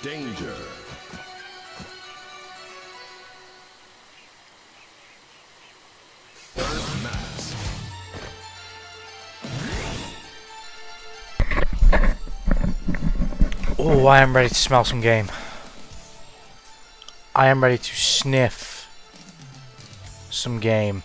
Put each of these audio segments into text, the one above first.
Danger. First mask. Oh, I am ready to smell some game. I am ready to sniff some game.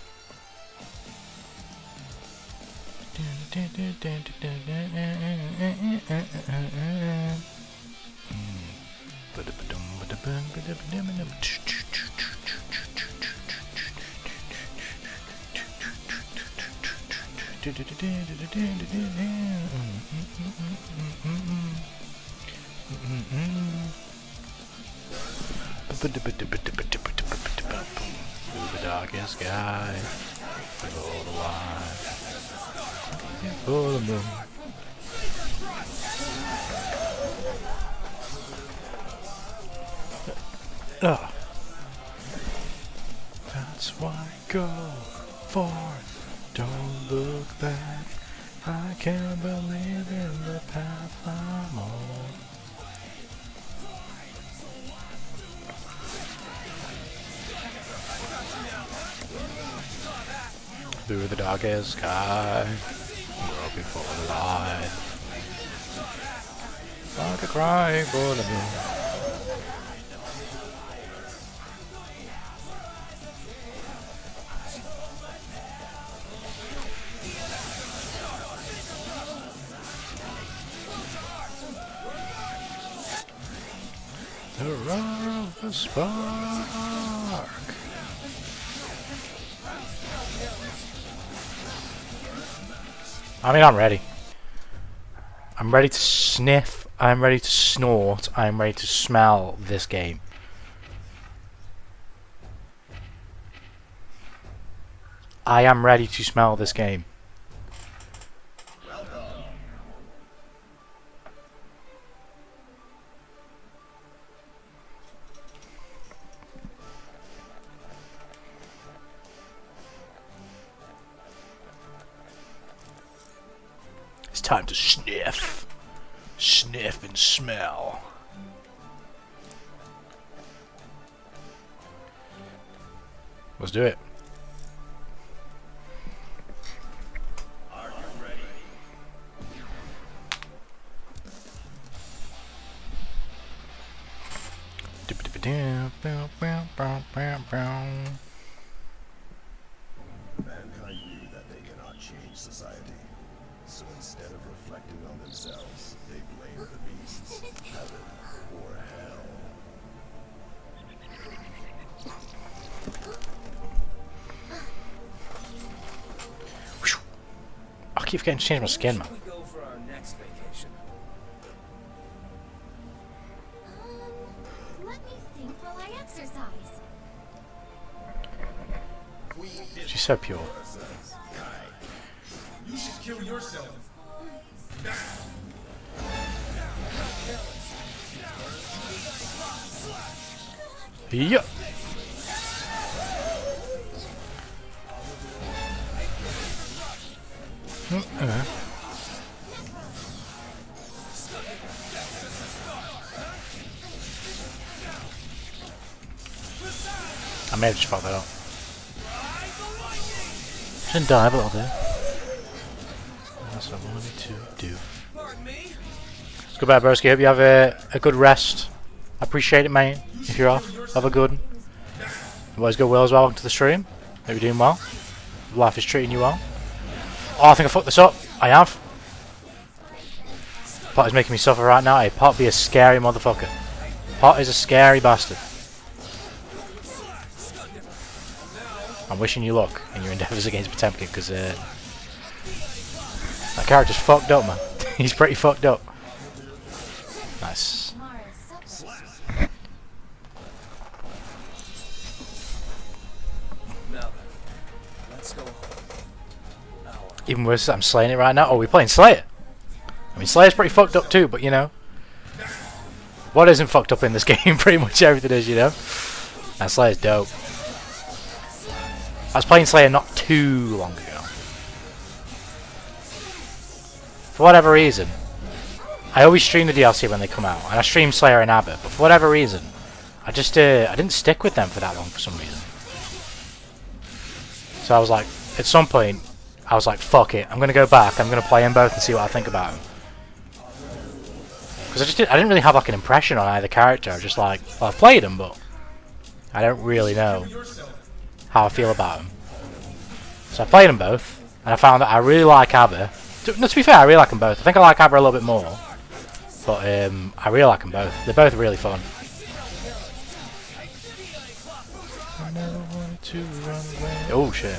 The darkest sky, below the light, for the moon. That's why I go forward, don't look back. I can't believe in the path I'm on. Through the darkest sky, grow before the light, like a cry for the moon. The roar of the spark. I mean, I'm ready. I'm ready to sniff. I'm ready to snort. I'm ready to smell this game. I am ready to smell this game. It's time to sniff. Sniff and smell. Let's do it. Are you ready? Mankind knew that they cannot change society. So instead of reflecting on themselves, they blame the beasts, heaven, or hell. I keep forgetting to change my skin, man. Where should we go for our next vacation? Let me think while I exercise. She's so pure. You should kill yourself. Yeah. I may have just fucked that up. Shouldn't die, but I'll do. That's what I wanted to do. It's goodbye, broski. Hope you have a good rest. I appreciate it, mate. If you're off, have a good one. Otherwise, go well as well. Welcome to the stream. Hope you're doing well. Life is treating you well. Oh, I think I fucked this up. I have. Pot is making me suffer right now. Hey, Pot be a scary motherfucker. Pot is a scary bastard. I'm wishing you luck in your endeavours against Potemkin, because that character's fucked up, man. He's pretty fucked up. Nice. Even worse, I'm slaying it right now. Oh, we're playing Slayer. I mean, Slayer's pretty fucked up too, but you know, what isn't fucked up in this game? Pretty much everything is, you know. And Slayer's dope. I was playing Slayer not too long ago. For whatever reason, I always stream the DLC when they come out, and I stream Slayer and Abbott, but for whatever reason, I just I didn't stick with them for that long for some reason. So I was like, at some point, I was like, fuck it, I'm gonna go back, I'm gonna play them both and see what I think about them. Because I didn't really have like an impression on either character. I was just like, well, I've played them, but I don't really know how I feel about them. So I played them both, and I found that I really like Abba. To be fair, I really like them both. I think I like Abba a little bit more, but I really like them both. They're both really fun. I never wanted to run away. Oh shit.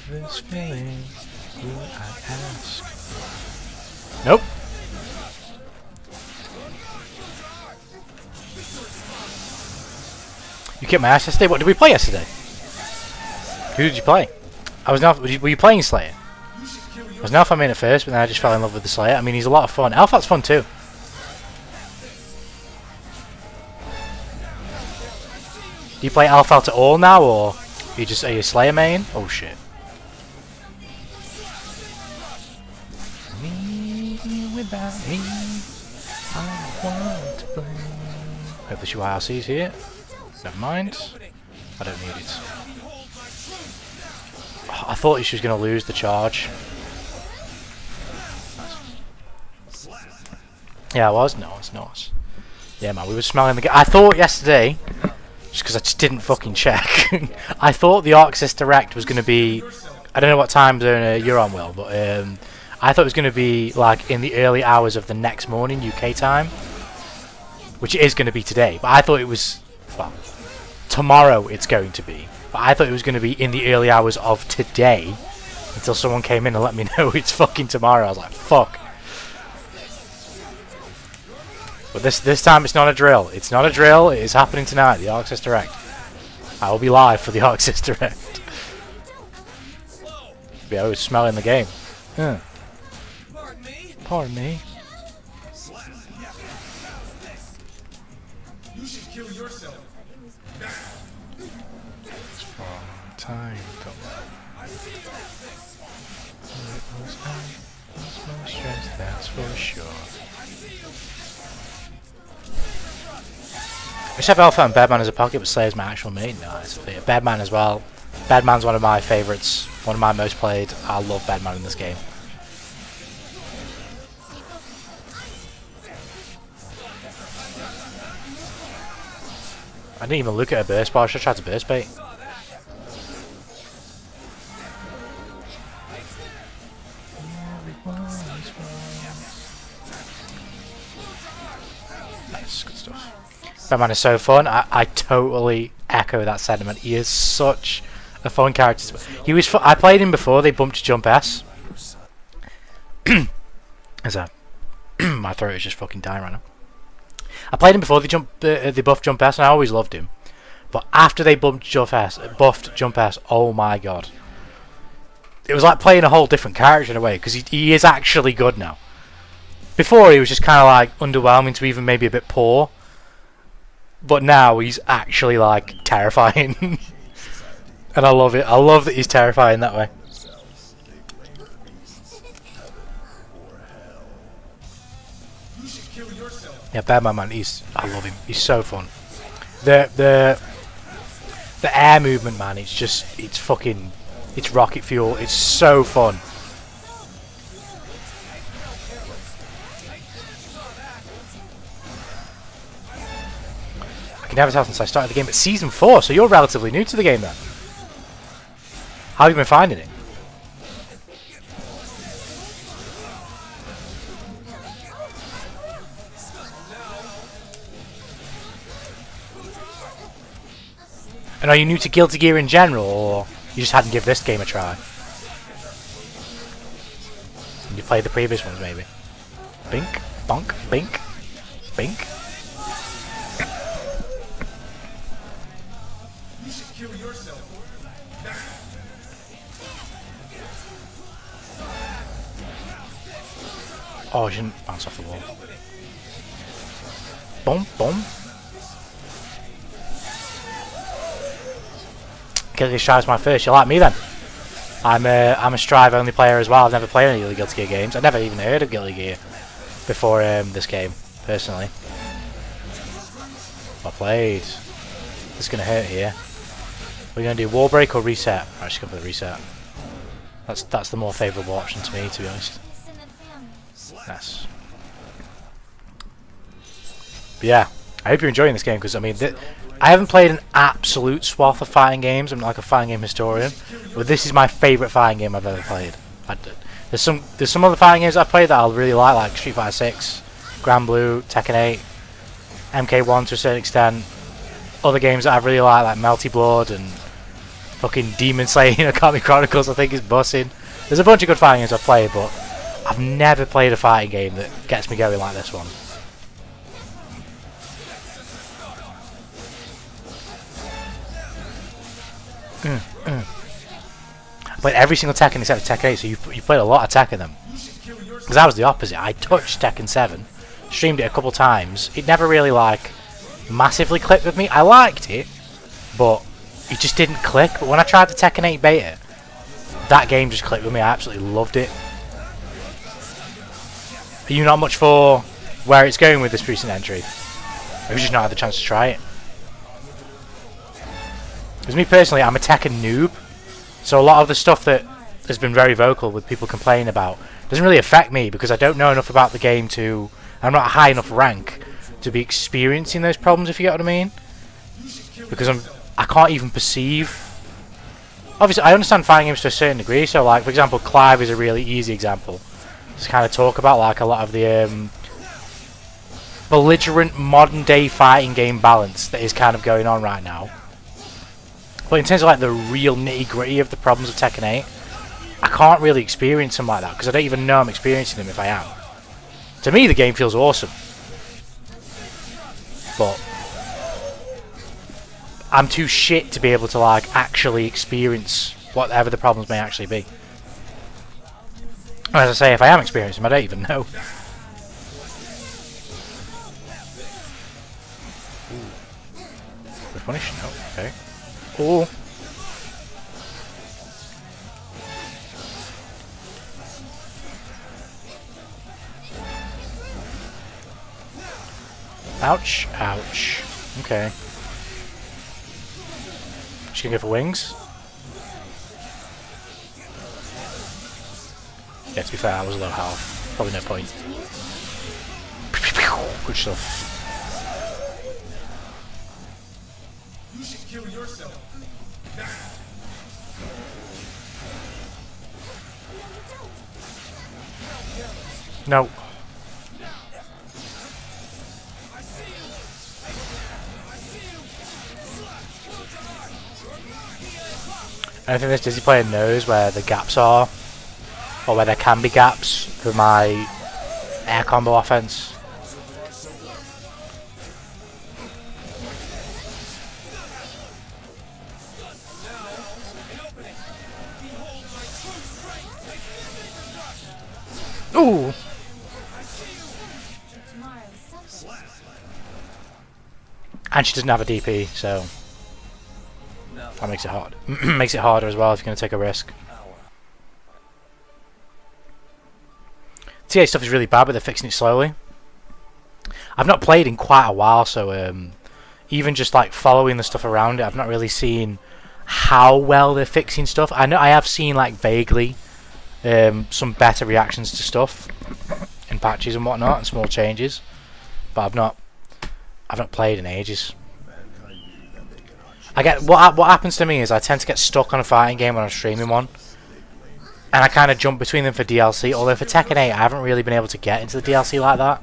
This feeling, will I ask? Nope. You kicked my ass yesterday? What did we play yesterday? Who did you play? I was not. Were you playing Slayer? I was Alpha main at first, but then I just fell in love with the Slayer. I mean, he's a lot of fun. Alpha's fun too. Do you play Alpha at all now, or are you Slayer main? Oh shit. Without me, I want to blame. Hope the IRC's here. Never mind. I don't need it. Oh, I thought she was going to lose the charge. Yeah, I was. No, it's not. Yeah, man, we were smelling the game. I thought yesterday, just because I just didn't fucking check, I thought the ArcSys Direct was going to be, I don't know what time zone you're on, Will, but I thought it was going to be like in the early hours of the next morning UK time, which it is going to be today. But I thought it was, well, tomorrow it's going to be. But I thought it was going to be in the early hours of today, until someone came in and let me know it's fucking tomorrow. I was like, fuck. But this time it's not a drill. It's not a drill. It is happening tonight. The ArcSys Direct. I will be live for the ArcSys Direct. Yeah, I was smelling the game. Huh. Pardon me. You should kill yourself. It's for time. No stress, that's for sure. I just have Alpha and Badman as a pocket, but Slayer's my actual main. No, it's Badman as well. Badman's one of my favourites, one of my most played. I love Badman in this game. I didn't even look at a burst bar, I should have tried to burst bait. Nice, good stuff. Batman is so fun. I totally echo that sentiment. He is such a fun character. He was. I played him before they bumped Jump S. Is that? My throat is just fucking dying right now. I played him before they buffed Jump S, and I always loved him. But after they buffed Jump S, oh my god. It was like playing a whole different character in a way, because he is actually good now. Before he was just kind of like underwhelming to even maybe a bit poor. But now he's actually like terrifying. And I love it. I love that he's terrifying that way. Yeah, Batman, man, I love him. He's so fun. The air movement, man, it's fucking, it's rocket fuel. It's so fun. I can never tell since I started the game at Season 4, so you're relatively new to the game then. How have you been finding it? And are you new to Guilty Gear in general, or you just hadn't given this game a try? You played the previous ones, maybe? Bink, bonk, bink, bink. You should kill yourself. Oh, I shouldn't bounce off the wall. Boom, boom. Guilty Gear Strive's my first. You like me then? I'm a Strive only player as well. I've never played any of the Guilty Gear games. I've never even heard of Guilty Gear before this game, personally. I played. This is gonna hurt here. We're gonna do wall break or reset. Alright, just go for the reset. That's the more favourable option to me, to be honest. Nice. But yeah, I hope you're enjoying this game, because I mean, I haven't played an absolute swath of fighting games. I'm not like a fighting game historian, but this is my favourite fighting game I've ever played. There's some other fighting games I've played that I really like Street Fighter 6, Grand Blue, Tekken 8, MK1 to a certain extent. Other games that I really like Melty Blood and fucking Demon Slayer, Akami Chronicles, I think is bussing. There's a bunch of good fighting games I've played, but I've never played a fighting game that gets me going like this one. I played every single Tekken except for Tekken 8, so you played a lot of Tekken them. Because I was the opposite. I touched Tekken 7, streamed it a couple times. It never really massively clicked with me. I liked it, but it just didn't click. But when I tried the Tekken 8 beta, that game just clicked with me. I absolutely loved it. Are you not much for where it's going with this recent entry? Or have you just not had the chance to try it? Because me personally, I'm a Tekken noob, so a lot of the stuff that has been very vocal with people complaining about doesn't really affect me, because I don't know enough about the game to... I'm not a high enough rank to be experiencing those problems, if you get what I mean. Because I can't even perceive... Obviously, I understand fighting games to a certain degree, so for example, Clive is a really easy example to kind of talk about, a lot of the belligerent modern day fighting game balance that is kind of going on right now. But in terms of the real nitty gritty of the problems of Tekken 8, I can't really experience them like that, because I don't even know I'm experiencing them if I am. To me, the game feels awesome, but I'm too shit to be able to actually experience whatever the problems may actually be. And as I say, if I am experiencing them, I don't even know. Ooh. Punish? No. Okay. Oh. Ouch. Ouch. Okay. She can go for wings. Yeah, to be fair, I was low health. Probably no point. Good stuff. You should kill yourself. No. I think this Dizzy player knows where the gaps are, or where there can be gaps for my air combo offense. Ooh! And she doesn't have a DP, so that makes it hard. Makes it harder as well if you're going to take a risk. TA stuff is really bad, but they're fixing it slowly. I've not played in quite a while, so even just following the stuff around it, I've not really seen how well they're fixing stuff. I know I have seen vaguely some better reactions to stuff in patches and whatnot, and small changes, but I've not played in ages. I get what happens to me is I tend to get stuck on a fighting game when I'm streaming one, and I kind of jump between them for DLC. Although for Tekken 8, I haven't really been able to get into the DLC like that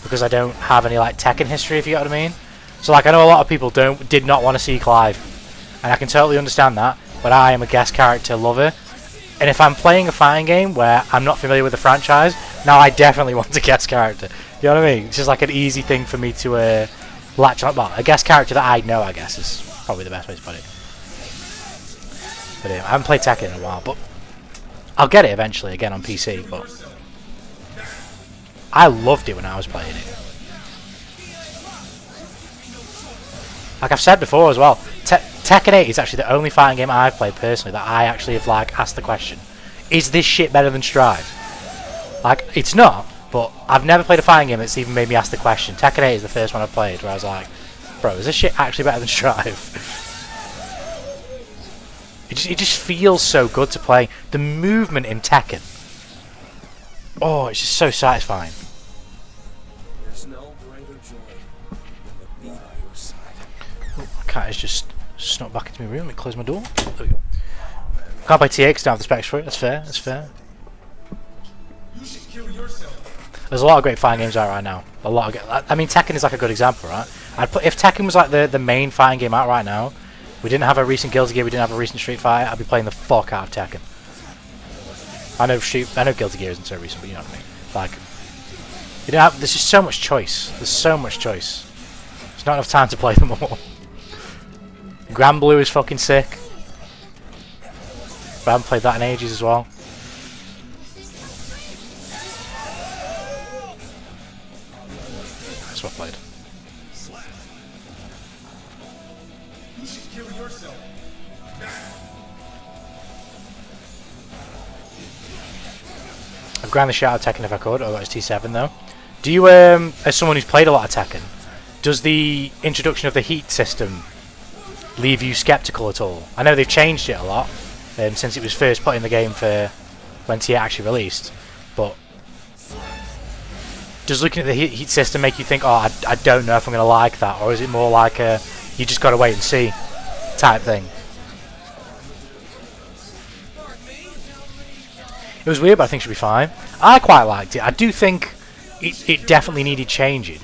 because I don't have any Tekken history, if you get what I mean. So I know a lot of people did not want to see Clive and I can totally understand that, but I am a guest character lover, and if I'm playing a fighting game where I'm not familiar with the franchise, now I definitely want a guest character. You know what I mean? It's just like an easy thing for me to latch on. Well, a guest character that I know, I guess, is probably the best way to put it. But I haven't played Tekken in a while, but I'll get it eventually again on PC. But I loved it when I was playing it. Like I've said before as well, Tekken 8 is actually the only fighting game I've played personally that I actually have like asked the question, is this shit better than Strive? Like, it's not, but I've never played a fighting game that's even made me ask the question. Tekken 8 is the first one I've played where I was like, bro, is this shit actually better than Strive? It just feels so good to play. The movement in Tekken, oh, it's just so satisfying. There's no greater joy than the beat by your side. Oh, my cat has just snuck back into my room and closed my door. There we go. Can't play TA because I don't have the specs for it. That's fair. That's fair. You should kill yourself. There's a lot of great fighting games out right now. A lot of. I mean, Tekken is like a good example, right? I'd put if Tekken was like the main fighting game out right now. We didn't have a recent Guilty Gear. We didn't have a recent Street Fighter. I'd be playing the fuck out of Tekken. I know Guilty Gear isn't so recent, but you know what I mean. Like, you don't have. There's just so much choice. There's so much choice. There's not enough time to play them all. Grand Blue is fucking sick. But I haven't played that in ages as well. That's what I played. You should kill yourself. I'd grind the shit out of Tekken if I could. Oh, it's T7 though. Do you, as someone who's played a lot of Tekken, does the introduction of the heat system leave you skeptical at all? I know they've changed it a lot since it was first put in the game for when TA actually released, but does looking at the heat system make you think, oh, I don't know if I'm going to like that, or is it more like a you just got to wait and see type thing? It was weird, but I think it should be fine. I quite liked it. I do think it definitely needed changing.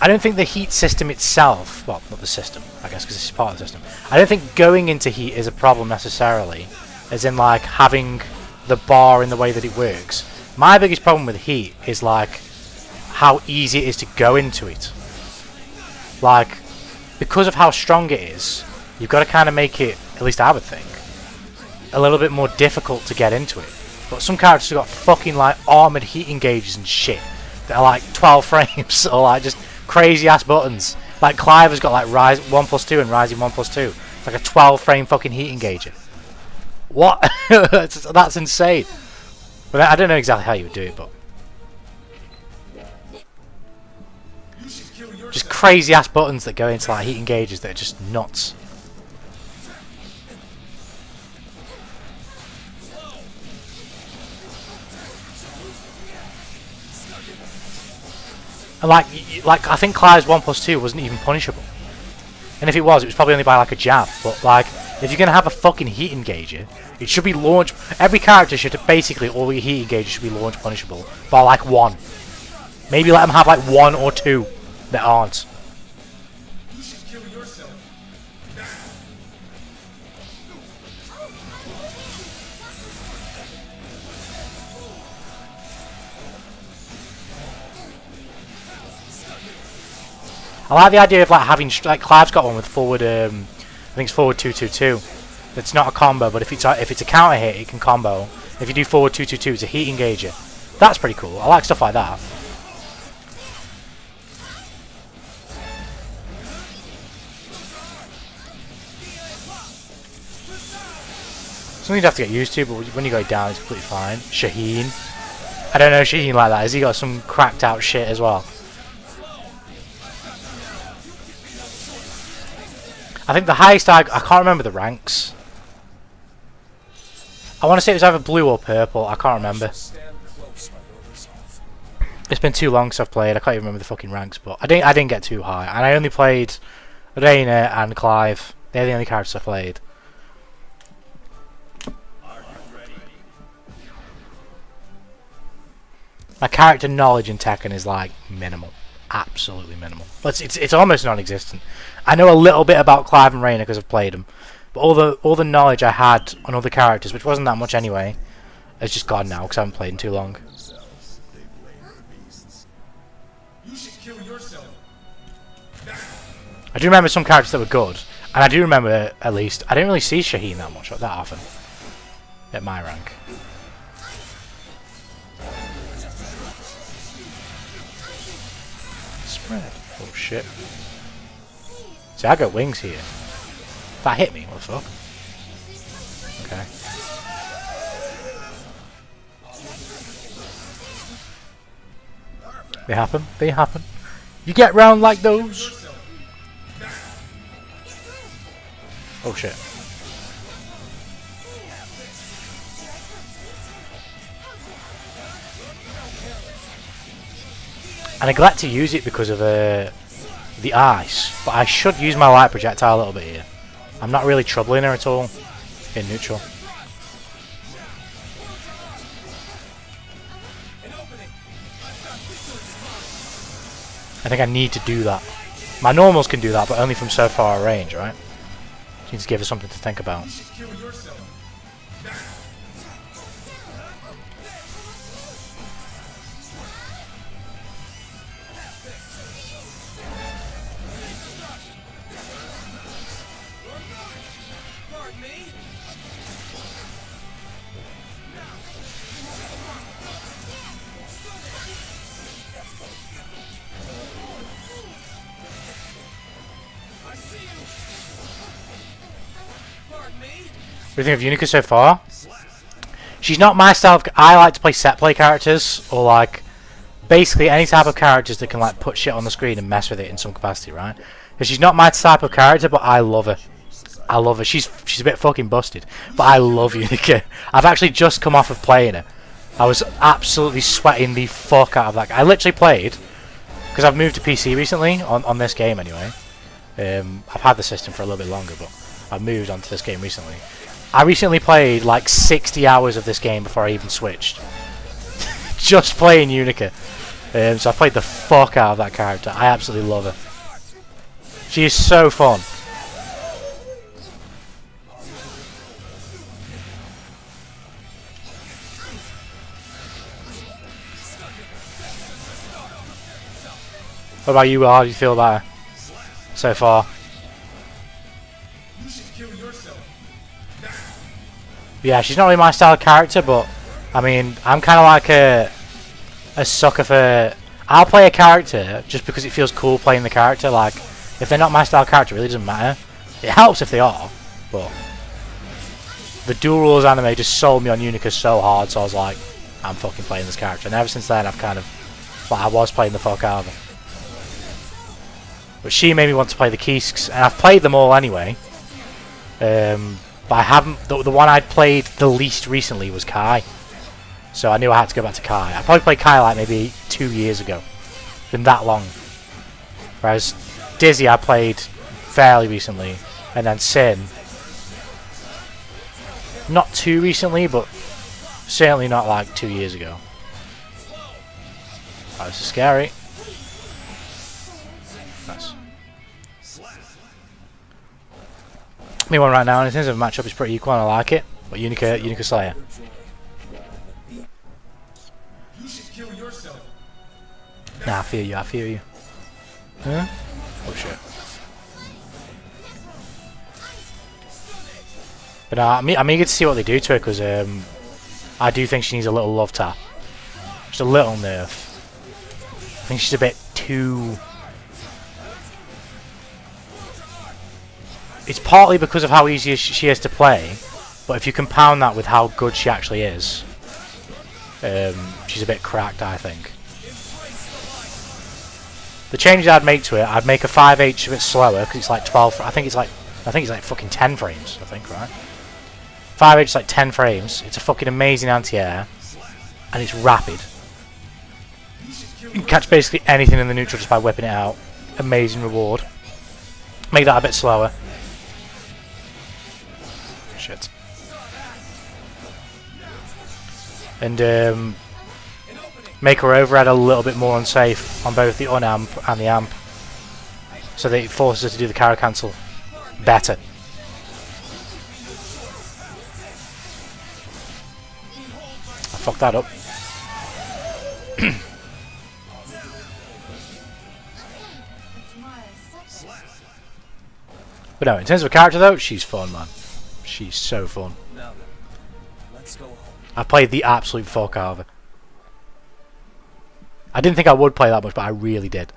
I don't think the heat system itself, well, not the system, I guess, because this is part of the system. I don't think going into heat is a problem necessarily, as in like having the bar in the way that it works. My biggest problem with heat is like how easy it is to go into it. Like, because of how strong it is, you've got to kind of make it, at least I would think, a little bit more difficult to get into it. But some characters have got fucking like armoured heating gauges and shit that are like 12 frames or like just crazy ass buttons. Like Clive has got like Rise 1+2 and Rising 1+2. It's like a 12 frame fucking heating gauge. What? That's insane. But I don't know exactly how you would do it, but just crazy ass buttons that go into like heating gauges that are just nuts. And like I think Clive's 1+2 wasn't even punishable. And if it was probably only by like a jab. But like, if you're gonna have a fucking heat engager, it should be launch. Every character should basically all your heat engagers should be launch punishable by like one. Maybe let them have like one or two that aren't. You should kill yourself. I like the idea of like having like Clive's got one with forward. I think it's forward 222. That's not a combo, but if it's a counter hit, it can combo. If you do forward 222, it's a heat engager. That's pretty cool. I like stuff like that. Something you'd have to get used to, but when you go down, it's completely fine. Shaheen. I don't know Shaheen like that. Has he got some cracked out shit as well? I think the highest I can't remember the ranks. I want to say it was either blue or purple. I can't remember. It's been too long since I've played. I can't even remember the fucking ranks, but I didn't get too high. And I only played Reina and Clive. They're the only characters I played. My character knowledge in Tekken is like minimal. Absolutely minimal. But it's almost non-existent. I know a little bit about Clive and Reina because I've played them, But all the knowledge I had on other characters, which wasn't that much anyway, has just gone now because I haven't played in too long. Themselves, they blame the beasts. You should kill yourself. I do remember some characters that were good, and I do remember, at least, I didn't really see Shaheen that often at my rank. Spread. Oh shit. See, I got wings here. That hit me, what the fuck? Okay. They happen, they happen. You get round like those. Oh shit. I neglect to use it because of the ice, but I should use my light projectile a little bit here. I'm not really troubling her at all in neutral. I think I need to do that. My normals can do that, but only from so far a range, right? Just need to give her something to think about. You should kill yourself. Pardon me? I see you. Pardon me? What do you think of Unica so far? She's not my style of... I like to play set play characters, or like... basically any type of characters that can like put shit on the screen and mess with it in some capacity, right? Because she's not my type of character, but I love her. I love her. She's a bit fucking busted, but I love Unica. I've actually just come off of playing her. I was absolutely sweating the fuck out of that. I literally played, because I've moved to PC recently, on this game anyway. I've had the system for a little bit longer, but I've moved onto this game recently. I recently played like 60 hours of this game before I even switched. Just playing Unica. So I played the fuck out of that character. I absolutely love her. She is so fun. What about you, Will? How do you feel about her so far? You should kill yourself. Yeah, she's not really my style of character, but I mean, I'm kind of like a sucker for... I'll play a character just because it feels cool playing the character. Like, if they're not my style character, it really doesn't matter. It helps if they are, but the Dual Rules anime just sold me on Unica so hard, so I was like, I'm fucking playing this character. And ever since then, I've kind of... well, I was playing the fuck out of her. But she made me want to play the Keisks, and I've played them all anyway. But I haven't... The one I'd played the least recently was Kai. So I knew I had to go back to Kai. I probably played Kai like maybe 2 years ago. It's been that long. Whereas Dizzy I played fairly recently. And then Sin. Not too recently, but certainly not like 2 years ago. Oh, this is scary. Nice. Me one right now, in terms of matchup, is pretty equal and I like it. But Unica Slayer. You should kill yourself. Nah, I feel you. Huh? Oh shit. But I'm eager to see what they do to her, because I do think she needs a little love tap. Just a little nerf. I think she's a bit too... It's partly because of how easy she is to play, but if you compound that with how good she actually is, she's a bit cracked, I think. The changes I'd make to it, I'd make a 5H a bit slower, because it's like 12. I think it's like fucking 10 frames. I think, right? 5H is like 10 frames. It's a fucking amazing anti-air, and it's rapid. You can catch basically anything in the neutral just by whipping it out. Amazing reward. Make that a bit slower. Shit. And make her overhead a little bit more unsafe on both the unamp and the amp, so that it forces her to do the carry cancel better. fucked that up. But no, in terms of a character though, she's fun, man. She's so fun. Now then, let's go home. I played the absolute fuck out of her. I didn't think I would play that much, but I really did.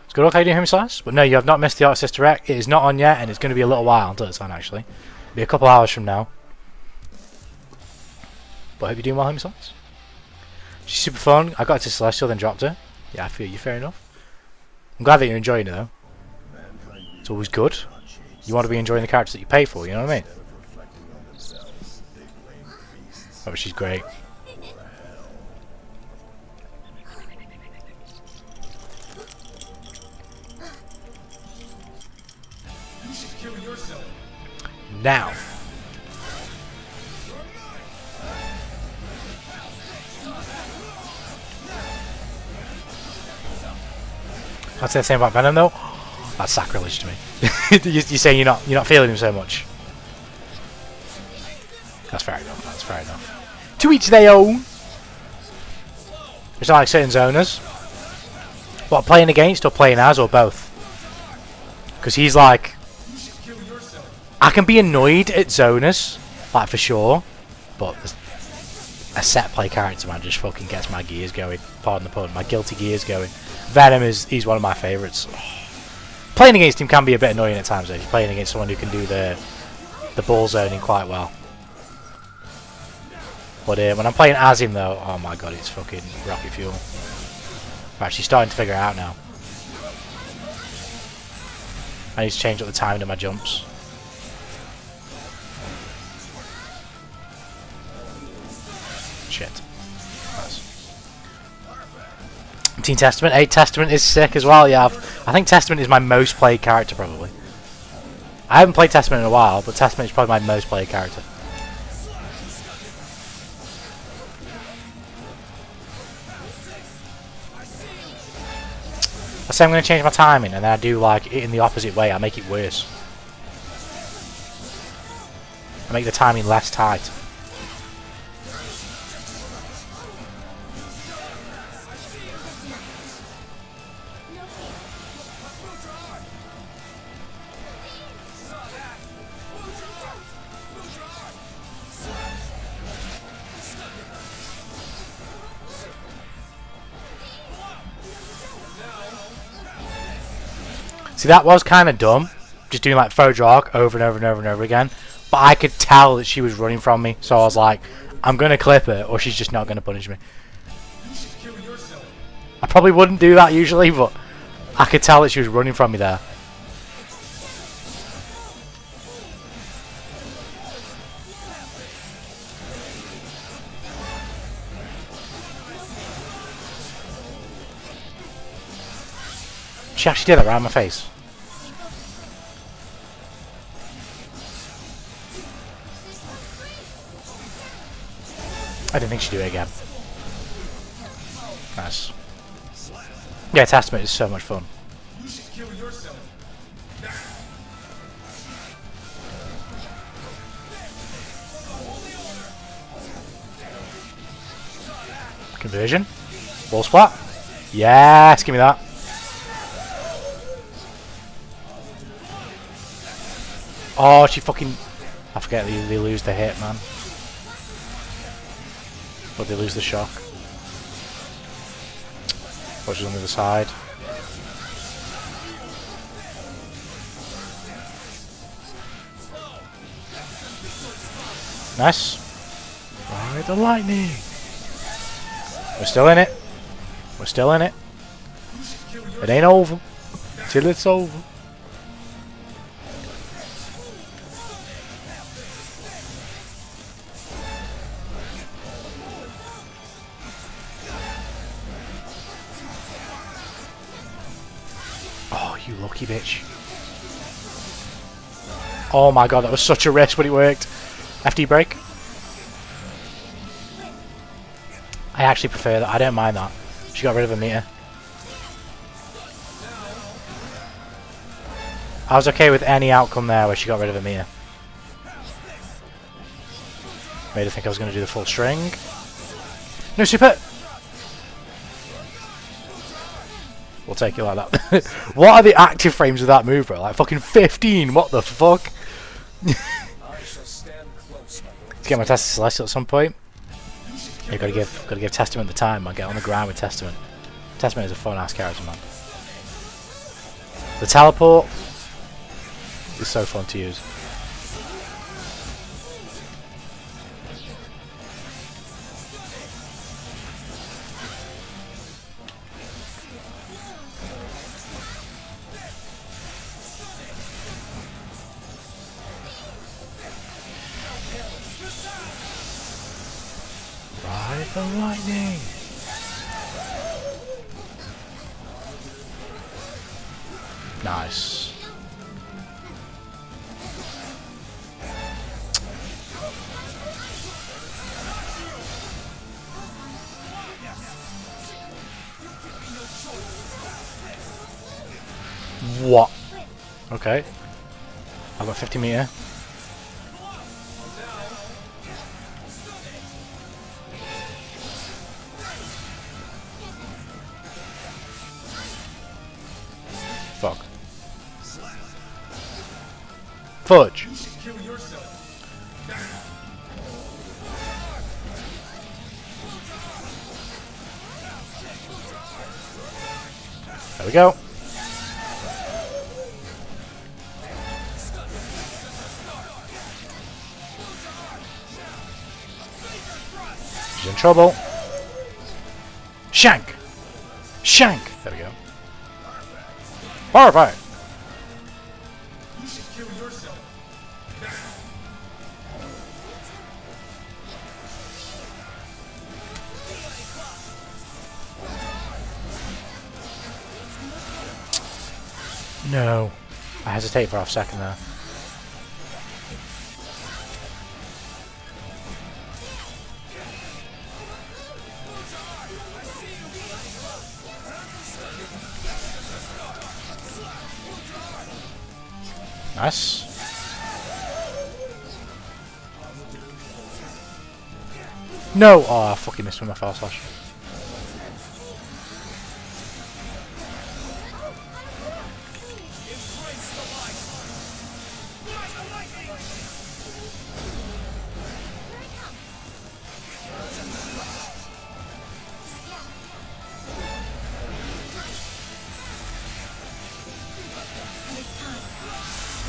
It's good luck how you doing, SYS. But no, you have not missed the Arc Direct. It is not on yet, and it's going to be a little while until it's on, actually. It'll be a couple hours from now. But I hope you're doing well, SYS. She's super fun. I got to Celestial, then dropped her. Yeah, I feel you, fair enough. I'm glad that you're enjoying it, though. It's always good. You want to be enjoying the characters that you pay for, you know what I mean? Oh, she's great. You should kill yourself. Now. I'd say the same about Venom though. That's sacrilege to me. You're saying you're not feeling him so much. That's fair enough. That's fair enough. To each their own. It's not like certain zoners. What, playing against or playing as or both? Because he's like, I can be annoyed at zoners, like for sure, but a set play character, man, just fucking gets my gears going. Pardon the pun, my guilty gears going. Venom he's one of my favourites. Playing against him can be a bit annoying at times though, if you're playing against someone who can do the ball zoning quite well. But when I'm playing as him though, oh my god, it's fucking rocket fuel. I'm actually starting to figure it out now. I need to change up the timing of my jumps. Shit. Nice. Team Testament. 8 Testament is sick as well, yeah. I think Testament is my most played character probably. I haven't played Testament in a while, but Testament is probably my most played character. I say I'm going to change my timing, and then I do like it in the opposite way. I make it worse. I make the timing less tight. See, that was kind of dumb, just doing like throw drag over and over and over and over again. But I could tell that she was running from me, so I was like, I'm going to clip her, or she's just not going to punish me. I probably wouldn't do that usually, but I could tell that she was running from me there. She actually did that around my face. I didn't think she'd do it again. Nice. Yeah, Testament is so much fun. You should kill yourself. Conversion. Ball splat. Yes, give me that. Oh, she fucking... I forget they lose the hit, man. But they lose the shock. Pushes on the other side. Nice. Ride the lightning. We're still in it. We're still in it. It ain't over till it's over. You lucky bitch. Oh my god, that was such a risk, but it worked. FD break. I actually prefer that. I don't mind that. She got rid of a meter. I was okay with any outcome there where she got rid of a meter. Made her think I was going to do the full string. No super! We'll take it like that. What are the active frames of that move, bro? Like fucking 15, what the fuck? I shall stand close, my lord. Let's get my Test Celestial at some point. You gotta give Testament the time, man. Get on the ground with Testament. Testament is a fun ass character, man. The teleport is so fun to use. Ride the lightning! Nice. What? Okay. I've got 50 meter. Fuck. Fudge. Kill yourself. There we go. She's in trouble. Shank! Shank! There we go. Perfect! You should kill yourself. No. I hesitate for half a second there. Nice. No! Oh, I fucking missed with my fast slash.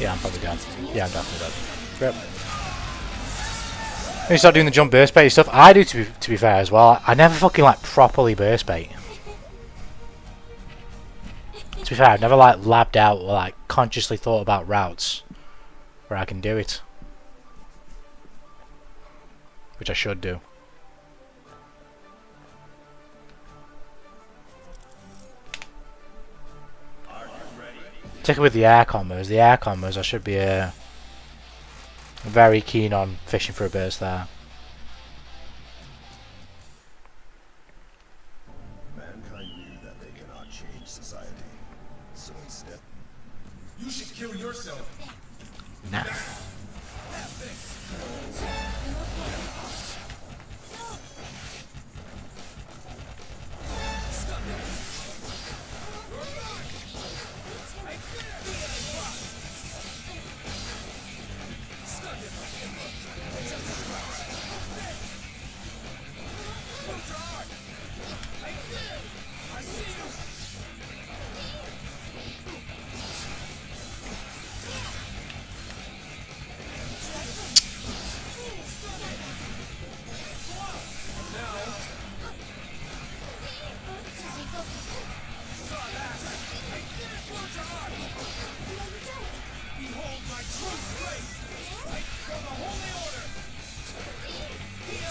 Yeah, I'm probably dead. Yeah, I'm definitely dead. Yep. When you start doing the jump burst bait stuff, I do to be fair as well. I never fucking like properly burst bait. To be fair, I've never like labbed out or like consciously thought about routes where I can do it. Which I should do. Particularly with the air combos. The air combos I should be very keen on fishing for a burst there. Mankind knew that they cannot change society, so instead, You should kill yourself. Nah.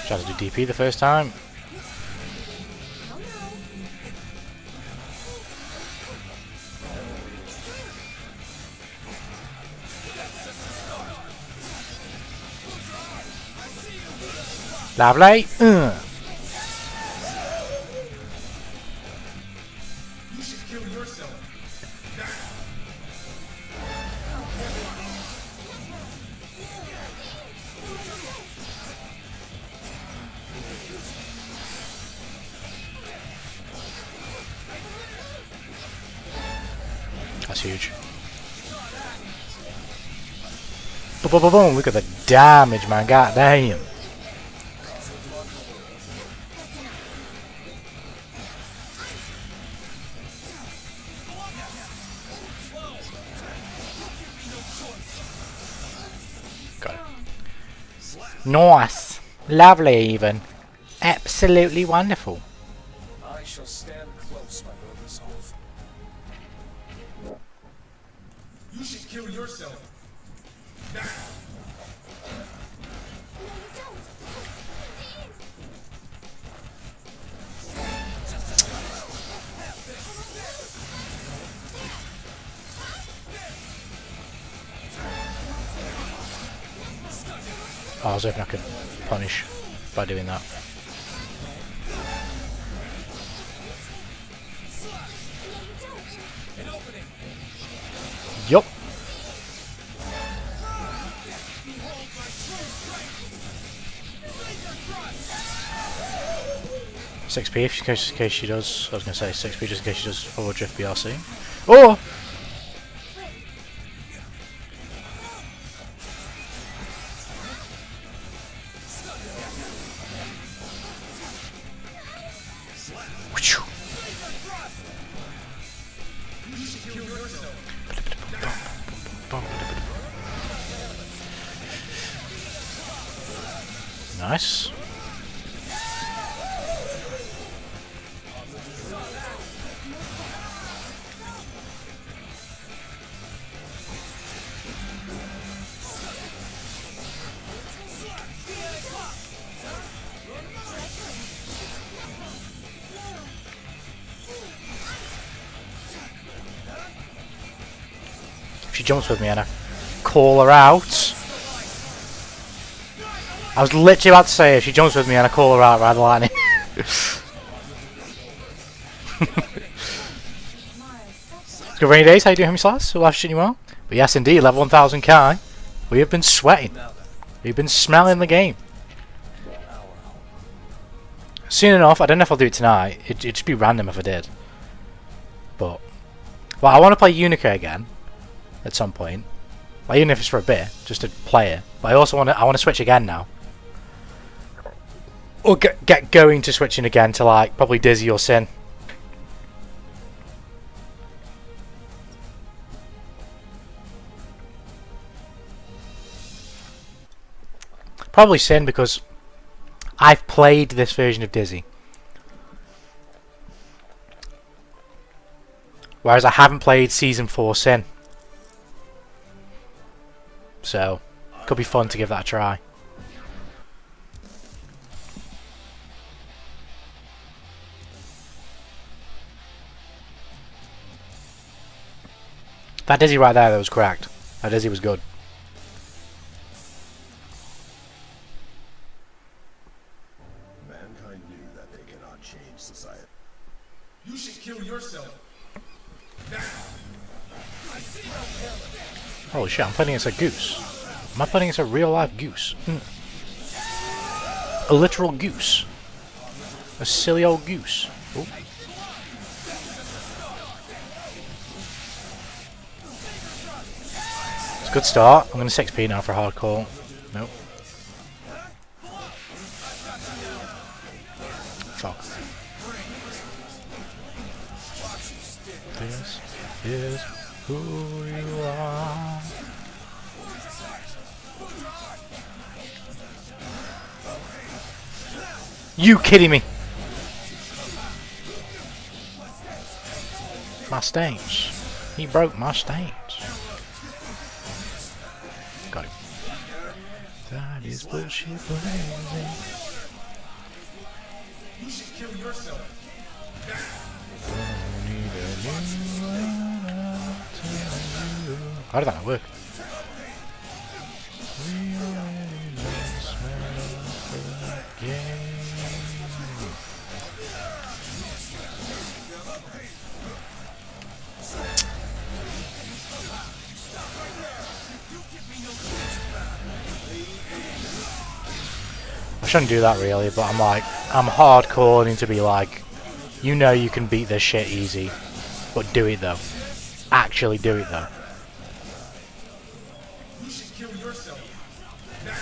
Tried to do DP the first time. Lovely. You should kill yourself. That's huge. Boom, boom, boom, boom. Look at the damage, man. God damn. Got it. Nice. Lovely, even. Absolutely wonderful. I shall stand close by your resolve. You should kill yourself. Now. Oh, I was hoping I could punish by doing that. Yup. $6p if just in case she does. I was gonna say $6p just in case she does forward drift BRC. Oh! Nice. If she jumps with me and I call her out. I was literally about to say if she jumps with me and I call her out rather than lightning. Good rainy days, how you doing, Hemi Slice? All life you well? But yes indeed, level 1000 Kai. We have been sweating. We've been smelling the game. Soon enough, I don't know if I'll do it tonight. It'd just be random if I did. But well, I want to play Unica again at some point. Like, even if it's for a bit, just to play it. But I also want to switch again now. Or get going to switching again to like probably Dizzy or Sin. Probably Sin because I've played this version of Dizzy. Whereas I haven't played Season 4 Sin. So, could be fun to give that a try. That Dizzy right there, that was correct. That Dizzy was good. Mankind knew that they cannot change society. You should kill yourself. Now. Holy shit, I'm playing against a goose. Am I playing against a real life goose? A literal goose. A silly old goose. Ooh. It's a good start. I'm going to 6p now for hardcore. Nope. Fuck. This is who you are. You kidding me? My stains. He broke my stains. Got it. That is bullshit. You should kill yourself. How did that not work? I shouldn't do that really, but I'm like, I'm hardcore need to be like, you know you can beat this shit easy, but do it though. actually do it though. You should kill yourself. Now.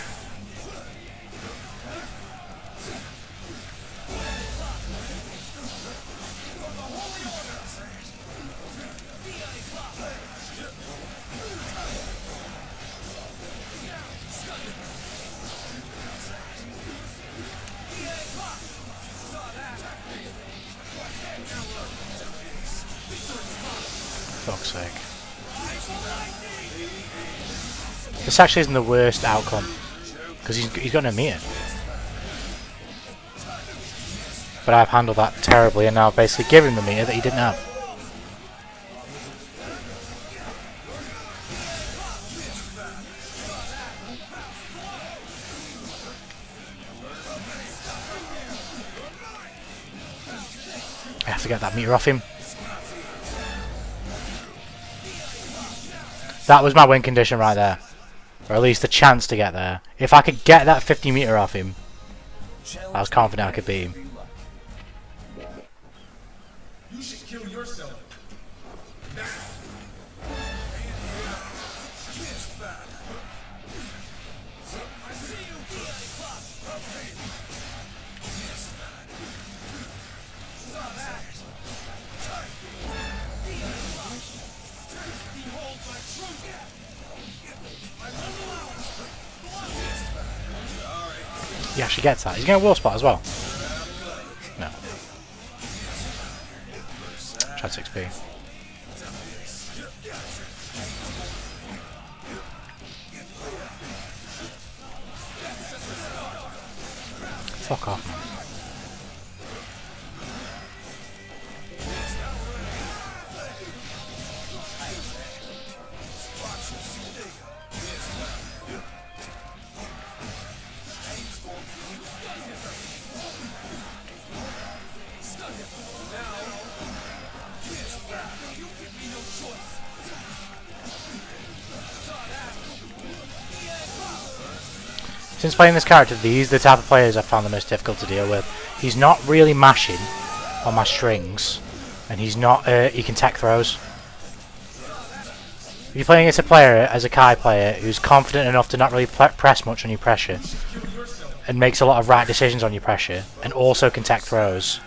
Fuck's sake. This actually isn't the worst outcome, because he's got no meter. But I've handled that terribly, and now I've basically given him the meter that he didn't have. I have to get that meter off him. That was my win condition right there. Or at least the chance to get there. If I could get that 50 meter off him, I was confident I could beat him. You should kill yourself. Now. He actually gets that. He's going to wall spot as well. No. Tried 6p. Fuck off, man. Since playing this character, these are the type of players I've found the most difficult to deal with. He's not really mashing on my strings, and he's not. He can tech throws. If you're playing against a player, as a Kai player, who's confident enough to not really press much on your pressure, and makes a lot of right decisions on your pressure, and also can tech throws,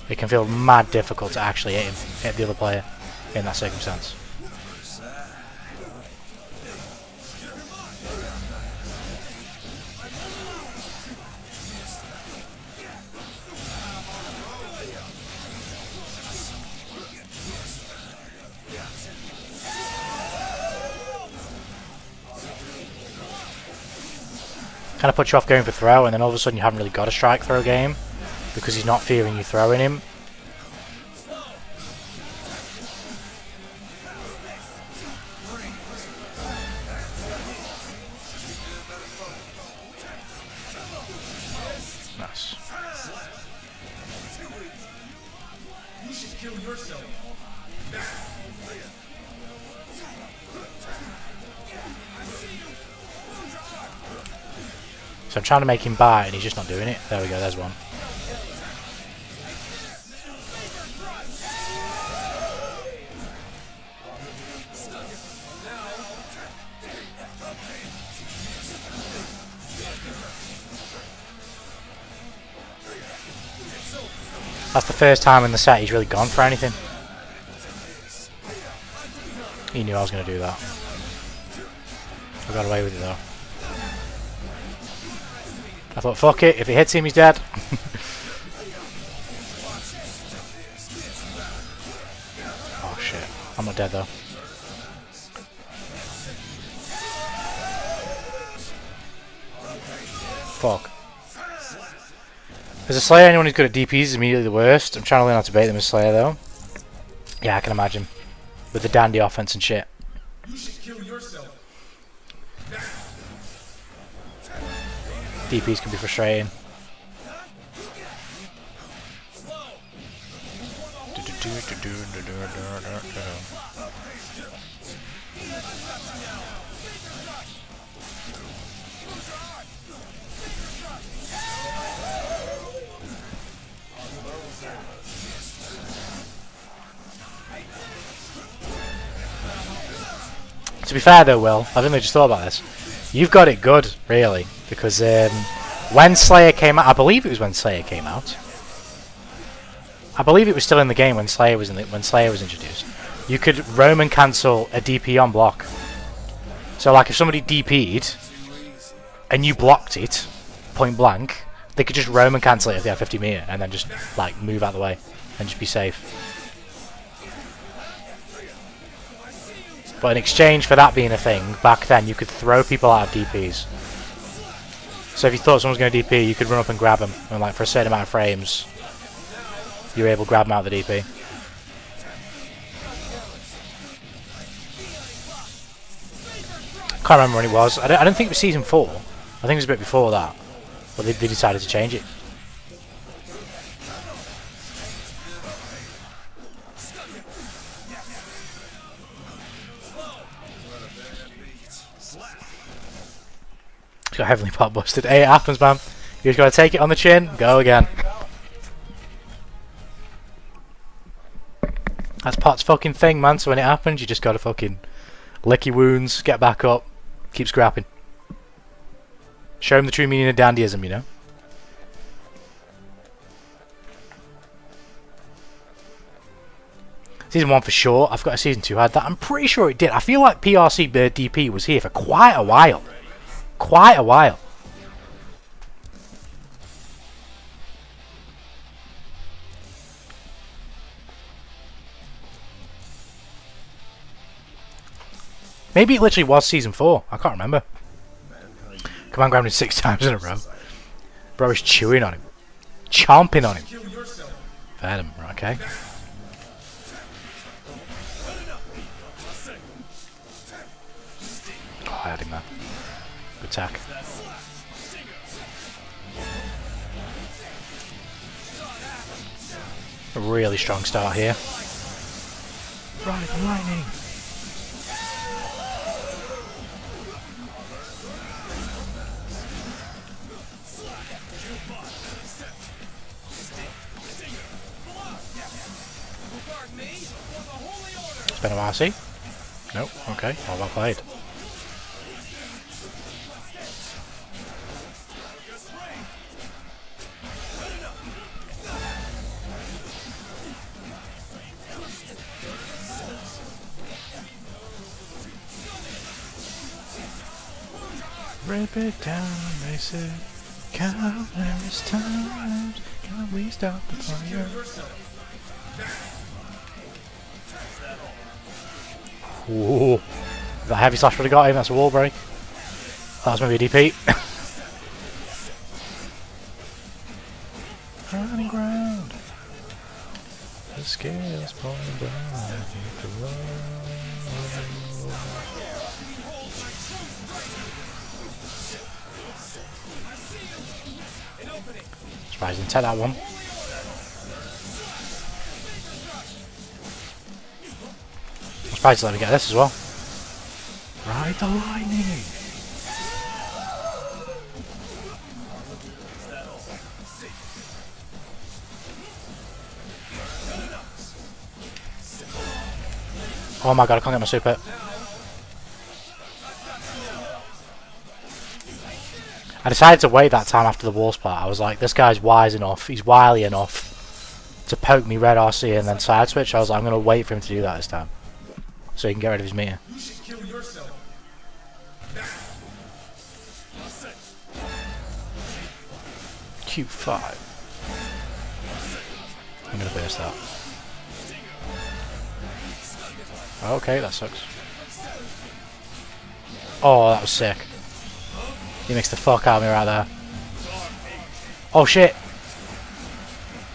it can feel mad difficult to actually hit the other player in that circumstance. Kind of puts you off going for throw, and then all of a sudden you haven't really got a strike throw game because he's not fearing you throwing him. Nice. You should kill yourself. So I'm trying to make him bite and he's just not doing it. There we go, there's one. That's the first time in the set he's really gone for anything. He knew I was going to do that. I got away with it though. I thought, fuck it, if it hits him, he's dead. Oh shit, I'm not dead though. Fuck. As a Slayer, anyone who's good at DPs is immediately the worst. I'm trying to learn how to bait them as Slayer though. Yeah, I can imagine. With the dandy offense and shit. You should kill yourself. DPs can be frustrating. To be fair though, Will, I've only just thought about this. You've got it good, really, because when Slayer came out, I believe it was when Slayer came out. I believe it was still in the game when Slayer was introduced. You could roam and cancel a DP on block. So like if somebody DP'd and you blocked it, point blank, they could just roam and cancel it if they had 50 meter and then just like move out of the way and just be safe. But in exchange for that being a thing, back then you could throw people out of DPs. So if you thought someone was going to DP, you could run up and grab them, and like for a certain amount of frames, you were able to grab them out of the DP. Can't remember when it was. I don't think it was season 4. I think it was a bit before that. But they decided to change it. Got heavily pot busted. Hey, it happens, man. You just gotta take it on the chin, go again. That's pot's fucking thing, man. So when it happens, you just gotta fucking lick your wounds, get back up, keep scrapping. Show him the true meaning of dandyism, you know? Season 1 for sure. I've got a season 2 had that. I'm pretty sure it did. I feel like PRC DP was here for quite a while. Quite a while. Maybe it literally was season 4. I can't remember. Come on, grabbed him 6 times in a row. Bro is chewing on him. Chomping on him. Fed him. Right, okay. Oh, I had him there. Good attack. A really strong start here. Right, the lightning. Spin of RC. Nope, okay, well played. Rip it down, they said. Countless times, can we stop the fire? Ooh, that heavy slash would have got him. That's a wall break. That was maybe a DP. Running ground. The scales falling down. Surprised he didn't take that one. I'm surprised to let me get this as well. Ride the lightning! Oh my god, I can't get my super. I decided to wait that time after the wall splat. I was like, this guy's wise enough, he's wily enough to poke me red RC and then side switch. I was like, I'm going to wait for him to do that this time. So he can get rid of his meter. You should kill yourself. Q5. I'm going to burst that. Okay, that sucks. Oh, that was sick. He makes the fuck out of me right there. Oh shit!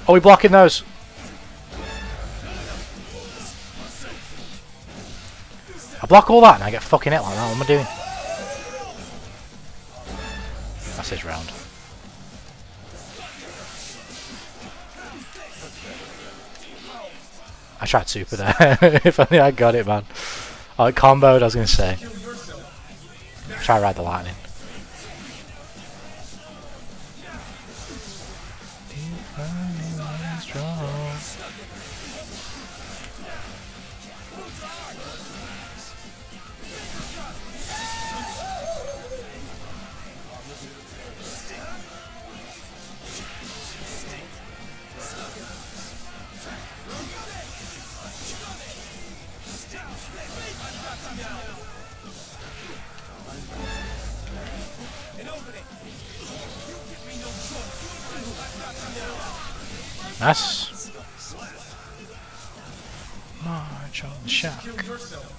Oh, we blocking those? I block all that and I get fucking hit like that. What am I doing? That's his round. I tried super there. If only I got it, man. Oh, it comboed, I was going to say. Try to ride the lightning. Nice. March on the shack. Kill yourself.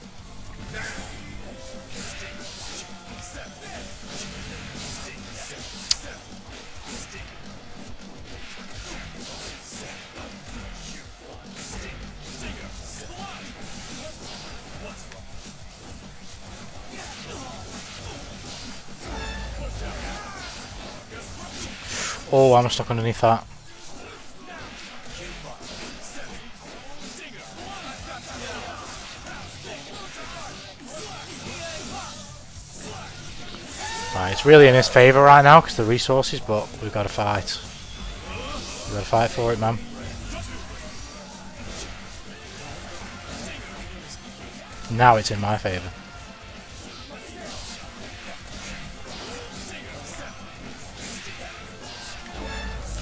Oh, I'm stuck underneath that. Right, it's really in his favour right now because the resources, but we've got to fight. We've got to fight for it, man. Now it's in my favour.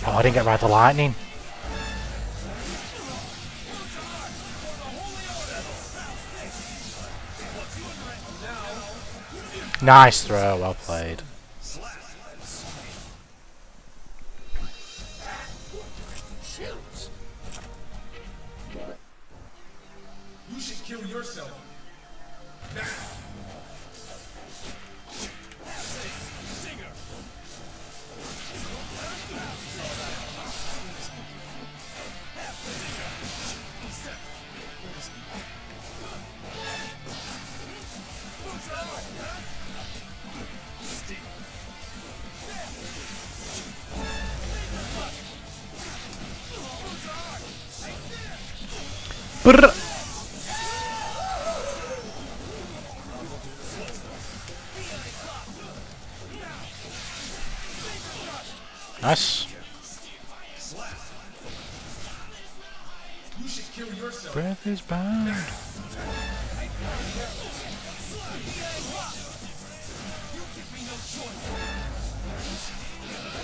Oh, I didn't get right the lightning. Nice throw, well played. You should kill yourself. Brr. Nice. You should kill yourself. Breath is bound.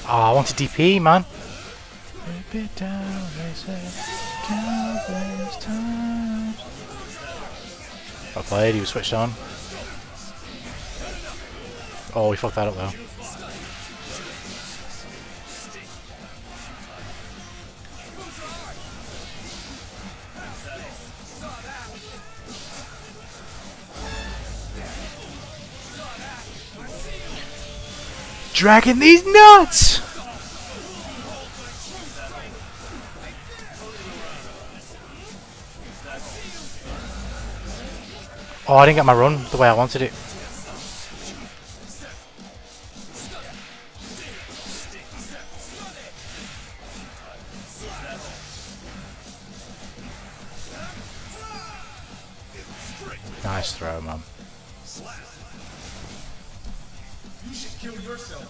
Oh, I wanted DP, man. Rip it down, they say, countless times. Well played, he was switched on. Oh, we fucked that up though. Dragging these nuts! Oh, I didn't get my run the way I wanted it. Nice throw, man. You should kill yourself.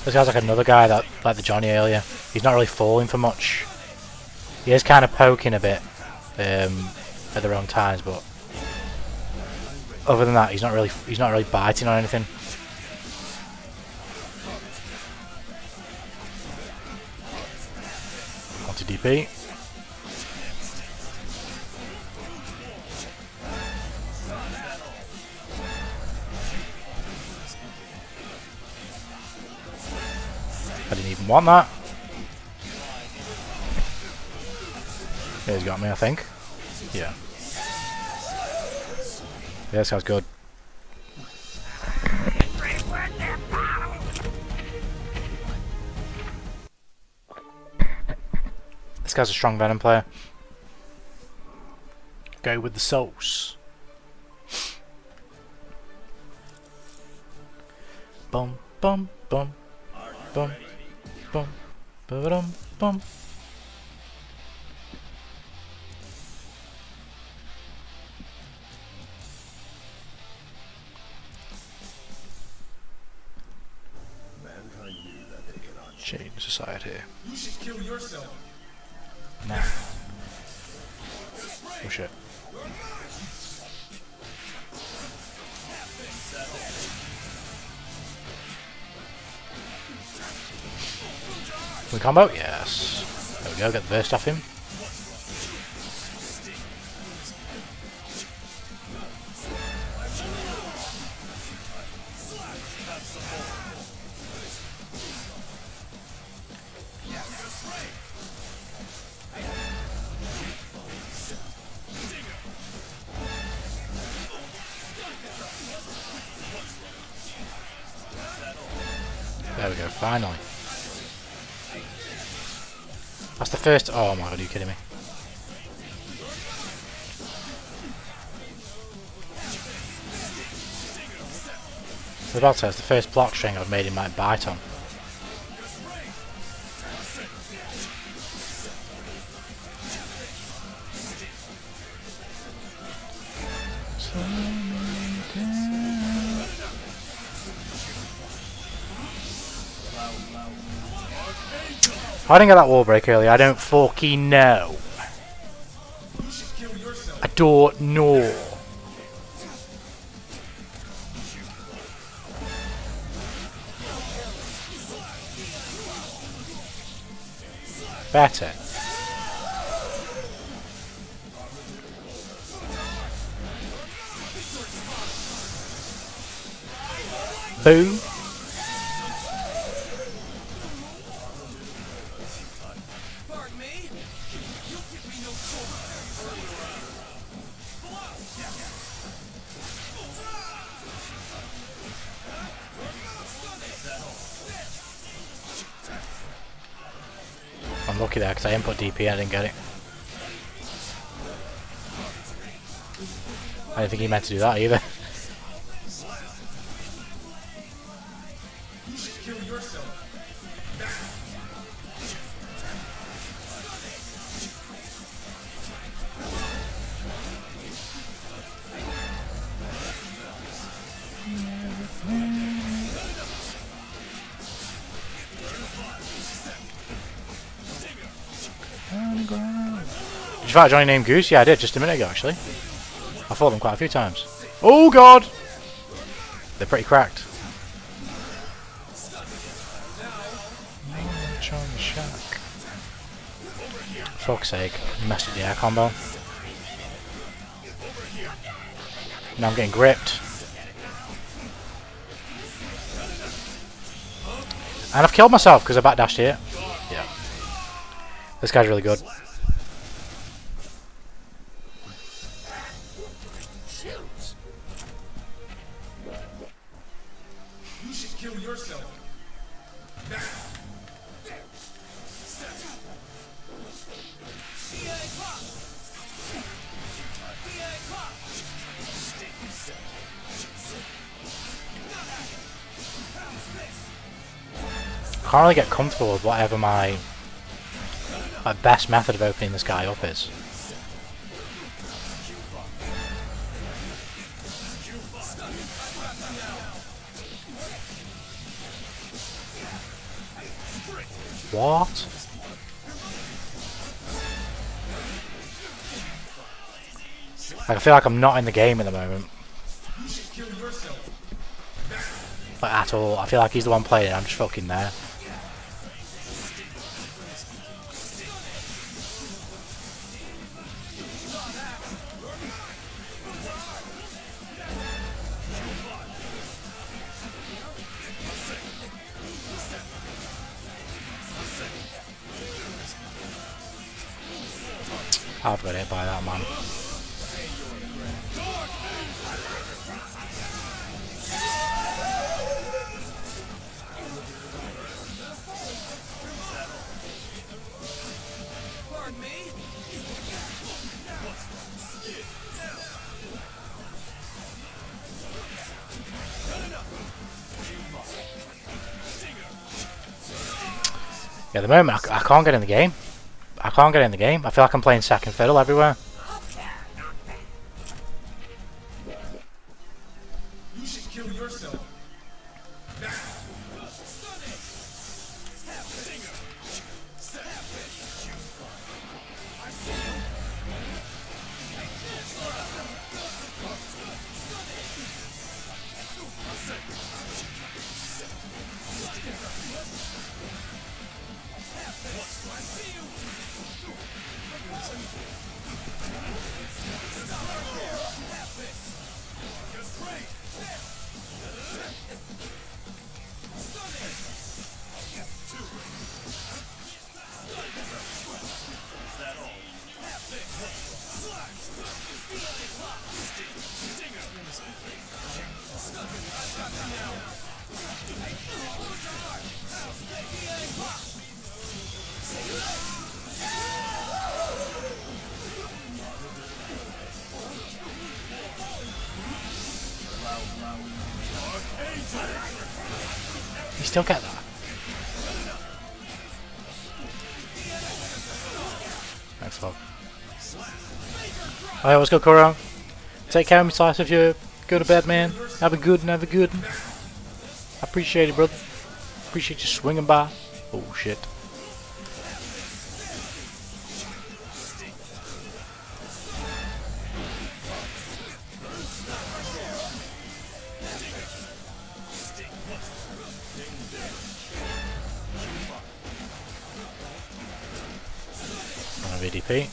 This guy's like another guy that, like the Johnny earlier. He's not really falling for much. He is kind of poking a bit at the wrong times, but other than that, he's not really biting on anything. Onto DP. I didn't even want that. Yeah, he's got me, I think. Yeah. Yeah, this guy's good. This guy's a strong Venom player. Go with the sauce. Bum bum bum bum bum bum bum. Mankind knew that they cannot Change society. You should kill yourself. Now. Oh shit. Can we combo? Yes. There we go, get the burst off him. There we go, finally. That's the first. Oh my god, are you kidding me? I was about to say, it's the first block string I've made in my bite on. I didn't get that wall break earlier, I don't fucking know. I don't know. Better. Boom. I'm lucky there because I input DP, I didn't get it. I didn't think he meant to do that either. Did you fight Johnny named Goose? Yeah, I did just a minute ago actually. I fought them quite a few times. Oh god! They're pretty cracked. Fuck's sake, messed with the air combo. Now I'm getting gripped. And I've killed myself because I backdashed here. Yeah. This guy's really good. You should kill yourself. I can't really get comfortable with whatever my best method of opening this guy up is. What? I feel like I'm not in the game at the moment. Like at all. I feel like he's the one playing, I'm just fucking there. I've got hit by that man. Yeah, at the moment I can't get in the game. I can't get in the game. I feel like I'm playing second fiddle everywhere. You should kill yourself. You still get that? Thanks, Bob. Alright, let's go, Kuro. Take care of me, Slice, if you go to bed, man. Have a good one, have a good one. I appreciate it, brother. Appreciate you swinging by. Oh, shit. VDP.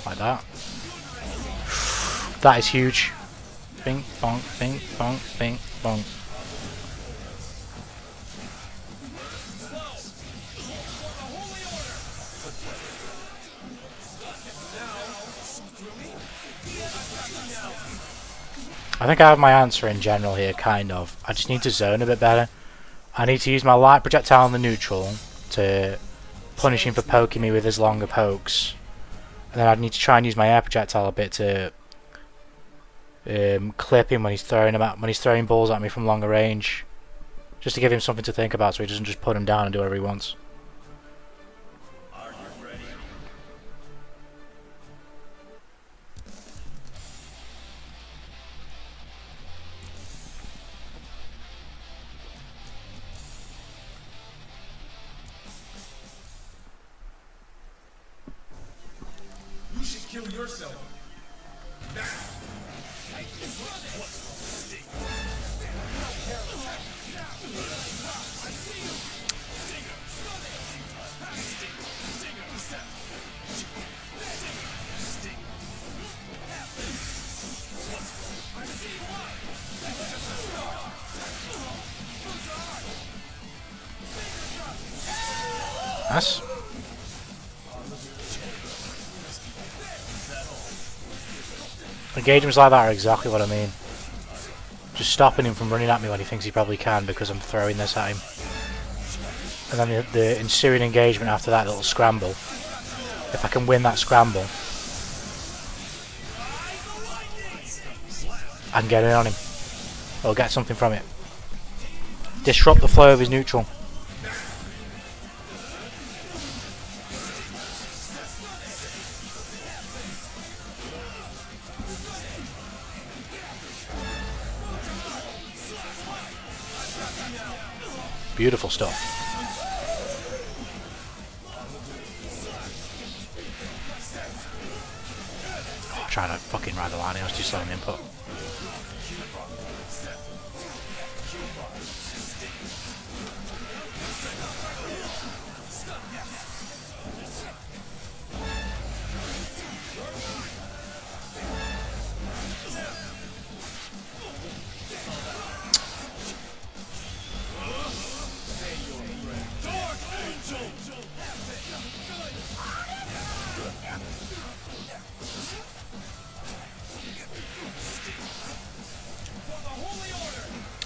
Like that. That is huge. Bing, bonk, bing, bonk, bing, bonk. I think I have my answer in general here, kind of. I just need to zone a bit better. I need to use my light projectile on the neutral to punish him for poking me with his longer pokes. And then I'd need to try and use my air projectile a bit to clip him when he's throwing balls at me from longer range. Just to give him something to think about so he doesn't just put him down and do whatever he wants. Are you ready? You should kill yourself. Nice. Engagements like that are exactly what I mean. Just stopping him from running at me when he thinks he probably can because I'm throwing this at him. And then the ensuing engagement after that little scramble. If I can win that scramble, I can get in on him. Or get something from it. Disrupt the flow of his neutral. Beautiful stuff. Oh, trying to fucking ride the line, I was too slow in input.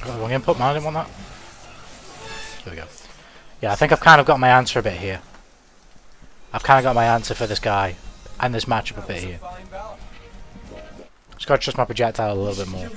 I got the wrong input, man, I didn't want that. There we go. Yeah, I think I've kind of got my answer a bit here. I've kind of got my answer for this guy and this matchup a bit here. Just gotta trust my projectile a little bit more.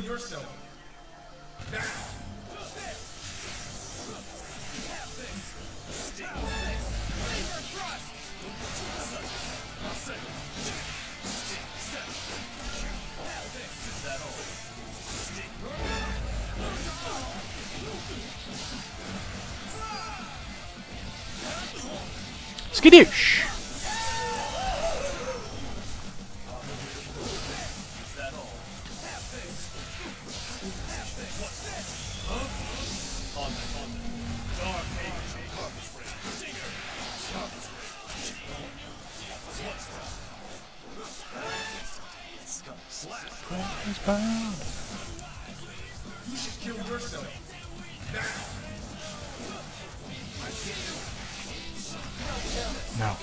Skadoosh! You should kill yourself. No.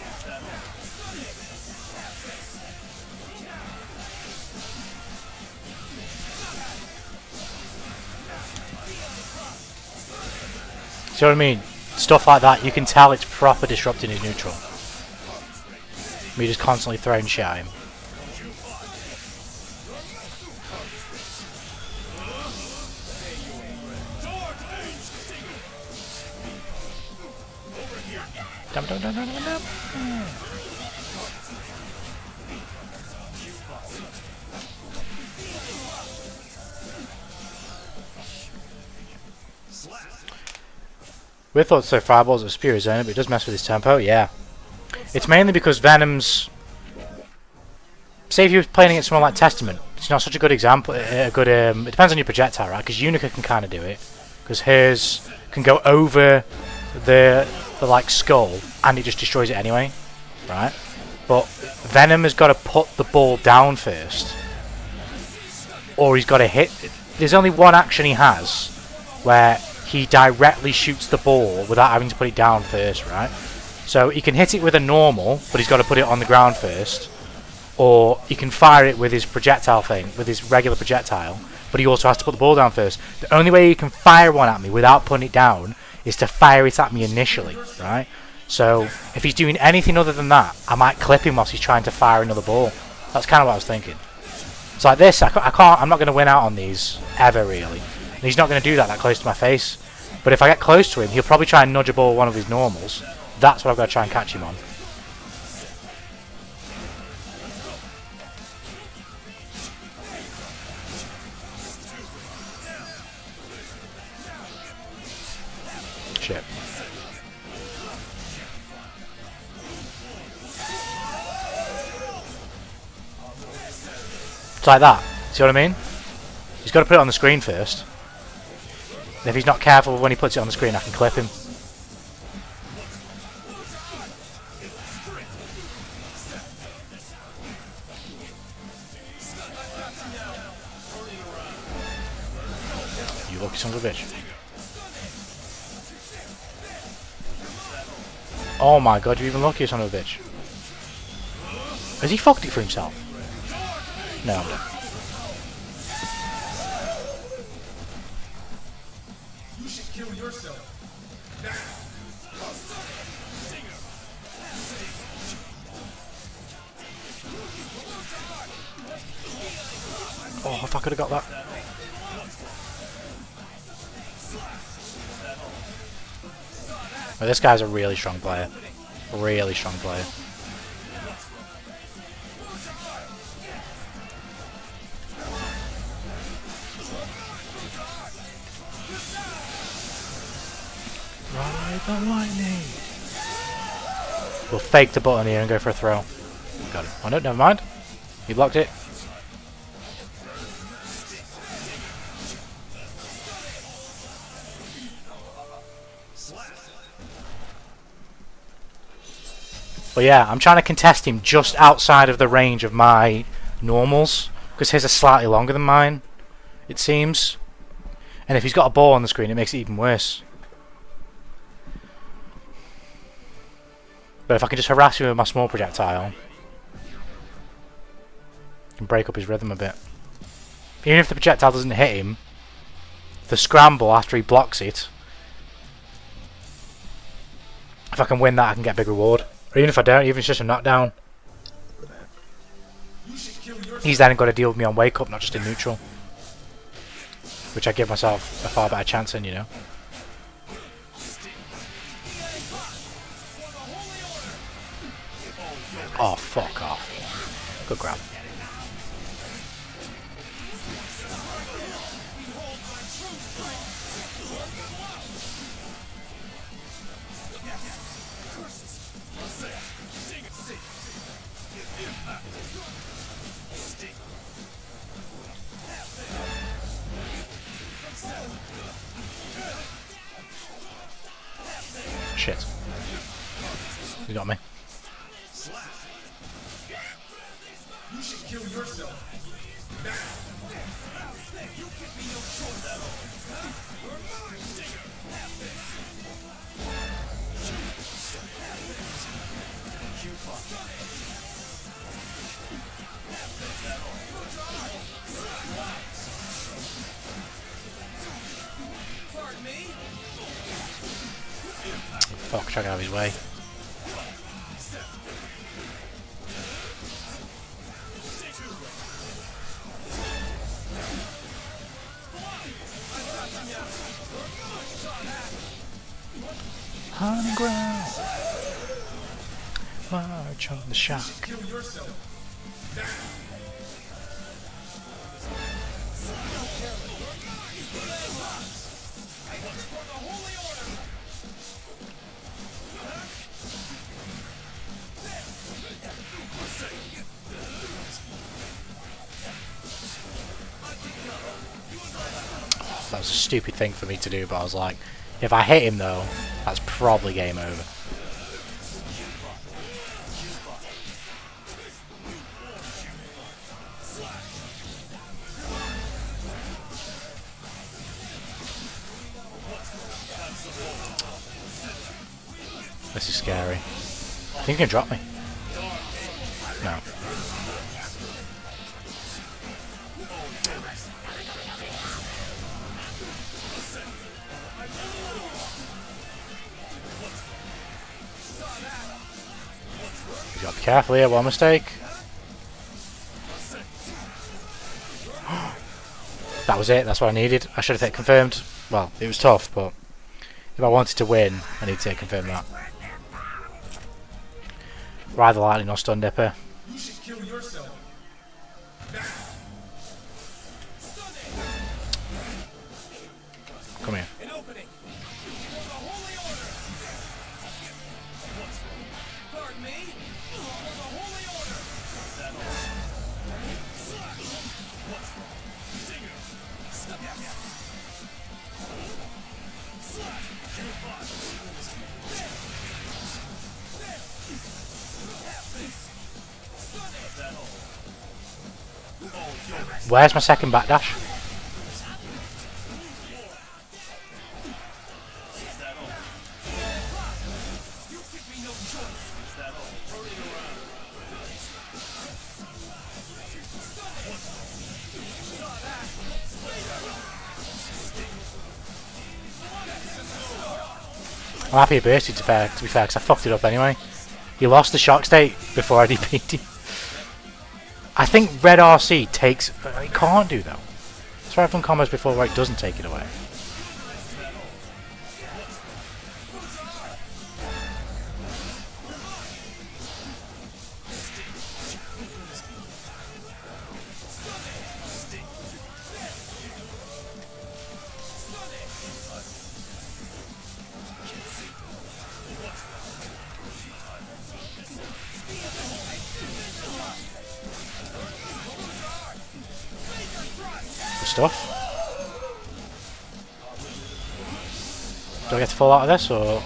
See what I mean? Stuff like that, you can tell it's proper disrupting his neutral. Me just constantly throwing shit at him. Damn. We thought so fireballs are superior zone, but it does mess with his tempo. Yeah, it's mainly because Venom's. Say if you were playing against someone like Testament, it's not such a good example. It depends on your projectile, right? Because Unica can kind of do it, because hers can go over the like skull, and it just destroys it anyway, right? But Venom has got to put the ball down first, or he's got to hit. There's only one action he has where he directly shoots the ball without having to put it down first, right? So he can hit it with a normal, but he's got to put it on the ground first, or he can fire it with his projectile thing, with his regular projectile, but he also has to put the ball down first. The only way he can fire one at me without putting it down is to fire it at me initially, right? So if he's doing anything other than that, I might clip him whilst he's trying to fire another ball. That's kind of what I was thinking. So like this, I'm not going to win out on these ever, really. And he's not going to do that close to my face. But if I get close to him, he'll probably try and nudge a ball with one of his normals. That's what I've got to try and catch him on. Shit. It's like that. See what I mean? He's got to put it on the screen first. And if he's not careful when he puts it on the screen, I can clip him. You lucky son of a bitch. Oh my god, you're even luckier son of a bitch. Has he fucked it for himself? No, I'm done. You should kill yourself. Oh, if I could have got that. Well, this guy's a really strong player. Really strong player. Ride the lightning. We'll fake the button here and go for a throw. Got it. Oh no, never mind. He blocked it. But yeah, I'm trying to contest him just outside of the range of my normals, because his are slightly longer than mine, it seems. And if he's got a ball on the screen, it makes it even worse. But if I can just harass him with my small projectile, I can break up his rhythm a bit. Even if the projectile doesn't hit him, the scramble after he blocks it, if I can win that, I can get a big reward. Or even if I don't, even if it's just a knockdown, he's then got to deal with me on wake up, not just in neutral, which I give myself a far better chance in, you know. Oh, fuck off. Good grab. Shit. You got me. You should kill yourself. Fuck, try to get out of his way. Honey ground. March on the shock. Kill yourself. That was a stupid thing for me to do, but I was like, if I hit him though, that's probably game over. This is scary. I think you can drop me. No. You gotta be careful here, one mistake. That was it, that's what I needed. I should have hit confirmed. Well, it was tough, but if I wanted to win, I need to hit confirm that. Rather lightning or stun dipper. You should kill yourself. Come here. An opening. Pardon me? Where's my second backdash? I'm happy he bursted to be fair, because I fucked it up anyway. He lost the shock state before I DP'd him. I think red RC takes... it can't do though. That's why I've done combos before where it doesn't take it away. Stuff. Do I get to fall out of this or no?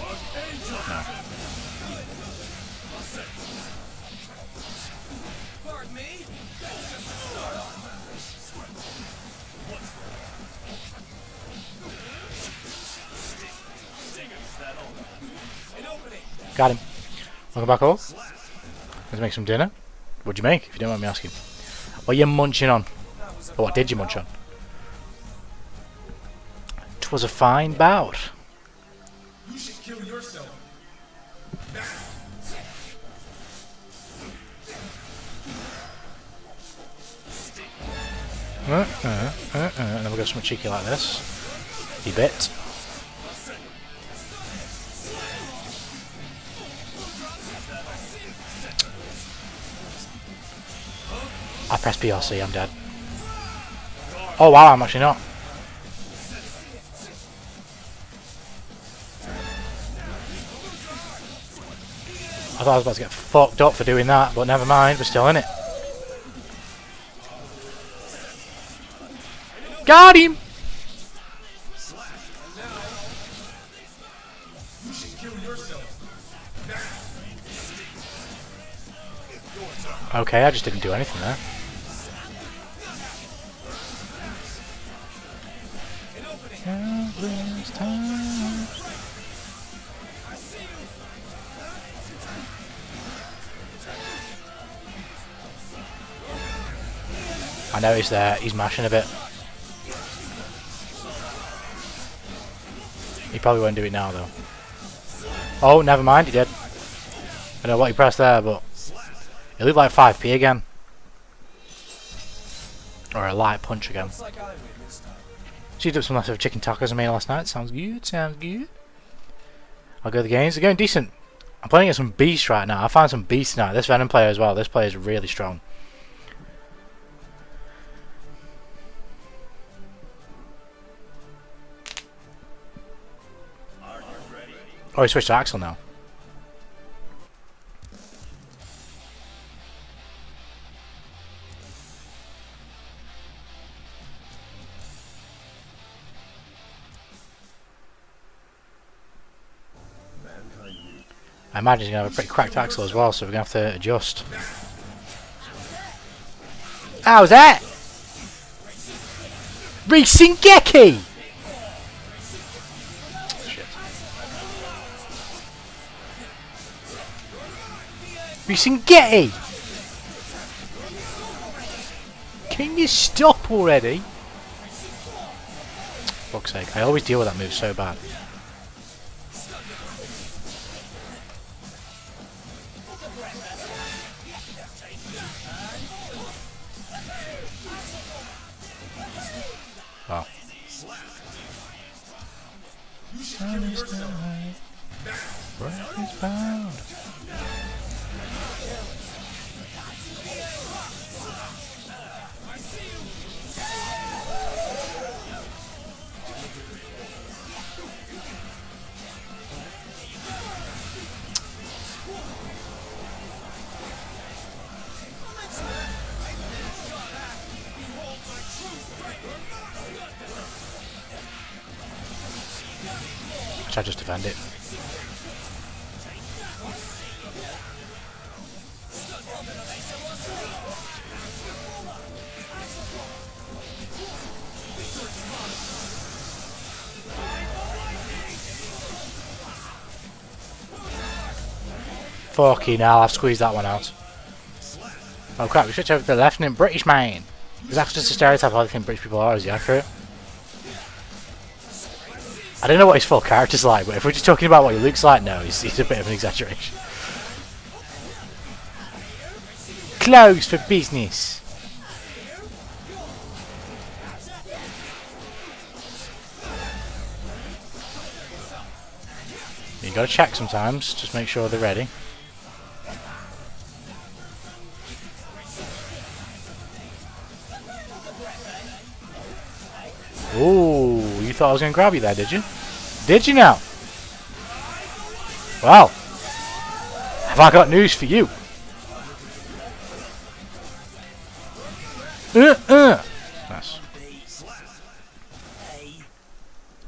Got him. Welcome back all. Let's make some dinner. What'd you make, if you don't mind me asking? What are you munching on? Or what did you munch on? 'Twas a fine bout. You should kill yourself. And then we'll go something cheeky like this. You bit. I pressed BRC, I'm dead. Oh wow, I'm actually not. I thought I was about to get fucked up for doing that, but never mind, we're still in it. Got him! Okay, I just didn't do anything there. I noticed there, he's mashing a bit. He probably won't do it now though. Oh, never mind, he did. I don't know what he pressed there, but it looked like 5p again. Or a light punch again. Looks like I win this time. She's up some leftover chicken tacos I made last night. Sounds good, sounds good. I'll go to the games. They're going decent. I'm playing at some beasts right now. I found some beasts tonight. This Venom player as well. This player is really strong. Oh, he switched to Axel now. I imagine he's going to have a pretty cracked Axel as well, so we're going to have to adjust. How's that? Racing Geki! Shit. Racing Geki! Can you stop already? Fuck's sake, I always deal with that move so bad. Oh. Sun is night, breath is bound. Should I just defend it? Fucking hell, I've squeezed that one out. Oh crap, we switched over to the left-handed British man. Is that just a stereotype of how they think British people are? Is he accurate? I don't know what his full character's like, but if we're just talking about what he looks like, no, he's a bit of an exaggeration. Close for business. You gotta check sometimes, just make sure they're ready. Ooh, you thought I was going to grab you there, did you? Did you now? Well, have I got news for you? Nice.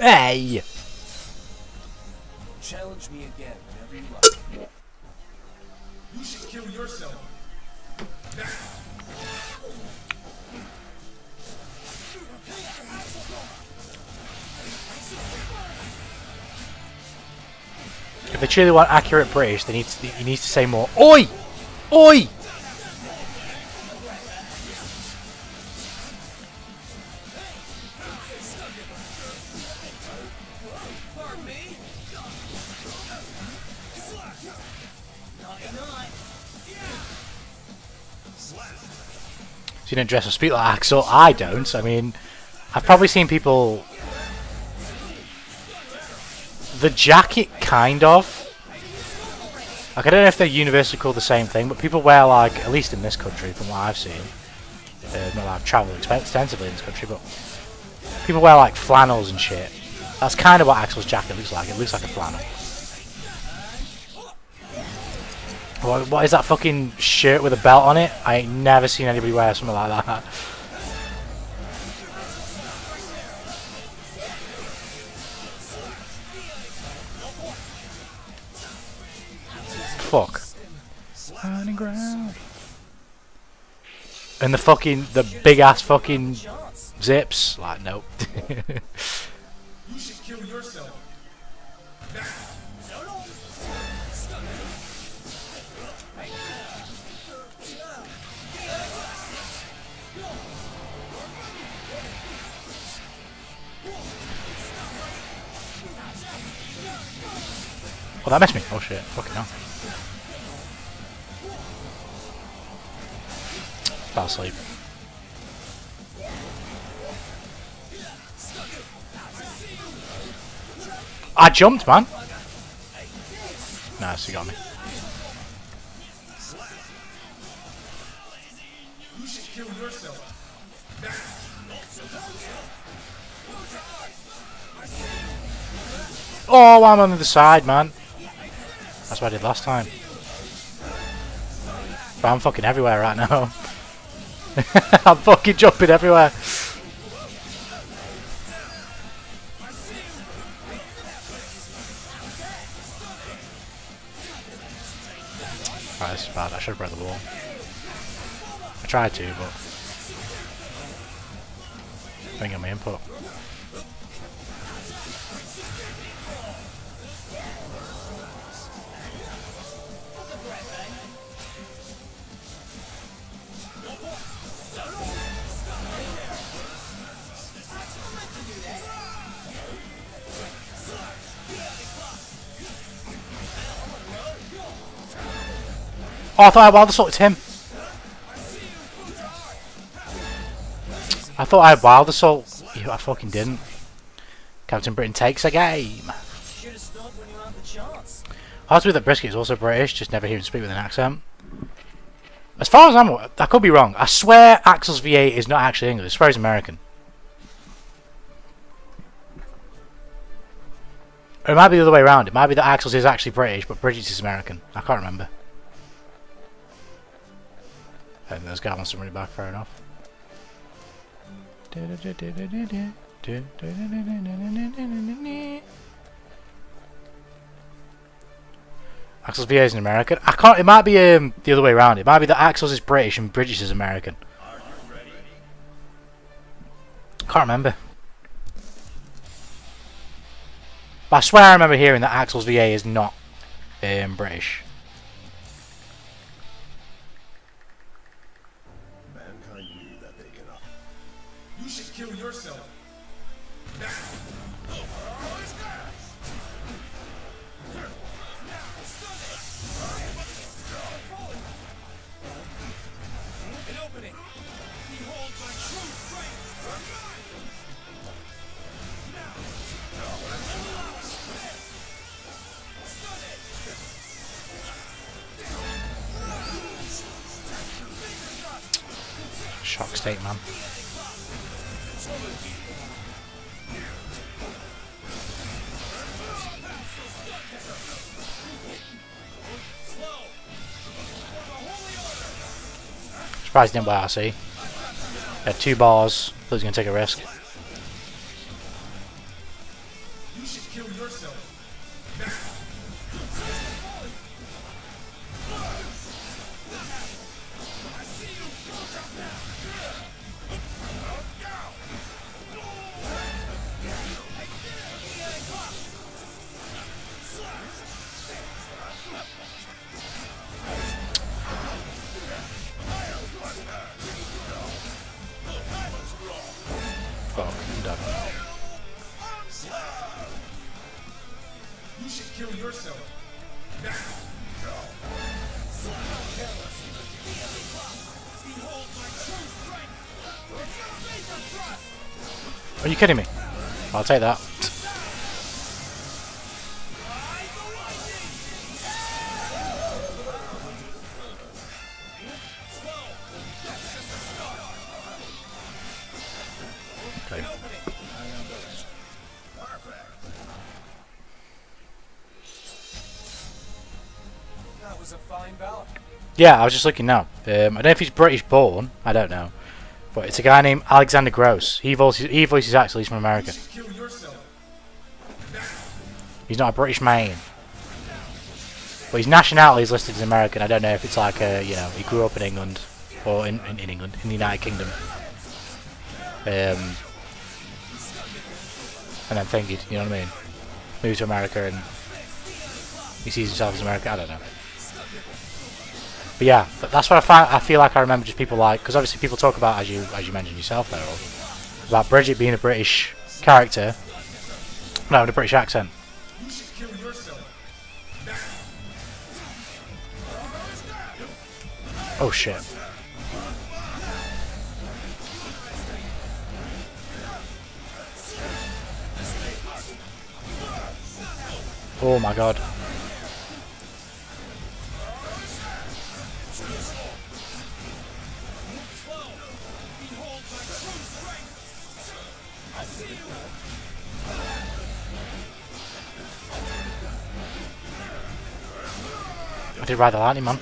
Hey! Challenge me again whenever you like. You should kill yourself. If they truly want accurate British, they need to, he needs to say more. Oi! Oi! So you don't dress or speak like Axel? I don't. I mean, I've probably seen people... The jacket, kind of. Like, I don't know if they're universally called the same thing, but people wear, like, at least in this country, from what I've seen. Not that I've travelled extensively in this country, but people wear, like, flannels and shit. That's kind of what Axel's jacket looks like. It looks like a flannel. What is that fucking shirt with a belt on it? I ain't never seen anybody wear something like that. Fuck. Running ground. And the big ass fucking zips. Like, nope. You should kill yourself. Oh, that missed me. Oh shit. Fucking hell. Fell asleep. I jumped, man. Nice, you got me. You should kill yourself. Oh, I'm on the other side, man. That's what I did last time. But I'm fucking everywhere right now. I'm fucking jumping everywhere. Right, this is bad. I should have broke the wall. I tried to, but I didn't get my input. Oh, I thought I wild assaulted him. I thought I had wild assault. Ew, I fucking didn't. Captain Britain takes a game. Hard to believe that Brisket is also British, just never hear him speak with an accent. As far as I'm aware, I could be wrong. I swear Axel's V8 is not actually English. I swear he's American. Or it might be the other way around. It might be that Axel's is actually British, but Bridget's is American. I can't remember. I think this guy wants to run it back, fair enough. Axel's VA is an American. I can't. It might be the other way around. It might be that Axel's is British and Bridget's is American. Can't remember. But I swear I remember hearing that Axel's VA is not British. Mankind knew that they cannot. You should kill yourself. An opening. Behold my true strength. Shock state, man. Surprised he didn't buy RC. Had 2 bars, thought he was going to take a risk. You should kill yourself. Fuck, I'm done. You should kill yourself. Are you kidding me? I'll take that. Okay. That was a fine bout. Yeah, I was just looking now. I don't know if he's British born. I don't know. But it's a guy named Alexander Gross. He voices Axel. He's from America. You should kill yourself. He's not a British man. But his nationality is listed as American. I don't know if it's like you know, he grew up in England or in England, in the United Kingdom. And then thinking, you know what I mean? Moved to America and he sees himself as American. I don't know. But yeah, that's what I feel like I remember just people like, because obviously people talk about, as you mentioned yourself there, about Bridget being a British character, no, with a British accent. You should kill yourself. Oh shit. Oh my god. I did ride the lightning, man.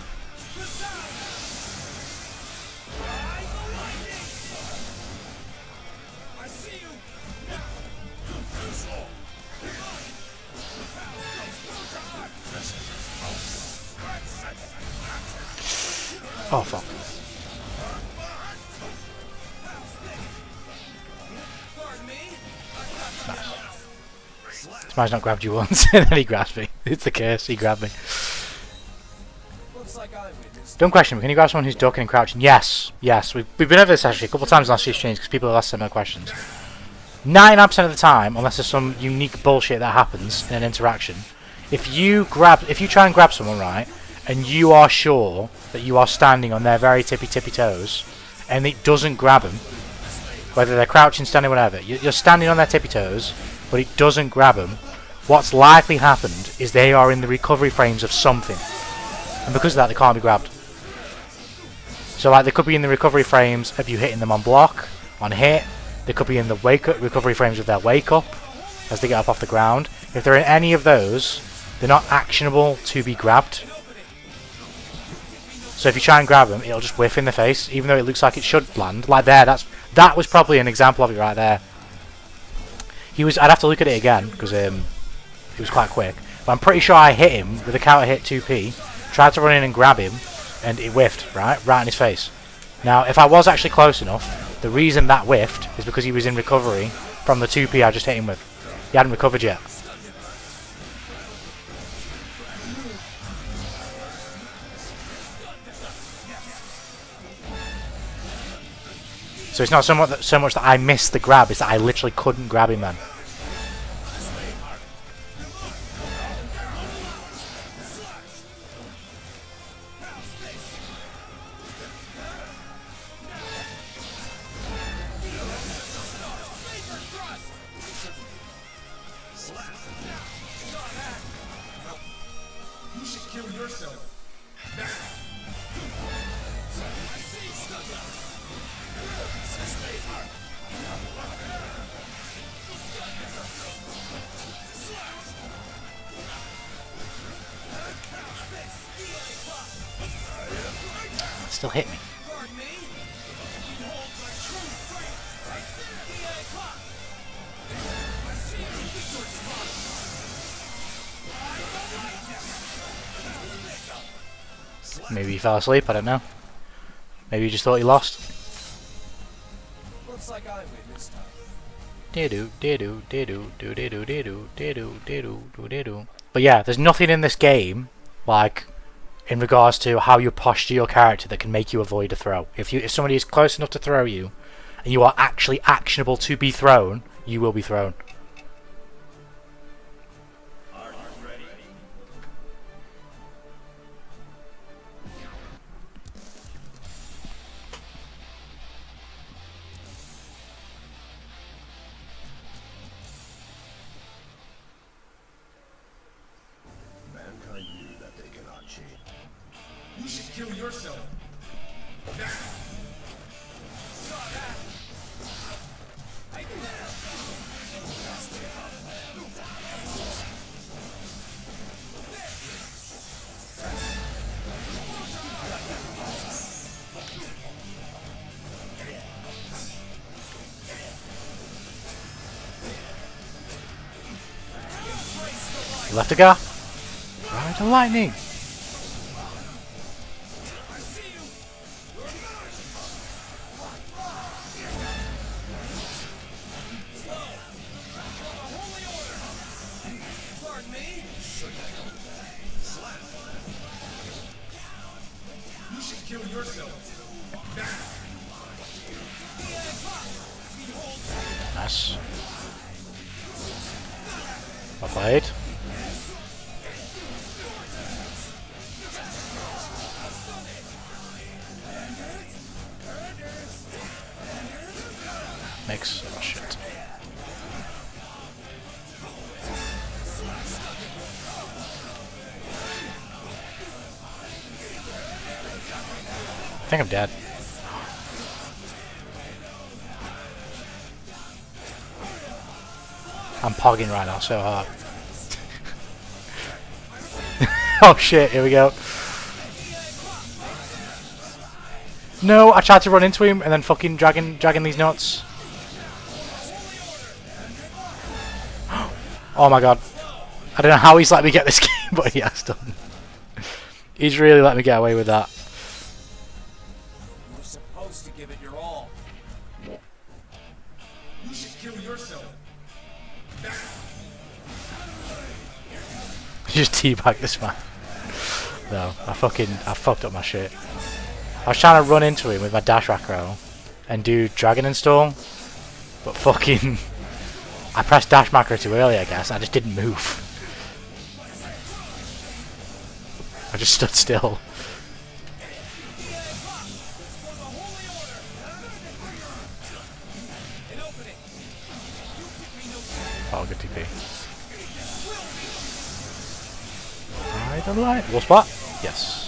Oh fuck. Nice. Smash not grabbed you once and then he grabbed me. It's the curse, he grabbed me. Don't question me, can you grab someone who's ducking and crouching? Yes, yes. We've been over this actually a couple of times in last exchange because people have asked similar questions. 99% of the time, unless there's some unique bullshit that happens in an interaction, if you try and grab someone, right, and you are sure that you are standing on their very tippy toes, and it doesn't grab them, whether they're crouching, standing, whatever, you're standing on their tippy toes, but it doesn't grab them, what's likely happened is they are in the recovery frames of something, and because of that they can't be grabbed. So like they could be in the recovery frames of you hitting them on block, on hit, they could be in the recovery frames of their wake up as they get up off the ground. If they're in any of those, they're not actionable to be grabbed. So if you try and grab them, it'll just whiff in the face, even though it looks like it should land. Like there, that was probably an example of it right there. I'd have to look at it again because it was quite quick. But I'm pretty sure I hit him with a counter hit 2p, tried to run in and grab him, and it whiffed right in his face. Now, if I was actually close enough, the reason that whiffed is because he was in recovery from the 2p I just hit him with. He hadn't recovered yet. So it's not so much that I missed the grab, it's that I literally couldn't grab him then. You should kill yourself. Still hit me. Maybe he fell asleep, I don't know. Maybe he just thought he lost. Looks like I win this time. But yeah, there's nothing in this game, like, in regards to how you posture your character that can make you avoid a throw. If somebody is close enough to throw you, and you are actually actionable to be thrown, you will be thrown. Mankind knew that they cannot change. You should kill yourself. You left a gap. Ride the lightning. You should kill yourself. Nice. Well played. Mix. Oh shit. I think I'm dead. I'm pogging right now so hard. Oh shit, here we go. No, I tried to run into him and then fucking dragging these nuts. Oh my god. I don't know how he's let me get this game, but he has done. He's really let me get away with that. You're supposed to give it your all. You should kill yourself. Just teabag this man. No, I fucked up my shit. I was trying to run into him with my dash macro and do dragon install, but fucking I pressed dash macro too early, I guess. I just didn't move. I just stood still. Oh, good TP. Right on the line. Will spot? Yes.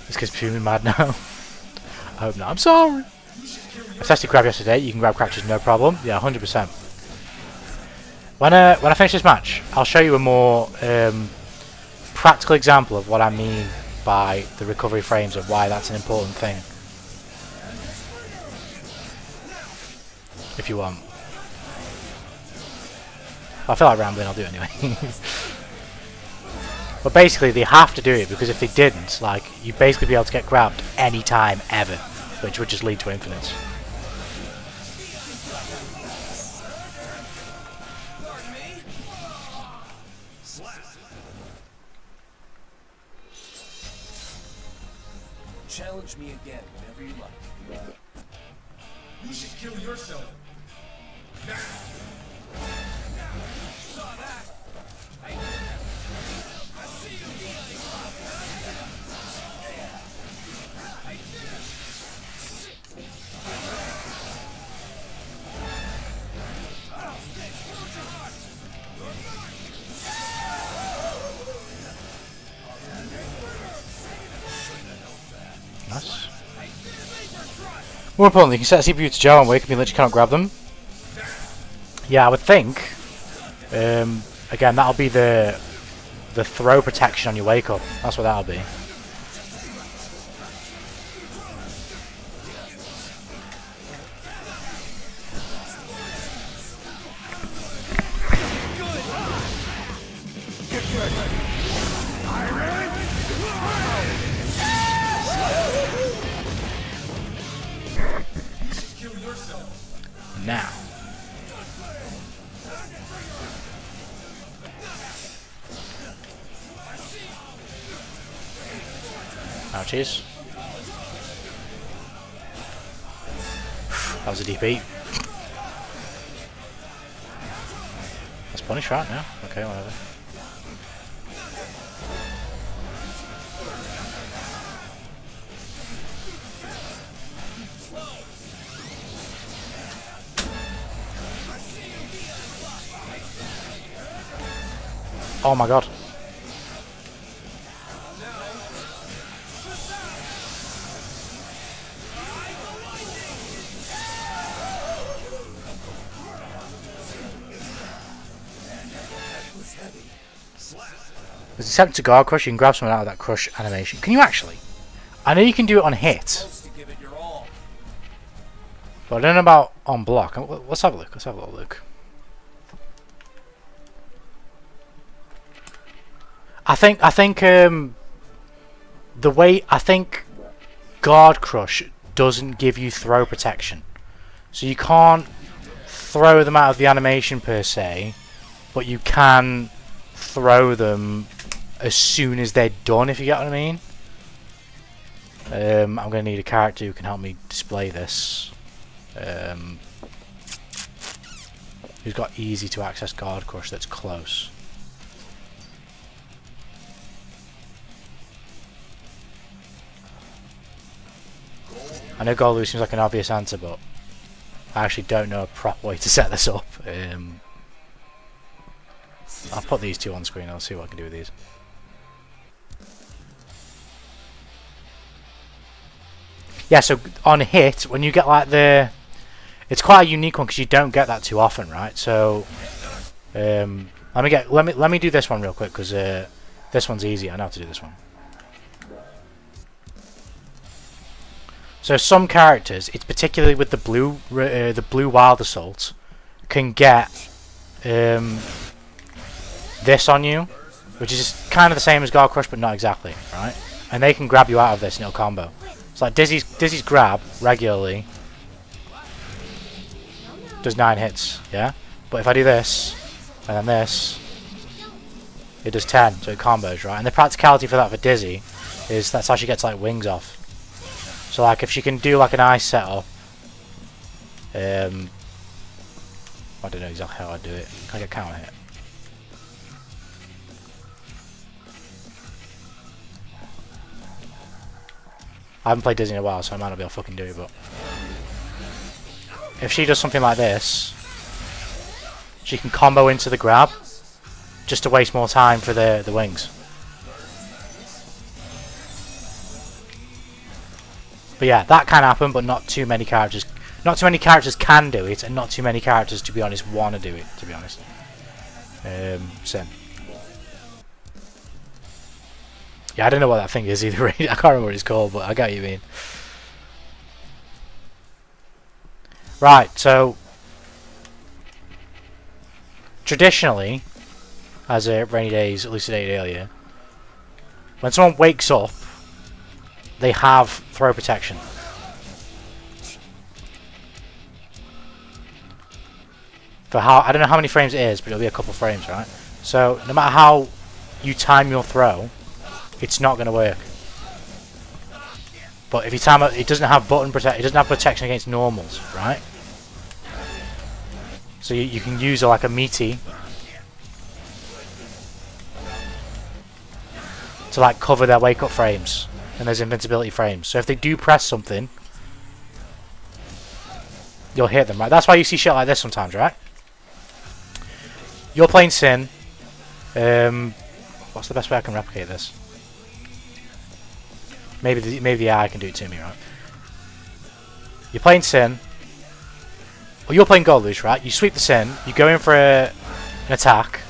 This kid's fuming mad now. I hope not. I'm sorry. I tested grab yesterday. You can grab cracks no problem. Yeah, 100%. When I finish this match, I'll show you a more practical example of what I mean by the recovery frames and why that's an important thing. If you want. If I feel like rambling, I'll do it anyway. But basically, they have to do it because if they didn't, like, you'd basically be able to get grabbed any time ever, which would just lead to infinite. Challenge me again whenever you like. You should kill yourself. Saw that. I see you. Nice. More importantly, you can set a CPU to gel and wake up, you literally cannot grab them. Yeah, I would think. Again, that'll be the throw protection on your wake up. That's what that'll be. Now. Ouchies. That was a DP. That's punish right now. Okay, whatever. Oh my god. There's a attempt to guard crush, you can grab someone out of that crush animation. Can you actually? I know you can do it on hit. But I don't know about on block. Let's have a look. Let's have a little look. I think the way guard crush doesn't give you throw protection, so you can't throw them out of the animation per se, but you can throw them as soon as they're done, if you get what I mean. I'm going to need a character who can help me display this. Who's got easy to access guard crush that's close. I know Goldu seems like an obvious answer, but I actually don't know a proper way to set this up. I'll put these two on screen, I'll see what I can do with these. Yeah, so on hit, when you get like the... It's quite a unique one because you don't get that too often, right? So, let me do this one real quick because this one's easy. I know how to do this one. So some characters, it's particularly with the blue wild assault, can get this on you, which is kind of the same as Guard Crush, but not exactly, right? And they can grab you out of this and it'll combo. It's like Dizzy's grab regularly does 9 hits, yeah? But if I do this, and then this, it does 10, so it combos, right? And the practicality for that for Dizzy is that's how she gets like wings off. So like if she can do like an ice setup, I don't know exactly how I'd do it. Can I get counter hit? I haven't played Dizzy in a while, so I might not be able to fucking do it, but if she does something like this, she can combo into the grab just to waste more time for the wings. But yeah, that can happen, but not too many characters. Not too many characters can do it, and not too many characters, to be honest, want to do it. To be honest, Sin. Yeah, I don't know what that thing is either. I can't remember what it's called, but I get what you mean. Right, so traditionally, as Rainy Days elucidated earlier, when someone wakes up, they have throw protection. For how, I don't know how many frames it is, but it'll be a couple frames, right? So no matter how you time your throw, it's not going to work. But if you time it, it doesn't have it doesn't have protection against normals, right? So you can use like a meaty to like cover their wake up frames and there's invincibility frames. So if they do press something, you'll hit them, right? That's why you see shit like this sometimes, right? You're playing Sin. What's the best way I can replicate this? Maybe the AI can do it to me, right? You're playing Sin. Or you're playing Goldush, right? You sweep the Sin. You go in for an attack.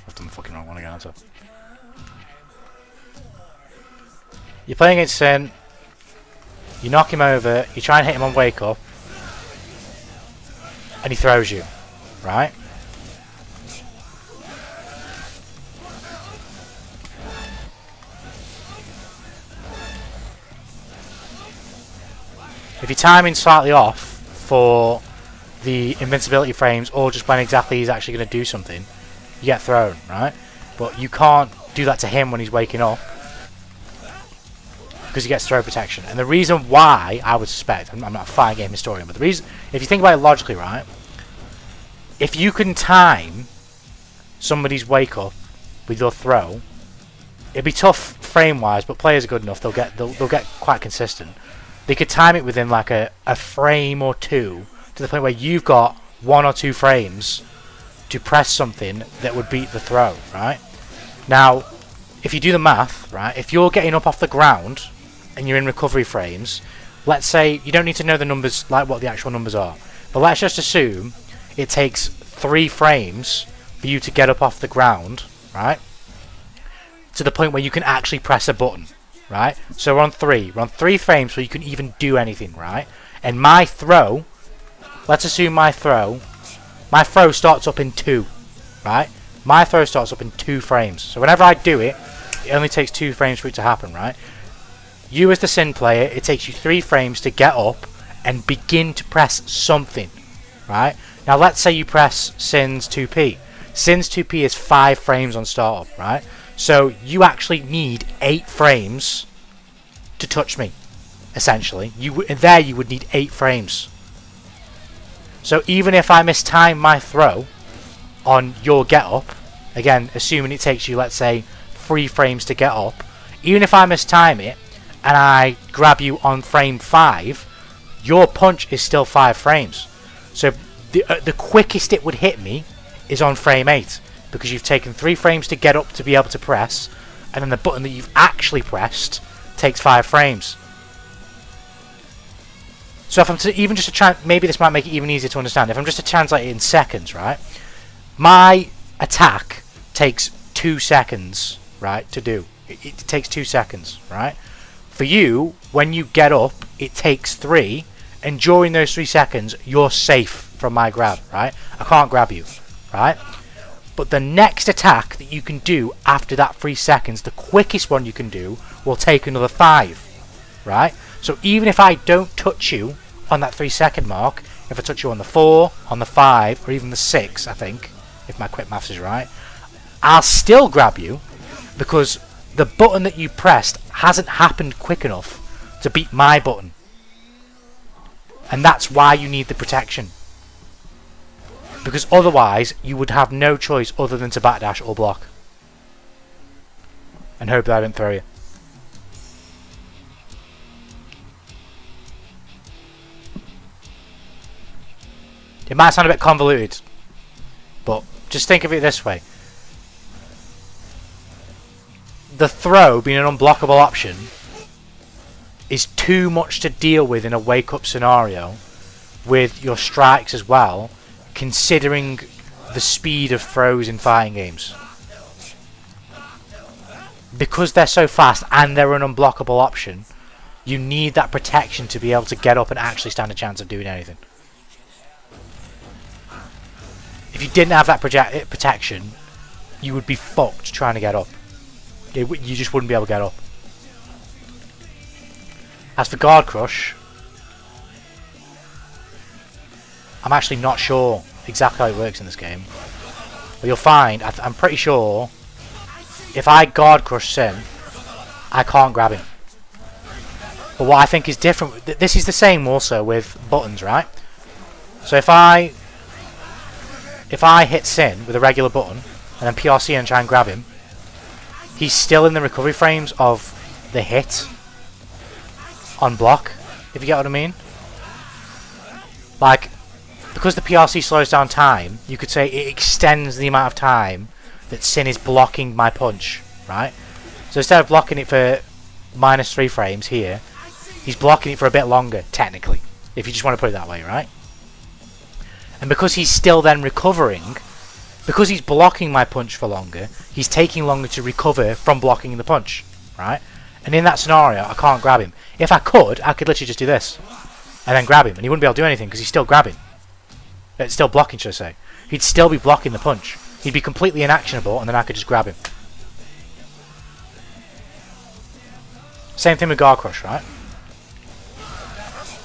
I've done the fucking wrong one again, haven't I? You're playing against Sin. You knock him over. You try and hit him on wake up. And he throws you, right? If your timing's slightly off for the invincibility frames, or just when exactly he's actually going to do something, you get thrown, right? But you can't do that to him when he's waking up, because he gets throw protection. And the reason why, I would suspect, I'm not a fighting game historian, but the reason, if you think about it logically, right, if you can time somebody's wake up with your throw, it'd be tough frame wise, but players are good enough, they'll get quite consistent. They could time it within like a frame or two, to the point where you've got 1 or 2 frames to press something that would beat the throw, right? Now, if you do the math, right, if you're getting up off the ground and you're in recovery frames, let's say, you don't need to know the numbers, like what the actual numbers are, but let's just assume it takes 3 frames for you to get up off the ground, right, to the point where you can actually press a button, right? So we're on 3 frames so you can even do anything, right? And my throw, let's assume my throw starts up in 2, right? My throw starts up in 2 frames. So whenever I do it, it only takes 2 frames for it to happen, right? You as the Sin player, it takes you 3 frames to get up and begin to press something, right? Now let's say you press Sin's 2P. Sin's 2P is 5 frames on startup, right? So you actually need 8 frames to touch me, essentially. You would need 8 frames. So even if I mistime my throw on your get up, again, assuming it takes you, let's say, 3 frames to get up, even if I mistime it and I grab you on frame 5, your punch is still 5 frames. So the quickest it would hit me is on frame 8, because you've taken 3 frames to get up to be able to press, and then the button that you've actually pressed takes 5 frames. So if I'm to even just to try, maybe this might make it even easier to understand. If I'm just to translate it in seconds, right? My attack takes 2 seconds, right, to do. It takes 2 seconds, right? For you, when you get up, it takes 3, and during those 3 seconds, you're safe from my grab, right? I can't grab you, right? But the next attack that you can do after that 3 seconds, the quickest one you can do, will take another 5, right? So even if I don't touch you on that 3-second mark, if I touch you on the 4, on the 5, or even the 6, I think, if my quick maths is right, I'll still grab you, because the button that you pressed hasn't happened quick enough to beat my button. And that's why you need the protection. Because otherwise, you would have no choice other than to backdash or block. And hope that I don't throw you. It might sound a bit convoluted, but just think of it this way. The throw being an unblockable option is too much to deal with in a wake-up scenario with your strikes as well, considering the speed of throws in fighting games. Because they're so fast and they're an unblockable option, you need that protection to be able to get up and actually stand a chance of doing anything. If you didn't have that protection, you would be fucked trying to get up. You just wouldn't be able to get up. As for Guard Crush, I'm actually not sure exactly how it works in this game. But you'll find, I'm pretty sure, if I Guard Crush Sin, I can't grab him. But what I think is different, this is the same also with buttons, right? So if I hit Sin with a regular button, and then PRC and try and grab him, he's still in the recovery frames of the hit on block, if you get what I mean. Like, because the PRC slows down time, you could say it extends the amount of time that Sin is blocking my punch, right? So instead of blocking it for -3 frames here, he's blocking it for a bit longer, technically, if you just want to put it that way, right? And because he's still then recovering, because he's blocking my punch for longer, he's taking longer to recover from blocking the punch, right? And in that scenario, I can't grab him. If I could literally just do this, and then grab him, and he wouldn't be able to do anything, because he's still grabbing. It's still blocking, should I say. He'd still be blocking the punch. He'd be completely inactionable, and then I could just grab him. Same thing with Guard Crush, right?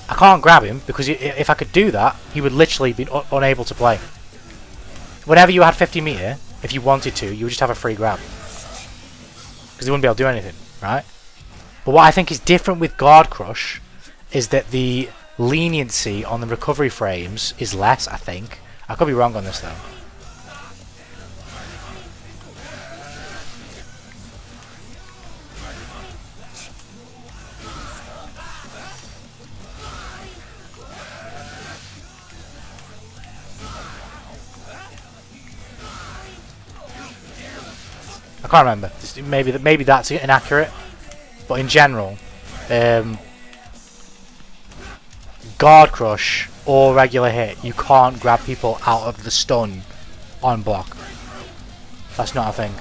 I can't grab him, because if I could do that, he would literally be unable to play. Whenever you had 50 meter, if you wanted to, you would just have a free grab. Because he wouldn't be able to do anything, right? But what I think is different with Guard Crush is that the leniency on the recovery frames is less, I think. I could be wrong on this though. I can't remember. Maybe that's inaccurate, but in general, Guard Crush or regular hit, you can't grab people out of the stun on block. That's not a thing.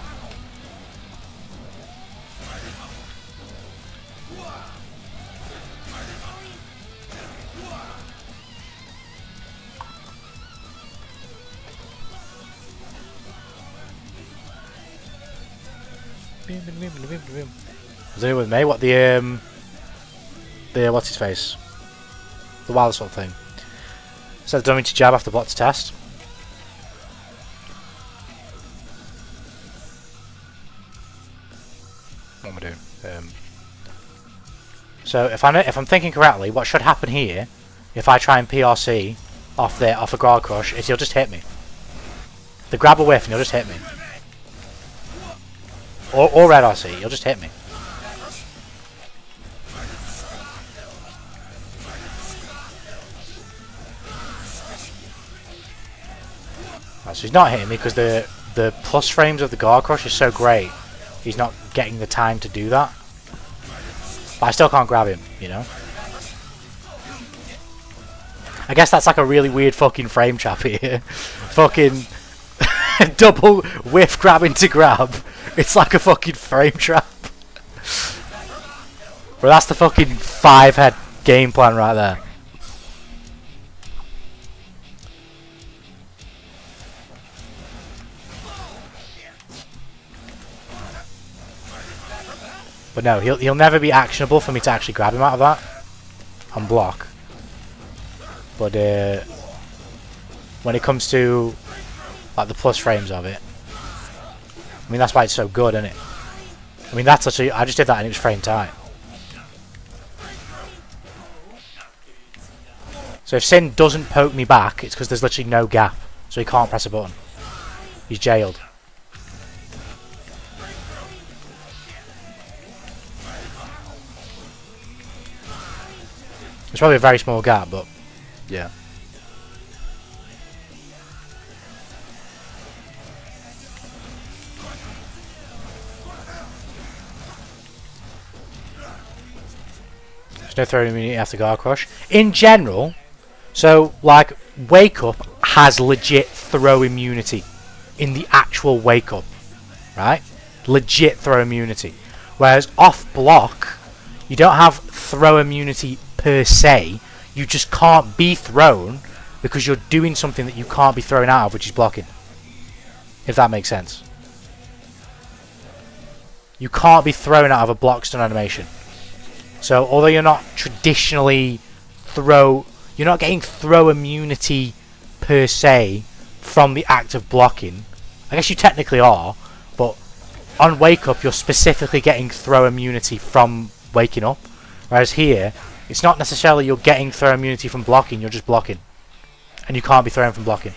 Is anyone with me? What the what's his face? The wild sort of thing. So don't mean to jab after block to test. What am I doing? So if I'm thinking correctly, what should happen here, if I try and PRC off a Guard Crush, is he'll just hit me. The grab a whiff and he'll just hit me. Or red RC. He'll just hit me. Right, so he's not hitting me because the plus frames of the guard crush is so great. He's not getting the time to do that. But I still can't grab him, you know? I guess that's like a really weird fucking frame trap here. Fucking double whiff grabbing to grab. It's like a fucking frame trap. Well, that's the fucking 5-head game plan right there. But no, he'll never be actionable for me to actually grab him out of that on block. But when it comes to like the plus frames of it, I mean that's why it's so good, isn't it? I mean that's literally, I just did that and it was frame tight. So if Sin doesn't poke me back, it's because there's literally no gap, so he can't press a button. He's jailed. It's probably a very small gap, but yeah. There's no throwing immunity after guard crush. In general, so like wake up has legit throw immunity in the actual wake up, right? Legit throw immunity. Whereas off block, you don't have throw immunity per se. You just can't be thrown because you're doing something that you can't be thrown out of, which is blocking. If that makes sense. You can't be thrown out of a block stun animation. So although you're not traditionally you're not getting throw immunity per se from the act of blocking. I guess you technically are, but on wake up you're specifically getting throw immunity from waking up. Whereas here, it's not necessarily you're getting throw immunity from blocking, you're just blocking. And you can't be thrown from blocking.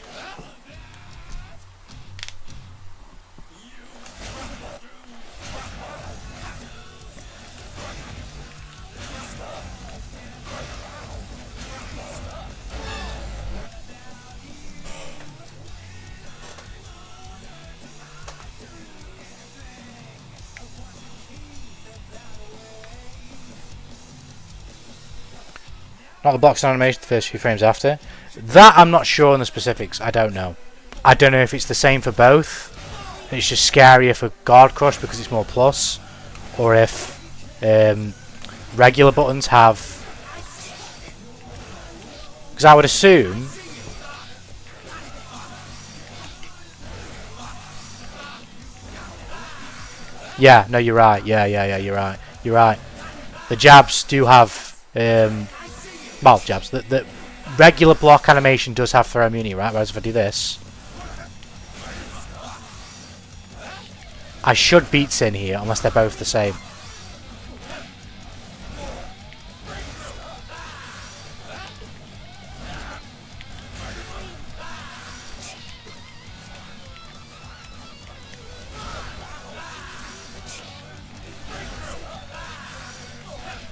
Not the box animation the first few frames after. That I'm not sure on the specifics. I don't know. I don't know if it's the same for both. It's just scarier for guard crush because it's more plus, or if regular buttons have. Because I would assume. Yeah. No, you're right. Yeah. You're right. You're right. The jabs do have. Well, jabs. The regular block animation does have throw immunity, right? Whereas if I do this, I should beat Sin here, unless they're both the same.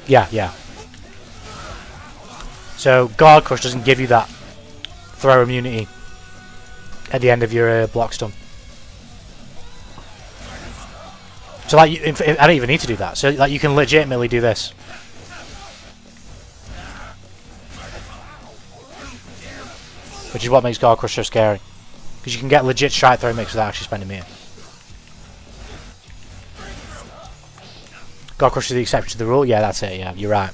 Yeah. So guard crush doesn't give you that throw immunity at the end of your block stun. So like, I don't even need to do that. So like, you can legitimately do this. Which is what makes guard crush so scary, because you can get legit strike throw mix without actually spending meter. Guard crush is the exception to the rule. Yeah, that's it. Yeah, you're right.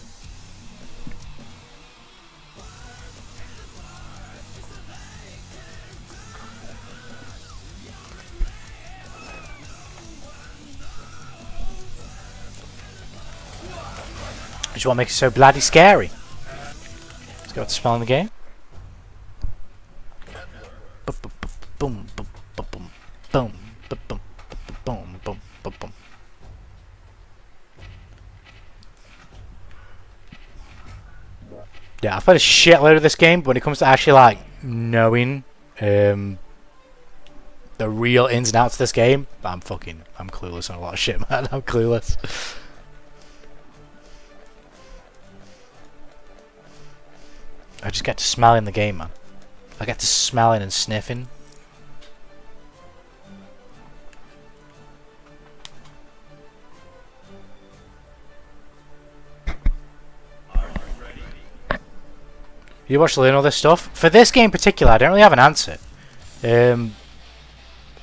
Which is what makes it so bloody scary. Let's go with the spell in the game. Boom, boom, boom, boom, boom, boom, boom, boom, boom, boom, boom. Yeah, I've played a shitload of this game, but when it comes to actually like knowing the the real ins and outs of this game, I'm clueless on a lot of shit, man. I'm clueless. I just get to smelling the game, man. I get to smelling and sniffing. You watch learn all this stuff. For this game in particular, I don't really have an answer.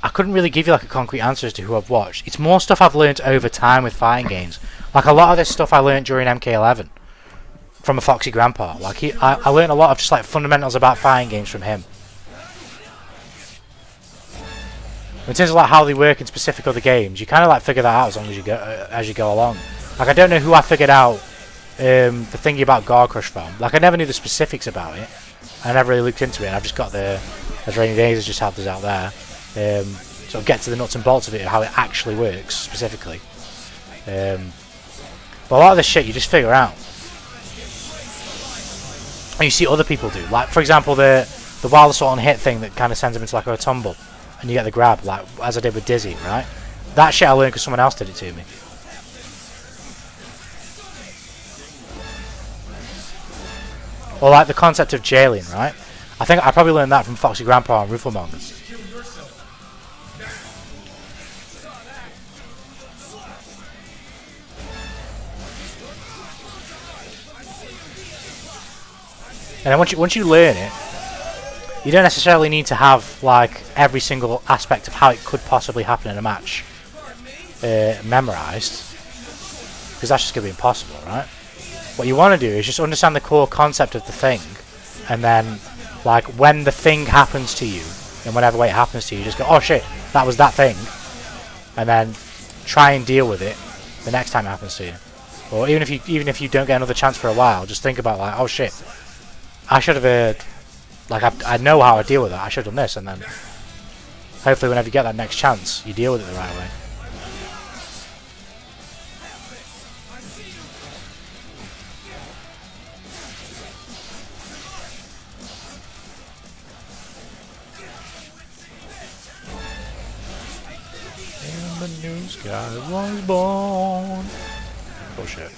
I couldn't really give you like a concrete answer as to who I've watched. It's more stuff I've learned over time with fighting games. Like a lot of this stuff I learned during MK11 from a Foxy grandpa. Like I learned a lot of just like fundamentals about fighting games from him. In terms of like how they work in specific other games, you kind of like figure that out as you go along. Like I don't know who I figured out the thingy about Guard Crush from. Like I never knew the specifics about it. I never really looked into it. And I've just got the as Rainy Days has just helped us out there. Sort of get to the nuts and bolts of it, how it actually works specifically. But a lot of this shit you just figure out, and you see other people do. Like for example, the wild assault and hit thing that kind of sends them into like a tumble, and you get the grab, like as I did with Dizzy, right? That shit I learned because someone else did it to me. Or like the concept of jailing, right? I think I probably learned that from Foxy Grandpa and Rooflemonger. And then once you learn it, you don't necessarily need to have like every single aspect of how it could possibly happen in a match memorized, because that's just going to be impossible, right? What you want to do is just understand the core concept of the thing, and then like when the thing happens to you, in whatever way it happens to you, just go, oh shit, that was that thing, and then try and deal with it the next time it happens to you. Or even if you don't get another chance for a while, just think about like, oh shit, I should have like I know how to deal with that. I should have done this, and then hopefully whenever you get that next chance, you deal with it the right way. The new sky was born. Bullshit.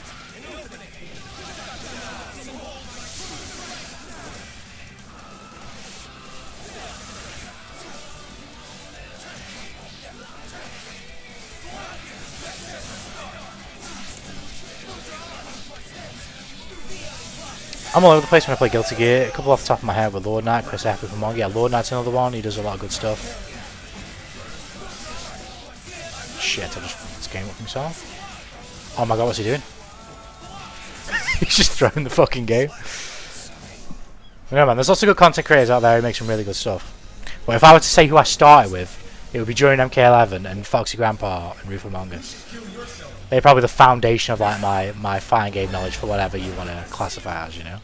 I'm all over the place when I play Guilty Gear. A couple off the top of my head with Lord Knight, Chris Epic from Monk. Yeah, Lord Knight's another one. He does a lot of good stuff. Shit, I just game up himself. Oh my god, what's he doing? He's just throwing the fucking game. No man, there's lots of good content creators out there who make some really good stuff. But if I were to say who I started with, it would be during MK11 and Foxy Grandpa and Rooflemonger. They're probably the foundation of like my fighting game knowledge for whatever you want to classify as, you know.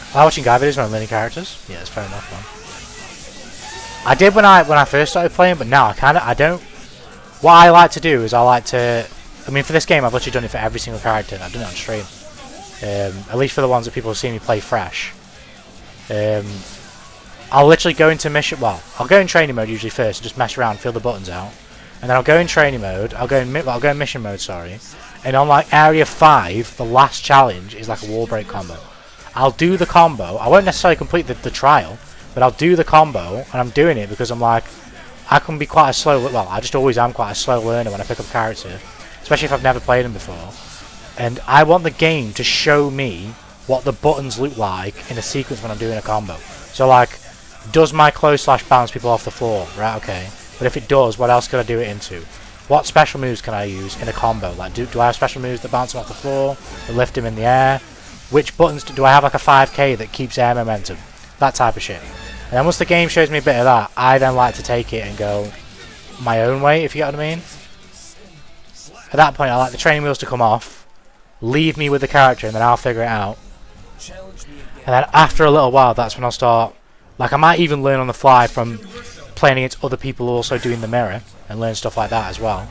I like watching guy videos when I'm learning characters. Yeah, it's fair enough, man. I did when I first started playing, but now I don't. What I like to do is I mean, for this game, I've literally done it for every single character. I've done it on stream. At least for the ones that people have seen me play fresh. I'll literally go into mission. Well, I'll go in training mode usually first, and just mess around, feel the buttons out, and then I'll go in training mode. I'll go in mission mode. Sorry, and on like area 5, the last challenge is like a wall break combo. I'll do the combo. I won't necessarily complete the trial, but I'll do the combo, and I'm doing it because I'm like, I can be quite a slow. Well, I just always am quite a slow learner when I pick up a character, especially if I've never played them before. And I want the game to show me what the buttons look like in a sequence when I'm doing a combo. So like, does my close slash bounce people off the floor? Right, okay. But if it does, what else could I do it into? What special moves can I use in a combo? Like, do I have special moves that bounce him off the floor, that lift him in the air? Which buttons do I have like a 5k that keeps air momentum? That type of shit. And then once the game shows me a bit of that, I then like to take it and go my own way, if you get what I mean. At that point, I like the training wheels to come off, leave me with the character and then I'll figure it out. Challenge me again. And then after a little while, that's when I'll start. Like, I might even learn on the fly from playing against other people also doing the mirror and learn stuff like that as well.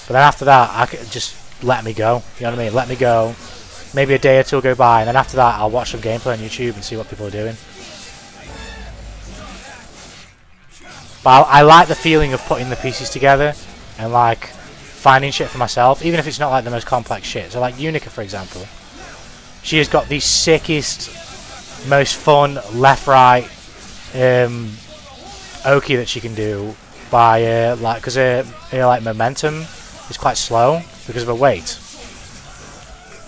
But then after that, I could just let me go. You know what I mean? Let me go. Maybe a day or two will go by, and then after that, I'll watch some gameplay on YouTube and see what people are doing. But I like the feeling of putting the pieces together and like finding shit for myself, even if it's not like the most complex shit. So like Unica, for example, she has got the sickest, most fun left-right Oki that she can do by like, because her like momentum is quite slow because of her weight.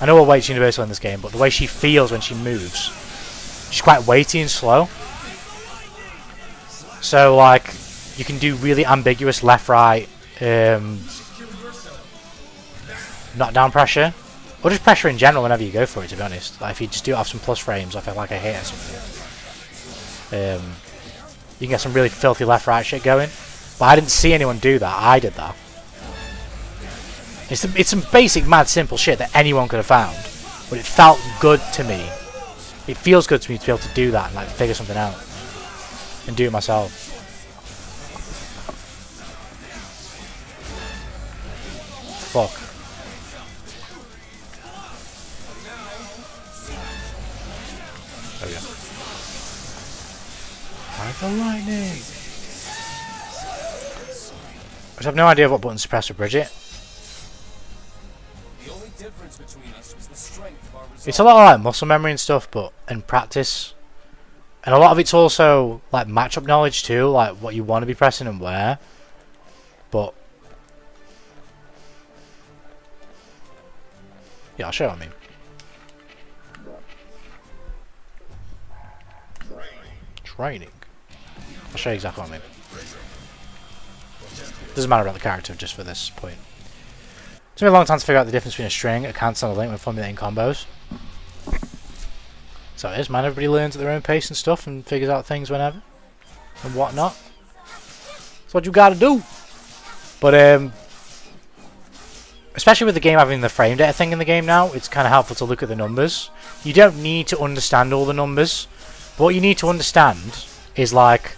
I know her weight's universal in this game, but the way she feels when she moves, she's quite weighty and slow. So like, you can do really ambiguous left-right knockdown pressure, or just pressure in general whenever you go for it, to be honest. Like if you just do it off some plus frames, I feel like a hit or something. You can get some really filthy left-right shit going. But I didn't see anyone do that, I did that. It's some basic, mad, simple shit that anyone could have found, but it felt good to me. It feels good to me to be able to do that and like figure something out and do it myself. Fuck. There we go. Ride the lightning. I just have no idea what buttons to press for Bridget. The only difference between us was the strength of our resolve. It's a lot of like muscle memory and stuff, but in practice, and a lot of it's also like matchup knowledge too, like what you want to be pressing and where. But yeah, I'll show you what I mean. Training. I'll show you exactly what I mean. Doesn't matter about the character just for this point. It took me a long time to figure out the difference between a string, a cancel, and a link when formulating combos. So it is, man. Everybody learns at their own pace and stuff and figures out things whenever and whatnot. That's what you gotta do. But especially with the game having the frame data thing in the game now, it's kind of helpful to look at the numbers. You don't need to understand all the numbers, but what you need to understand is like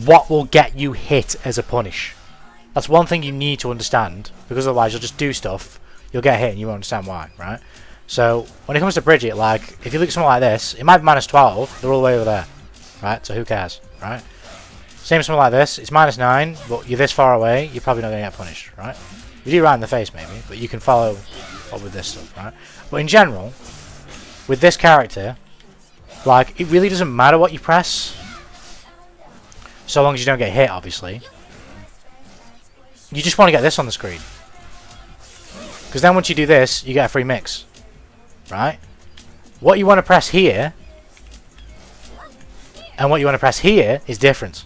what will get you hit as a punish. That's one thing you need to understand, because otherwise you'll just do stuff, you'll get hit and you won't understand why, right? So when it comes to Bridget, like if you look at something like this, it might be minus 12, they're all the way over there, right? So who cares, right? Same as something like this, it's minus 9, but you're this far away, you're probably not going to get punished, right? You do right in the face maybe, but you can follow up with this stuff, right? But in general, with this character, like it really doesn't matter what you press, so long as you don't get hit, obviously. You just want to get this on the screen, because then once you do this, you get a free mix, right? What you want to press here and what you want to press here is different,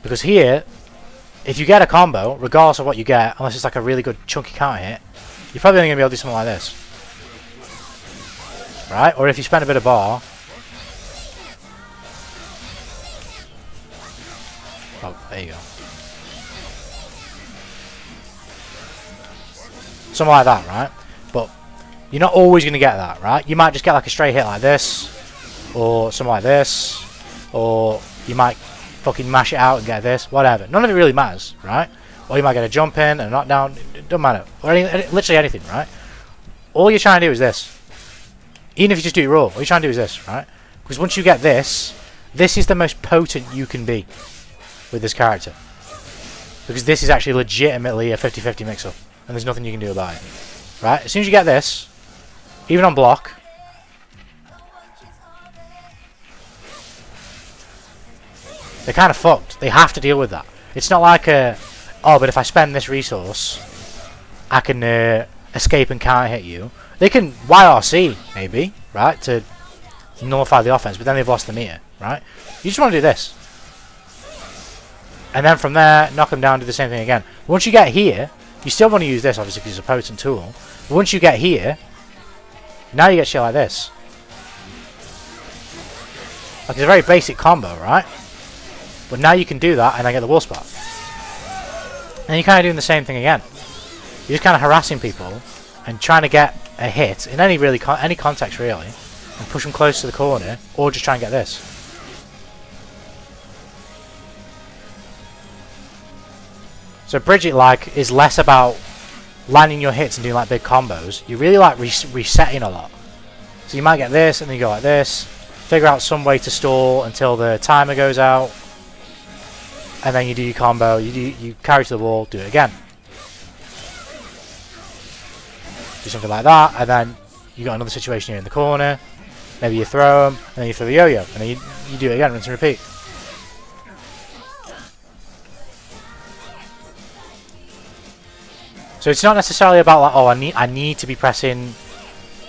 because here, if you get a combo, regardless of what you get, unless it's like a really good chunky counter hit, you're probably only going to be able to do something like this, right? Or if you spend a bit of bar, oh, there you go. Something like that, right? But you're not always going to get that, right? You might just get like a straight hit like this, or something like this, or you might fucking mash it out and get this, whatever. None of it really matters, right? Or you might get a jump in and a knockdown, it doesn't matter. Or literally anything, right? All you're trying to do is this. Even if you just do it raw, all you're trying to do is this, right? Because once you get this, this is the most potent you can be with this character. Because this is actually legitimately a 50-50 mix-up. And there's nothing you can do about it. Right? As soon as you get this, even on block, they're kind of fucked. They have to deal with that. It's not like a, oh, but if I spend this resource, I can escape and counter hit you. They can YRC, maybe, right, to nullify the offense, but then they've lost the meter, right? You just want to do this. And then from there, knock them down, do the same thing again. Once you get here, you still want to use this, obviously, because it's a potent tool. But once you get here, now you get shit like this. Like, it's a very basic combo, right? But now you can do that, and I get the wall spot. And you're kind of doing the same thing again. You're just kind of harassing people and trying to get a hit in any any context really, and push them close to the corner, or just try and get this. So Bridget like is less about landing your hits and doing like big combos. You really like resetting a lot. So you might get this and then you go like this, figure out some way to stall until the timer goes out, and then you do your combo, you carry to the wall, do it again. Do something like that, and then you got another situation here in the corner. Maybe you throw them, and then you throw the yo-yo, and then you do it again, rinse and repeat. So it's not necessarily about like, oh, I need to be pressing,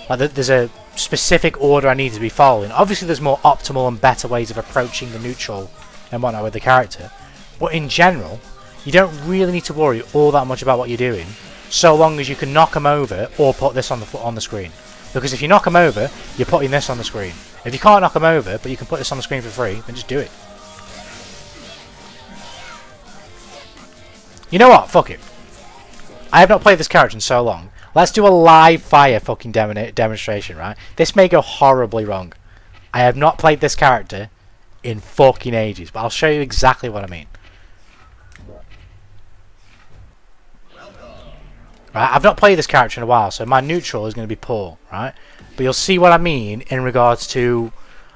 like there's a specific order I need to be following. Obviously there's more optimal and better ways of approaching the neutral and whatnot with the character, but in general you don't really need to worry all that much about what you're doing, so long as you can knock them over or put this on the screen. Because if you knock them over, you're putting this on the screen. If you can't knock them over but you can put this on the screen for free, then just do it. You know what, fuck it, I have not played this character in so long. Let's do a live fire fucking demonstration, right? This may go horribly wrong. I have not played this character in fucking ages, but I'll show you exactly what I mean. Right, I've not played this character in a while, so my neutral is going to be poor, right? But you'll see what I mean in regards to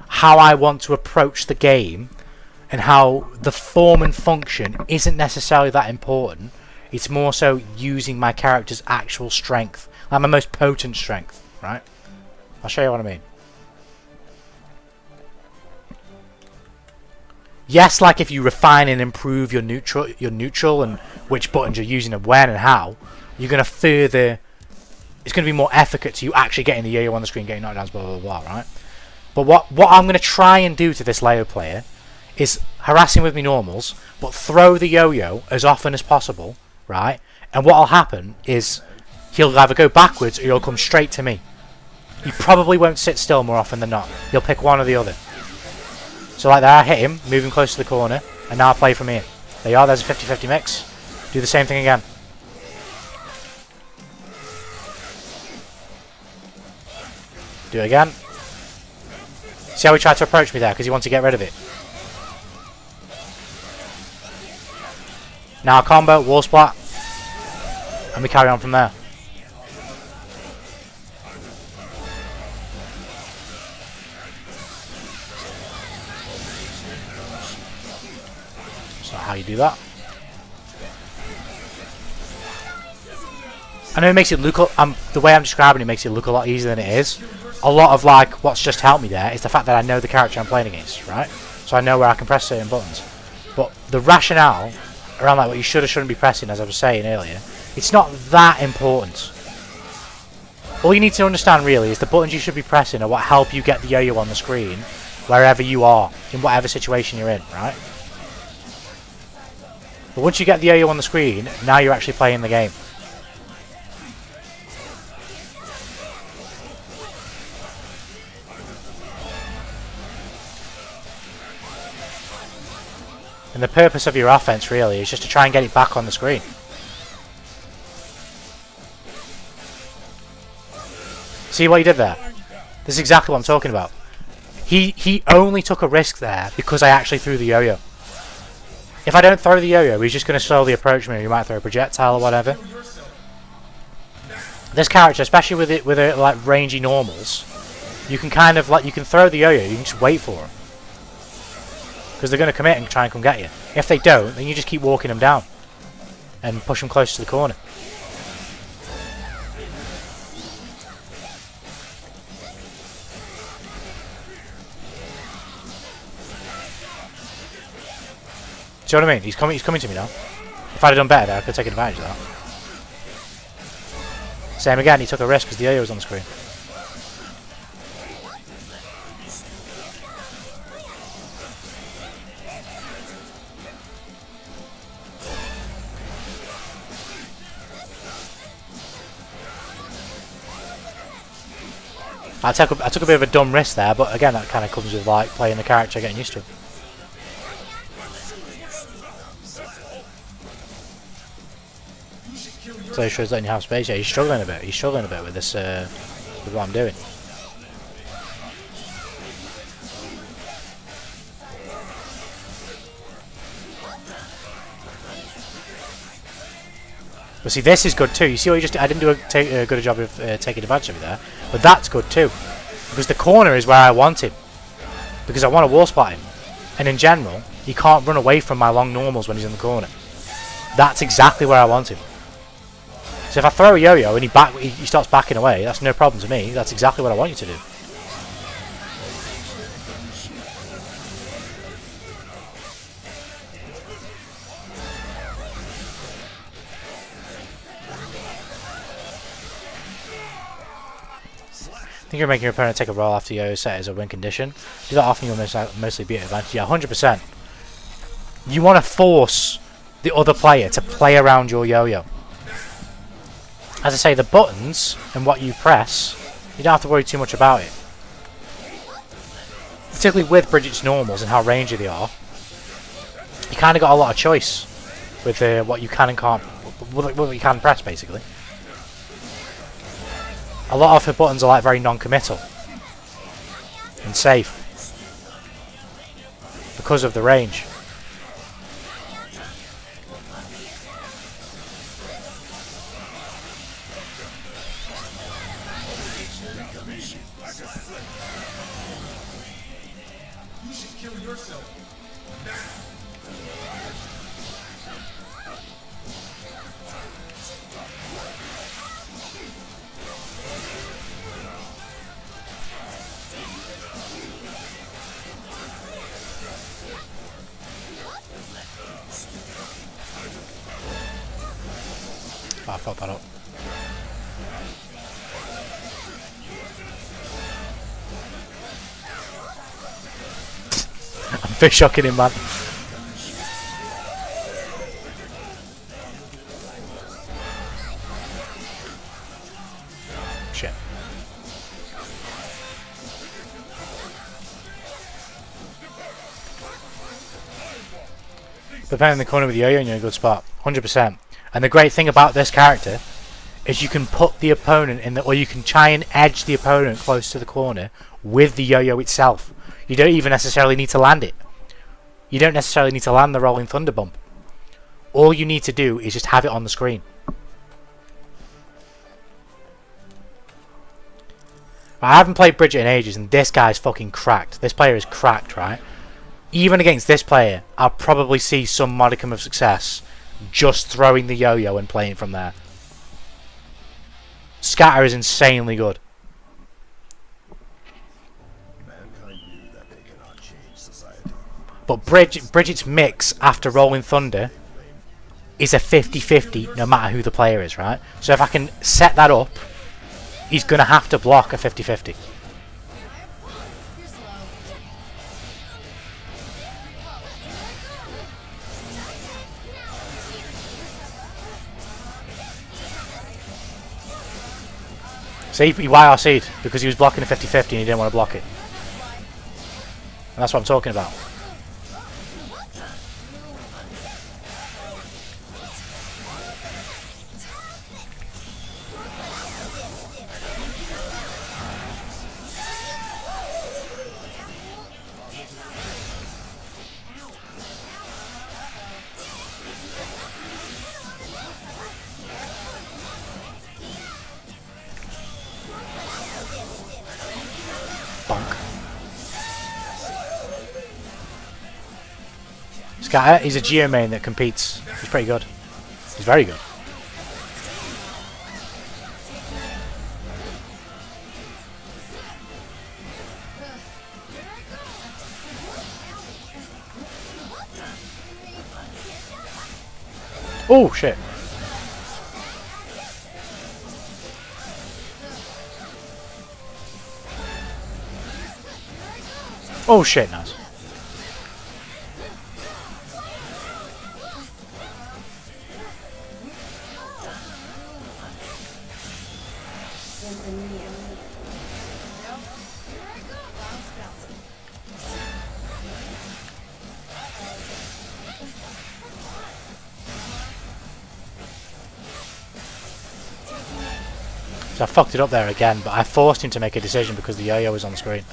how I want to approach the game and how the form and function isn't necessarily that important. It's more so using my character's actual strength, like my most potent strength, right? I'll show you what I mean. Yes, like if you refine and improve your neutral and which buttons you're using and when and how, you're going to further, it's going to be more efficacious to you actually getting the yo-yo on the screen, getting knockdowns, blah, blah, blah, right? But what I'm going to try and do to this Leo player is harassing with me normals, but throw the yo-yo as often as possible, right? And what'll happen is he'll either go backwards or he'll come straight to me. He probably won't sit still more often than not. He'll pick one or the other. So like there, I hit him, moving close to the corner, and now I play from here. There you are, there's a 50-50 mix. Do the same thing again. Do it again. See how he tried to approach me there, because he wants to get rid of it. Now combo, wall splat, and we carry on from there. That's not how you do that. I know it makes it look, the way I'm describing it makes it look a lot easier than it is. A lot of like what's just helped me there is the fact that I know the character I'm playing against, right? So I know where I can press certain buttons. But the rationale around like what you should or shouldn't be pressing, as I was saying earlier, it's not that important. All you need to understand really is the buttons you should be pressing are what help you get the yo-yo on the screen wherever you are, in whatever situation you're in, right? But once you get the yo-yo on the screen, now you're actually playing the game. And the purpose of your offense really is just to try and get it back on the screen. See what he did there? This is exactly what I'm talking about. He only took a risk there because I actually threw the yo-yo. If I don't throw the yo-yo, he's just going to slowly approach me. He might throw a projectile or whatever. This character, especially with it like rangy normals, you can kind of like, you can throw the yo-yo, you can just wait for them. Because they're going to commit and try and come get you. If they don't, then you just keep walking them down and push them close to the corner. Do you know what I mean? He's coming to me now. If I'd have done better there, I could have taken advantage of that. Same again, he took a risk because the yo-yo was on the screen. I took a bit of a dumb risk there, but again that kind of comes with like playing the character, getting used to it. So he shows letting you have space. Yeah, he's struggling a bit. He's struggling a bit with this, with what I'm doing. But see, this is good too. You see what you just did? I didn't do a good job of taking advantage of it there. But that's good too. Because the corner is where I want him. Because I want to wall spot him. And in general, he can't run away from my long normals when he's in the corner. That's exactly where I want him. So if I throw a yo-yo and he starts backing away, that's no problem to me. That's exactly what I want you to do. I think you're making your opponent take a roll after yo-yo set as a win condition. Do that often, you'll mostly be at advantage. Yeah, 100%. You want to force the other player to play around your yo-yo. As I say, the buttons and what you press, you don't have to worry too much about it. Particularly with Bridget's normals and how rangy they are, you kind of got a lot of choice with what you can and can't, what you can press basically. A lot of her buttons are like very non-committal and safe because of the range. You should kill yourself. Oh, I fucked that up. I'm fish shocking him, man. Shit. Depending on the corner with the yo-yo, you're in a good spot. 100%. And the great thing about this character is you can put the opponent in the, or you can try and edge the opponent close to the corner with the yo-yo itself. You don't even necessarily need to land it. You don't necessarily need to land the Rolling Thunder bump. All you need to do is just have it on the screen. I haven't played Bridget in ages and this guy's fucking cracked. This player is cracked, right? Even against this player, I'll probably see some modicum of success just throwing the yo-yo and playing from there. Scatter is insanely good. Mankind knew that they cannot change society. But Bridget's mix after Rolling Thunder is a 50-50 no matter who the player is, right? So if I can set that up, he's going to have to block a 50-50. See, he YRC'd because he was blocking a 50-50 and he didn't want to block it. And that's what I'm talking about. Scatter, he's a Geo main that competes. He's pretty good. He's very good. Oh shit. Oh shit, nice. So I fucked it up there again, but I forced him to make a decision because the yo-yo was on the screen.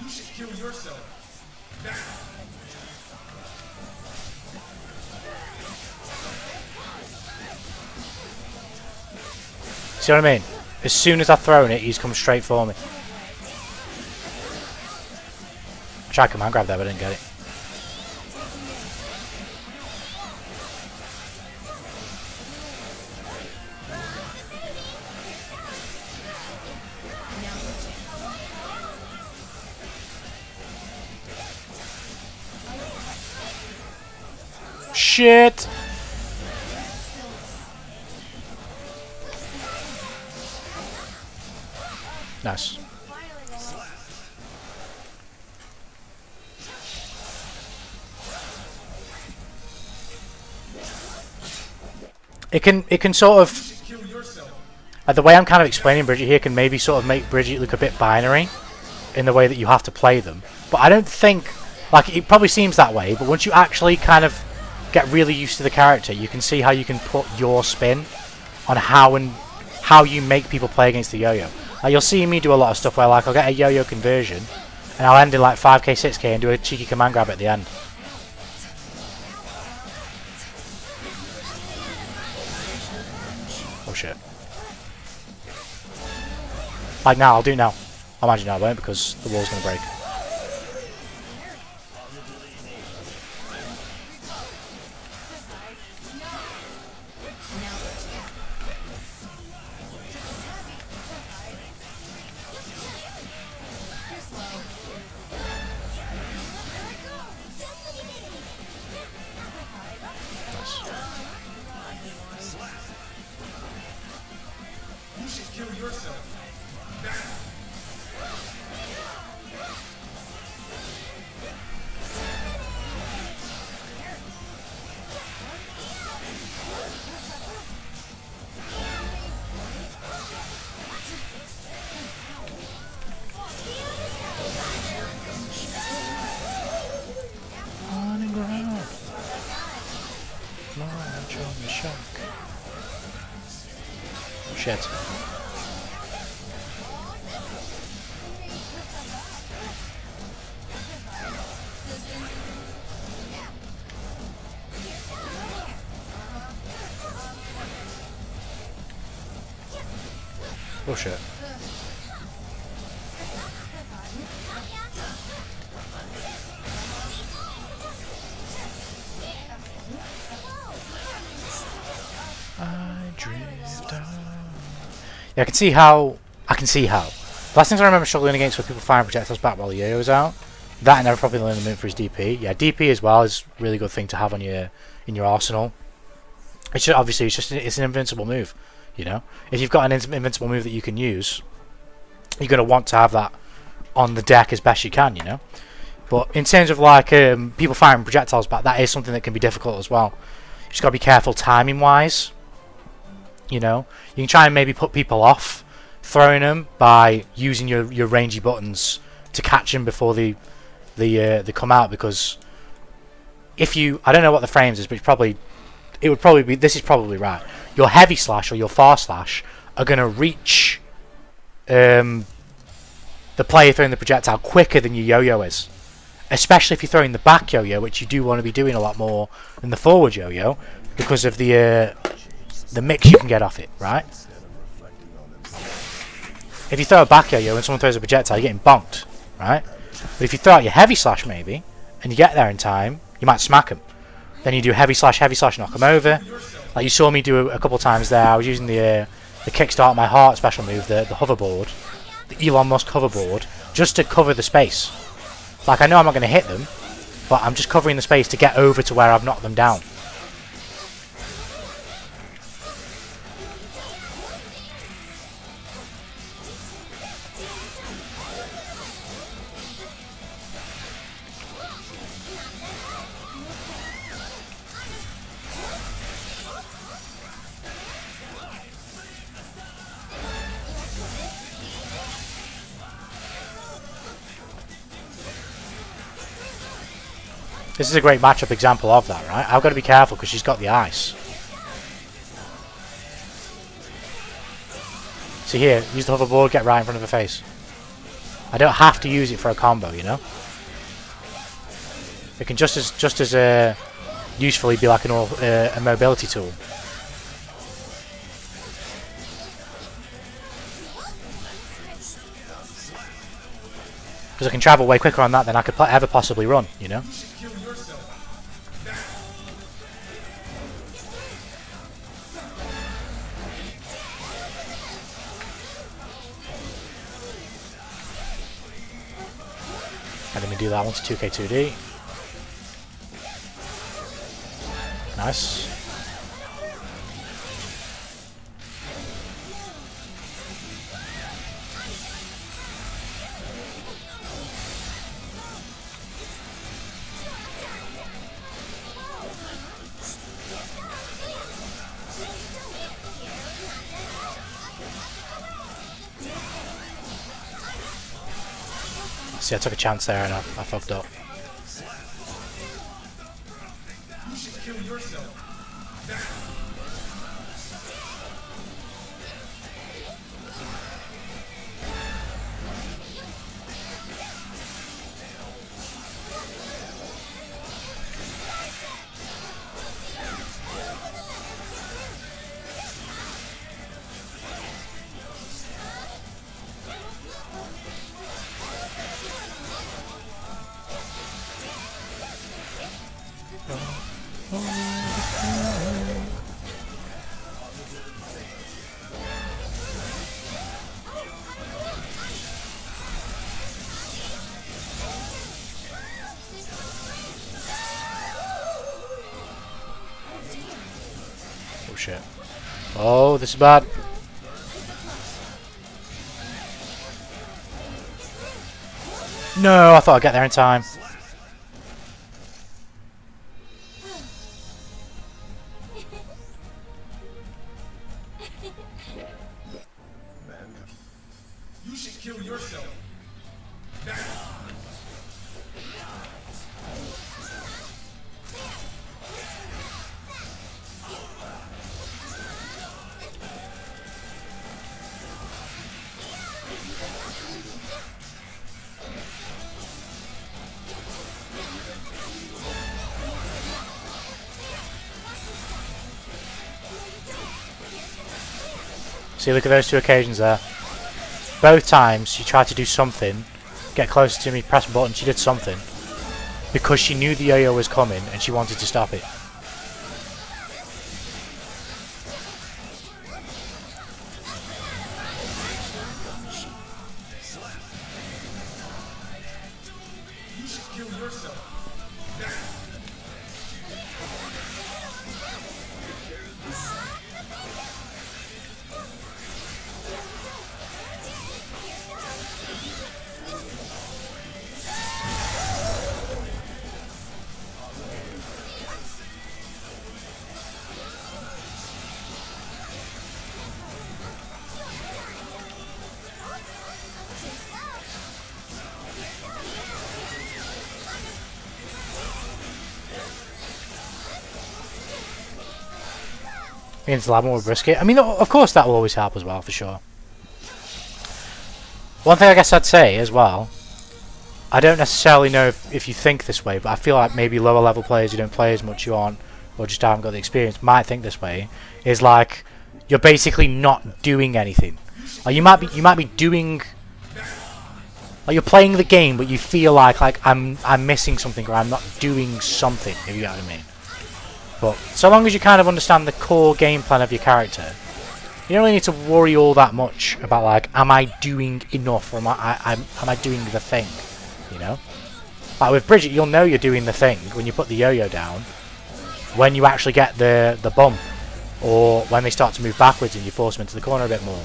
You should kill yourself. Now. See what I mean? As soon as I've thrown it, he's come straight for me. I tried command grab there, but I didn't get it. Shit! Nice. It can sort of, Kill yourself. the way I'm kind of explaining Bridget here can maybe sort of make Bridget look a bit binary in the way that you have to play them. But I don't think, like, it probably seems that way, but once you actually kind of get really used to the character, you can see how you can put your spin on how you make people play against the yo-yo. Like, you'll see me do a lot of stuff where, like, I'll get a yo-yo conversion and I'll end in like 5k, 6k and do a cheeky command grab at the end. Oh shit. Like now, I'll do it now. I imagine I won't because the wall's gonna break. You should kill yourself. Now. On the ground. March on the shark. Shit. Oh shit. I drift on. Yeah, I can see how. The last things I remember struggling against were people firing projectiles back while the yo-yo's out. That and never probably learning the moon for his DP. Yeah, DP as well is a really good thing to have on your arsenal. It's just, obviously it's an invincible move. You know, if you've got an invincible move that you can use, you're going to want to have that on the deck as best you can, you know. But in terms of like people firing projectiles back, that is something that can be difficult as well. You just got to be careful timing wise. You know, you can try and maybe put people off throwing them by using your rangy buttons to catch them before they come out, because if you, I don't know what the frames is, but it would probably be, this is probably right. Your heavy slash or your far slash are going to reach the player throwing the projectile quicker than your yo-yo is. Especially if you're throwing the back yo-yo, which you do want to be doing a lot more than the forward yo-yo, because of the mix you can get off it, right? If you throw a back yo-yo and someone throws a projectile, you're getting bonked, right? But if you throw out your heavy slash maybe, and you get there in time, you might smack them. Then you do heavy slash, knock them over. Like you saw me do a couple times there. I was using the kickstart my heart special move, the hoverboard, the Elon Musk hoverboard, just to cover the space. Like I know I'm not going to hit them, but I'm just covering the space to get over to where I've knocked them down. This is a great matchup example of that, right? I've got to be careful because she's got the ice. So here, use the hoverboard, get right in front of her face. I don't have to use it for a combo, you know? It can just as usefully be like a mobility tool. Because I can travel way quicker on that than I could ever possibly run, you know? Kill yourself. And then we do that one to 2K2D. Nice. See, I took a chance there and I fucked up. You should kill yourself. Oh shit. Oh, this is bad. No, I thought I'd get there in time. You should kill yourself. See, look at those two occasions there. Both times she tried to do something, get closer to me, press a button, she did something. Because she knew the yo-yo was coming and she wanted to stop it. You should kill yourself. Against Lamb or Brisket. I mean, of course that will always help as well, for sure. One thing I guess I'd say as well, I don't necessarily know if you think this way, but I feel like maybe lower level players who don't play as much you aren't, or just haven't got the experience, might think this way, is like, you're basically not doing anything. Like you might be doing, like you're playing the game, but you feel like I'm missing something, or I'm not doing something, if you get what I mean. But so long as you kind of understand the core game plan of your character, you don't really need to worry all that much about like, am I doing enough, or am I doing the thing, you know? Like with Bridget, you'll know you're doing the thing when you put the yo-yo down, when you actually get the bump, or when they start to move backwards and you force them into the corner a bit more,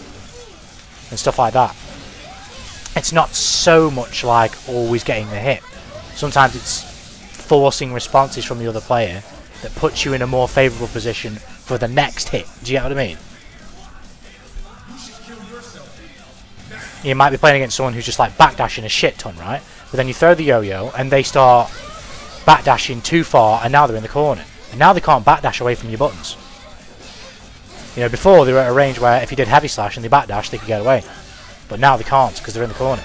and stuff like that. It's not so much like always getting the hit. Sometimes it's forcing responses from the other player that puts you in a more favourable position for the next hit. Do you get what I mean? You might be playing against someone who's just like backdashing a shit ton, right? But then you throw the yo-yo and they start backdashing too far, and now they're in the corner. And now they can't backdash away from your buttons. You know, before they were at a range where if you did heavy slash and they backdash, they could get away. But now they can't because they're in the corner.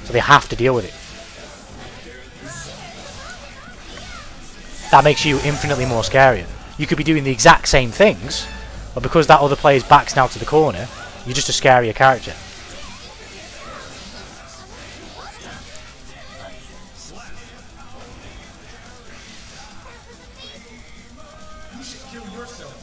So they have to deal with it. That makes you infinitely more scarier. You could be doing the exact same things, but because that other player's back's now to the corner, you're just a scarier character. You should kill yourself.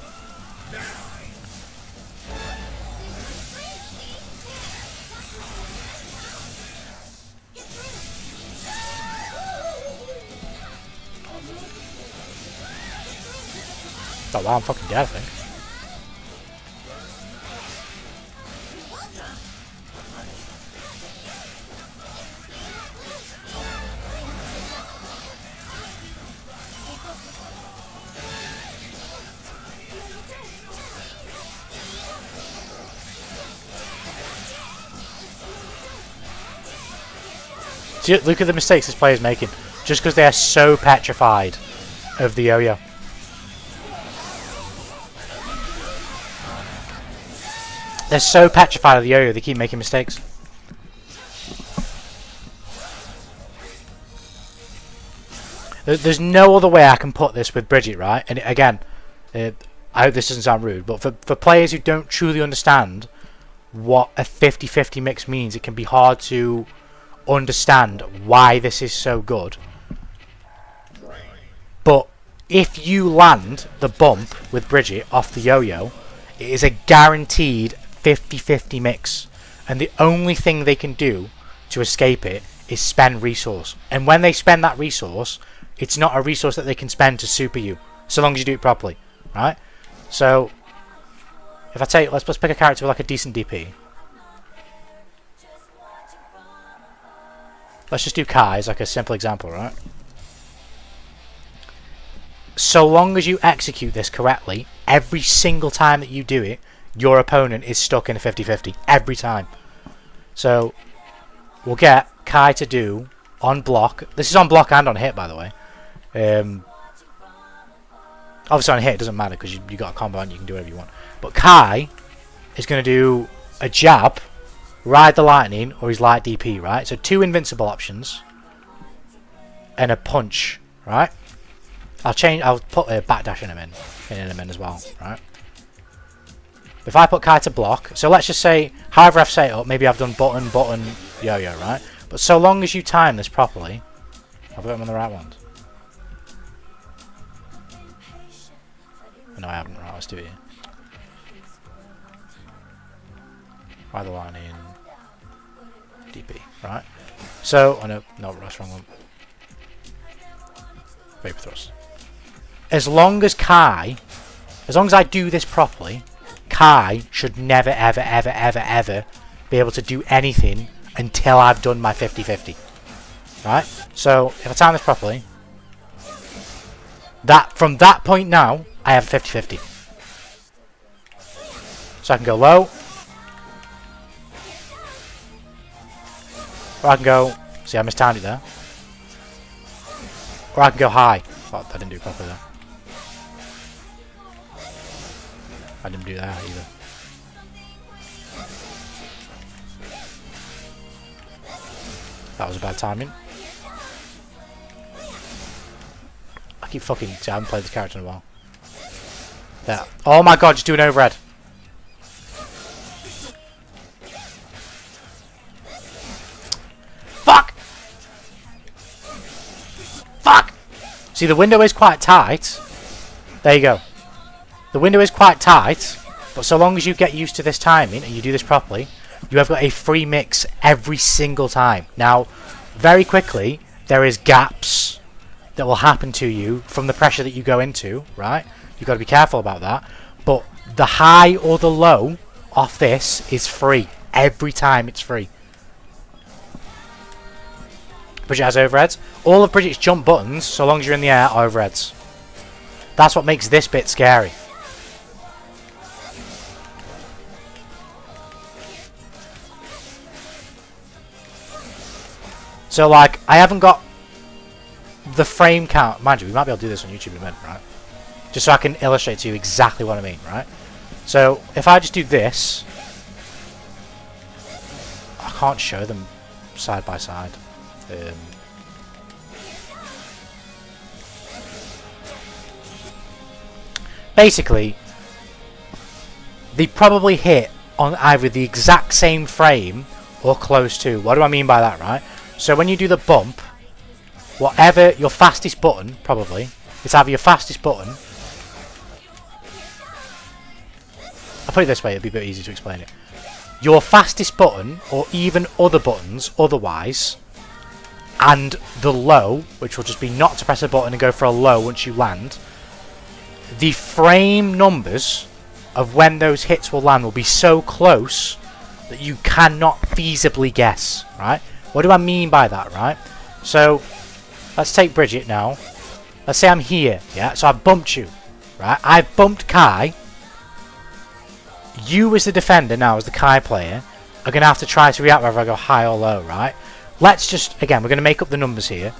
Oh wow, I'm fucking dead, I think. See, look at the mistakes this player's making. Just because they are so petrified of the yo-yo. They're so petrified of the yo-yo, they keep making mistakes. There's no other way I can put this with Bridget, right? And again, I hope this doesn't sound rude, but for players who don't truly understand what a 50-50 mix means, it can be hard to understand why this is so good. But if you land the bump with Bridget off the yo-yo, it is a guaranteed 50-50 mix, and the only thing they can do to escape it is spend resource. And when they spend that resource, it's not a resource that they can spend to super you, so long as you do it properly, right? So if I take, let's pick a character with like a decent DP. Let's just do Kai as like a simple example, right? So long as you execute this correctly, every single time that you do it, your opponent is stuck in a 50-50 every time. So we'll get Kai to do on block. This is on block and on hit, by the way. Obviously on hit it doesn't matter because you got a combo and you can do whatever you want. But Kai is going to do a jab, ride the lightning, or his light DP, right? So 2 invincible options and a punch, right? I'll put a backdash in him in as well, right? If I put Kai to block, so let's just say, however I've set it up, maybe I've done button, yo-yo, right? But so long as you time this properly, I've got him on the right ones. No, I haven't. Right, let's do it here. Ride the line in DP, right? So, oh no, that's the wrong one. Vapor thrust. As long as I do this properly, Kai should never, ever, ever, ever, ever be able to do anything until I've done my 50-50. Right? So, if I time this properly, from that point now, I have 50-50. So I can go low. Or I can go... See, I mistimed it there. Or I can go high. Oh, I didn't do it properly there. I didn't do that either. That was a bad timing. I keep fucking... See, I haven't played this character in a while. There. Oh my god, just do an overhead. Fuck! Fuck! See, the window is quite tight. There you go. The window is quite tight, but so long as you get used to this timing and you do this properly, you have got a free mix every single time. Now, very quickly, there is gaps that will happen to you from the pressure that you go into, right? You've got to be careful about that. But the high or the low off this is free. Every time it's free. Bridget has overheads. All of Bridget's jump buttons, so long as you're in the air, are overheads. That's what makes this bit scary. So, like, I haven't got the frame count. Mind you, we might be able to do this on YouTube in a minute, right? Just so I can illustrate to you exactly what I mean, right? So if I just do this, I can't show them side by side. Basically, they probably hit on either the exact same frame or close to. What do I mean by that, right? So when you do the bump, whatever your fastest button, probably, it's either your fastest button. I'll put it this way, it'll be a bit easier to explain it. Your fastest button, or even other buttons otherwise, and the low, which will just be not to press a button and go for a low once you land, the frame numbers of when those hits will land will be so close that you cannot feasibly guess, right? What do I mean by that, right? So, let's take Bridget now. Let's say I'm here, yeah? So I bumped you, right? I've bumped Kai. You as the defender now, as the Kai player, are going to have to try to react whether I go high or low, right? Let's just, again, we're going to make up the numbers here.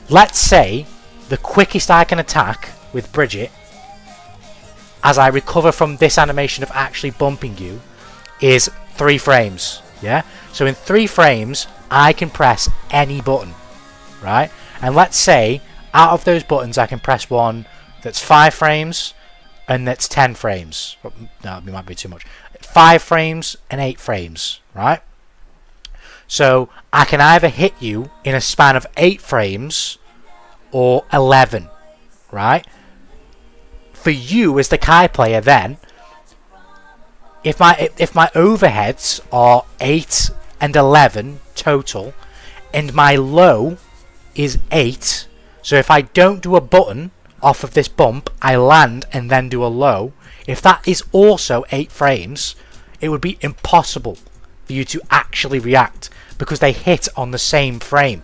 Let's say the quickest I can attack with Bridget as I recover from this animation of actually bumping you is 3 frames, yeah? So in 3 frames, I can press any button, right? And let's say out of those buttons I can press one that's 5 frames and that's 10 frames. No, it might be too much. 5 frames and 8 frames, right? So I can either hit you in a span of 8 frames or 11, right? For you as the Kai player then, if my overheads are 8 and 11 total, and my low is 8, so if I don't do a button off of this bump, I land and then do a low, if that is also 8 frames, it would be impossible for you to actually react because they hit on the same frame.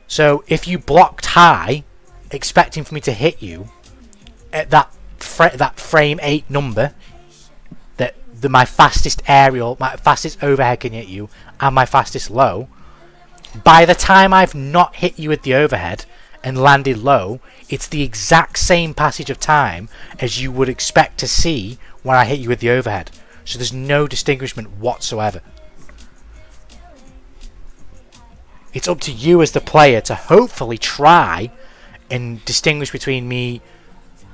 So if you blocked high, expecting for me to hit you at that frame 8 number, that my fastest aerial, my fastest overhead can hit you, and my fastest low, by the time I've not hit you with the overhead and landed low, it's the exact same passage of time as you would expect to see when I hit you with the overhead. So there's no distinguishment whatsoever. It's up to you as the player to hopefully try and distinguish between me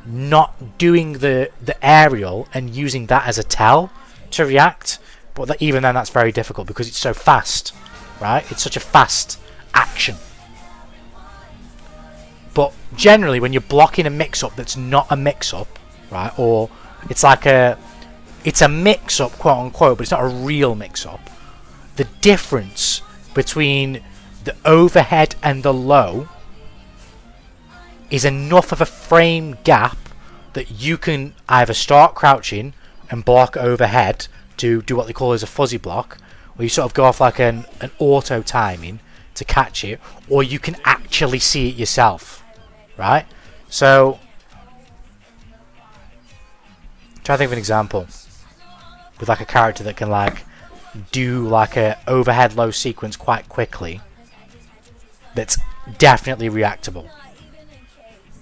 not doing the aerial and using that as a tell to react, but even then that's very difficult because it's so fast, right? It's such a fast action. But generally when you're blocking a mix-up that's not a mix-up, right, or it's like it's a mix-up quote unquote, but it's not a real mix-up, the difference between the overhead and the low is enough of a frame gap that you can either start crouching and block overhead to do what they call as a fuzzy block, where you sort of go off like an auto timing to catch it, or you can actually see it yourself, right? So try to think of an example with like a character that can like do like a overhead low sequence quite quickly that's definitely reactable.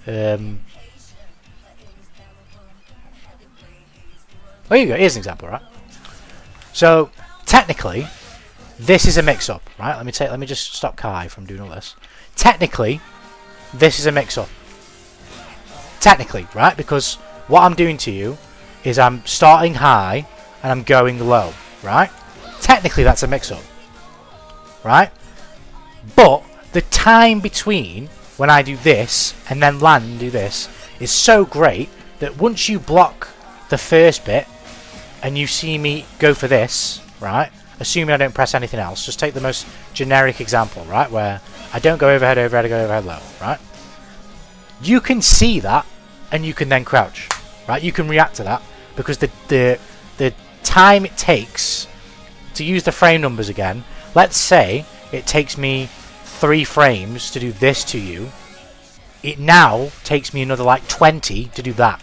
There you go, here's an example, right? So technically this is a mix-up, right? Let me just stop Kai from doing all this. Technically this is a mix-up. Technically, right? Because what I'm doing to you is I'm starting high and I'm going low, right? Technically that's a mix-up, right? But the time between when I do this and then land and do this is so great that once you block the first bit and you see me go for this, right, assuming I don't press anything else, just take the most generic example, right, where I don't go overhead, overhead, I go overhead low, right? You can see that and you can then crouch, right? You can react to that because the time it takes to use the frame numbers again, let's say it takes me 3 frames to do this to you, it now takes me another like 20 to do that.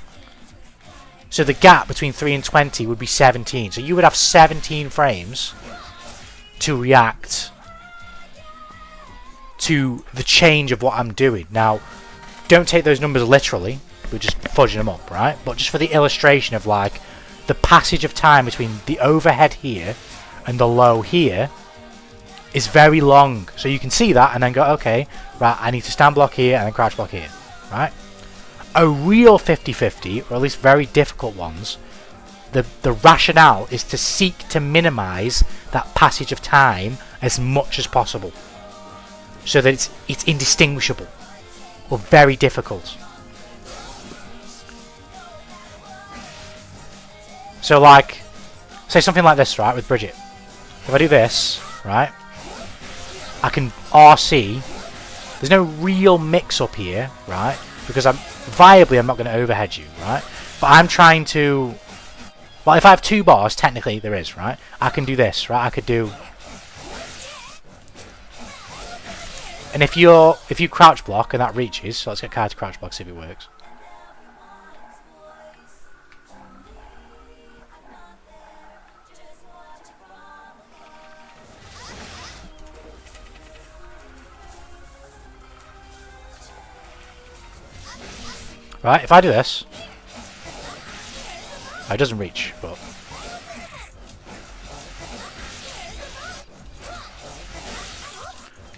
So the gap between 3 and 20 would be 17. So you would have 17 frames to react to the change of what I'm doing. Now, don't take those numbers literally, we're just fudging them up, right? But just for the illustration of like the passage of time between the overhead here and the low here is very long. So you can see that and then go, okay, right, I need to stand block here and then crouch block here, right? A real 50-50, or at least very difficult ones, the rationale is to seek to minimize that passage of time as much as possible, so that it's indistinguishable or very difficult. So like, say something like this, right, with Bridget. If I do this, right, I can RC. There's no real mix up here, right, because I'm not going to overhead you, right, but I'm trying to, well, if I have 2 bars, technically there is, right, I can do this, right, I could do, and if you crouch block and that reaches, so let's get Kai to crouch block, see if it works. Right, if I do this, it doesn't reach, but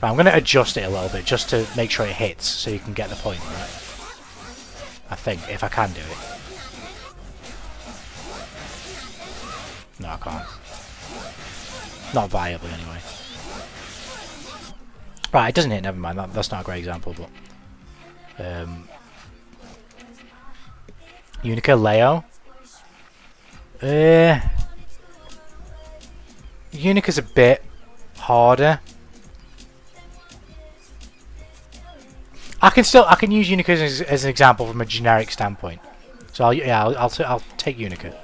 right, I'm going to adjust it a little bit just to make sure it hits, so you can get the point, right? I think, if I can do it. No, I can't. Not viably, anyway. Right, it doesn't hit, never mind, that's not a great example, but Unica Leo. Unica's a bit harder. I can use Unica as an example from a generic standpoint. So I'll take Unica,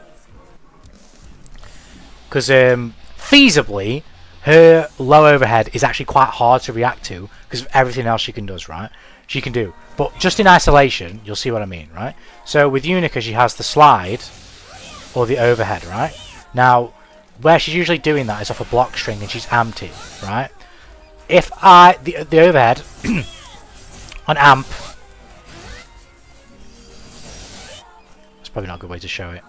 because feasibly her low overhead is actually quite hard to react to because of everything else she can do. But just in isolation, you'll see what I mean, right? So with Unica, she has the slide or the overhead, right? Now, where she's usually doing that is off a block string and she's amped it, right? If the overhead on amp, that's probably not a good way to show it.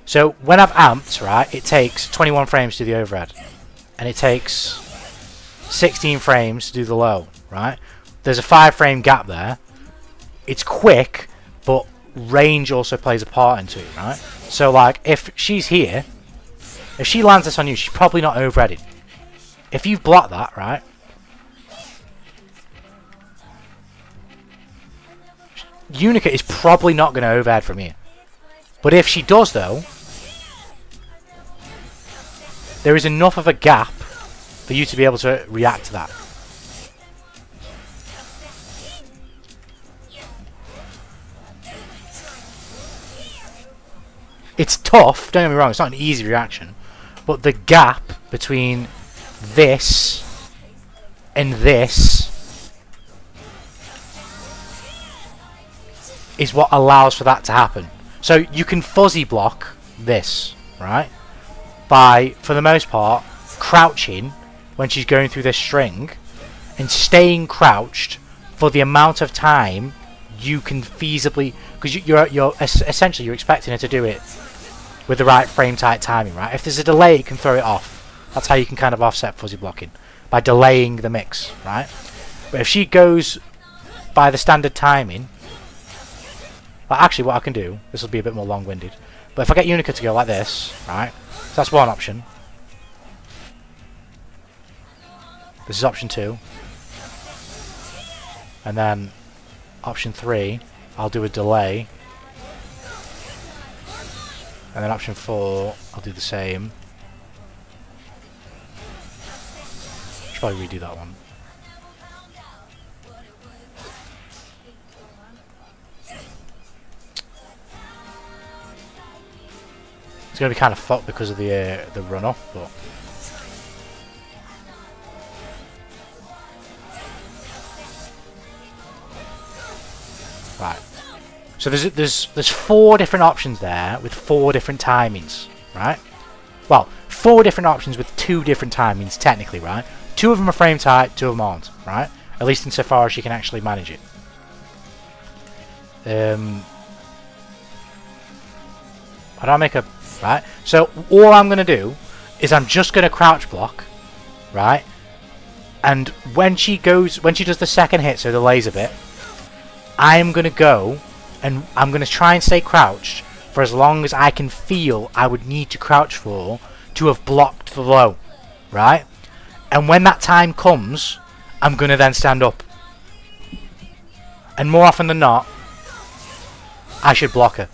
So when I've amped, right, it takes 21 frames to do the overhead, and it takes 16 frames to do the low, right? There's a 5-frame gap there. It's quick, but range also plays a part into it, right? So like, if she's here, if she lands this on you, she's probably not overheaded. If you block that, right, Unica is probably not going to overhead from here. But if she does, though, there is enough of a gap for you to be able to react to that. It's tough, don't get me wrong, it's not an easy reaction, but the gap between this and this is what allows for that to happen. So you can fuzzy block this, right, by, for the most part, crouching when she's going through this string and staying crouched for the amount of time you can feasibly, because you're essentially you're expecting her to do it with the right frame tight timing, right? If there's a delay, it can throw it off. That's how you can kind of offset fuzzy blocking, by delaying the mix, right? But if she goes by the standard timing, well, actually what I can do, this will be a bit more long-winded, but if I get Unica to go like this, right, so that's one option. This is option 2, and then option 3, I'll do a delay, and then option 4, I'll do the same. Should probably redo that one. It's going to be kind of fucked because of the runoff, but right. So there's 4 different options there with 4 different timings, right? Well, 4 different options with 2 different timings technically, right? 2 of them are frame tight, 2 of them aren't, right? At least insofar as you can actually manage it. How do I make a... Right? So, all I'm going to do is I'm just going to crouch block. Right? And when she does the second hit, so the laser bit, I'm going to go and I'm going to try and stay crouched for as long as I can feel I would need to crouch for to have blocked the low. Right? And when that time comes, I'm going to then stand up. And more often than not, I should block her.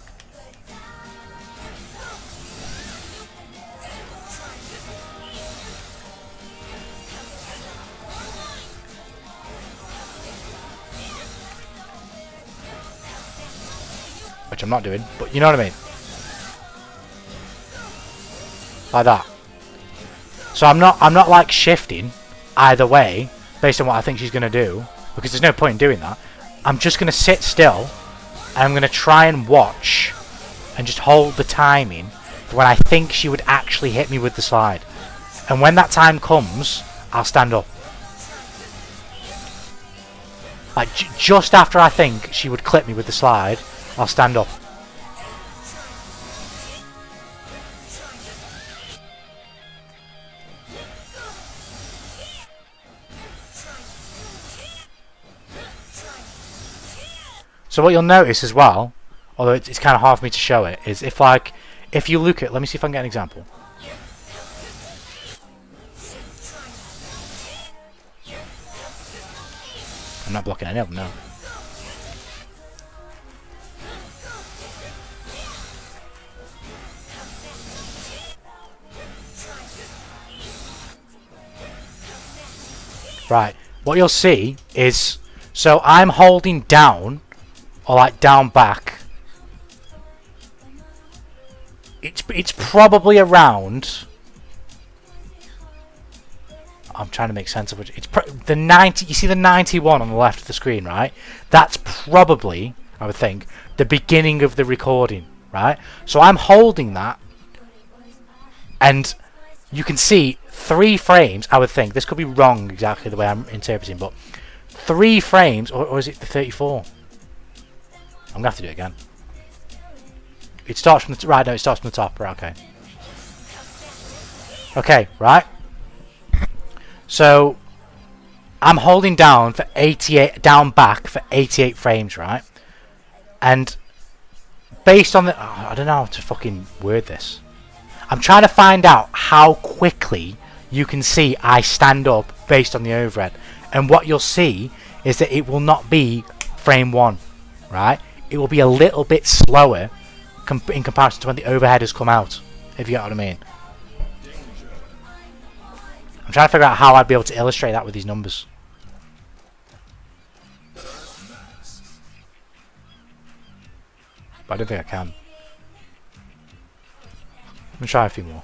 Which I'm not doing, but you know what I mean. Like that. So I'm not like shifting either way based on what I think she's gonna do, because there's no point in doing that. I'm just gonna sit still and I'm gonna try and watch and just hold the timing for when I think she would actually hit me with the slide. And when that time comes, I'll stand up. Like just after I think she would clip me with the slide, I'll stand up. So what you'll notice as well, although it's kind of hard for me to show it, is if you look at, let me see if I can get an example. I'm not blocking any of them now. Right, what you'll see is, so I'm holding down, or like down back. It's probably around. I'm trying to make sense of it. It's the 90. You see the 91 on the left of the screen, right? That's probably, I would think, the beginning of the recording, right? So I'm holding that, and you can see 3 frames. I would think this could be wrong exactly the way I'm interpreting, but 3 frames, or is it the 34? I'm gonna have to do it again. It starts from the right. No, it starts from the top. Right. Okay. Okay. Right. So I'm holding down for 88, down back for 88 frames, right? And based on the, I don't know how to fucking word this. I'm trying to find out how quickly you can see I stand up based on the overhead, and what you'll see is that it will not be frame 1, right? It will be a little bit slower in comparison to when the overhead has come out, if you get what I mean. I'm trying to figure out how I'd be able to illustrate that with these numbers. But I don't think I can. Let me try a few more.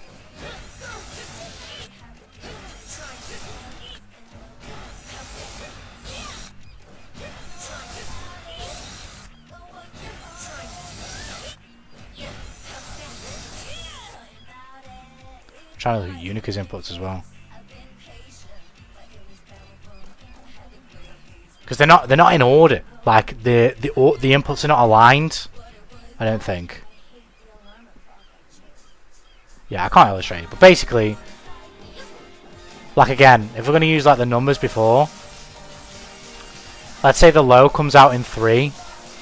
I'm trying to look at Unica's inputs as well, because they're not in order. Like the inputs are not aligned, I don't think. Yeah, I can't illustrate it, but basically, like again, if we're going to use like the numbers before, let's say the low comes out in 3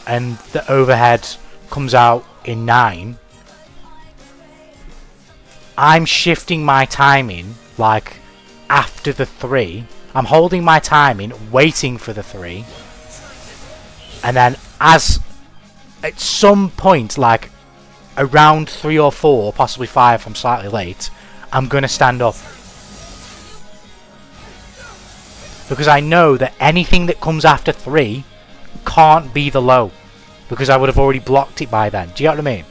and the overhead comes out in 9. I'm shifting my timing like after the 3. I'm holding my timing, waiting for the 3, and then as at some point, like around 3 or 4, possibly 5 if I'm slightly late, I'm gonna stand up, because I know that anything that comes after 3 can't be the low, because I would have already blocked it by then. Do you get what I mean?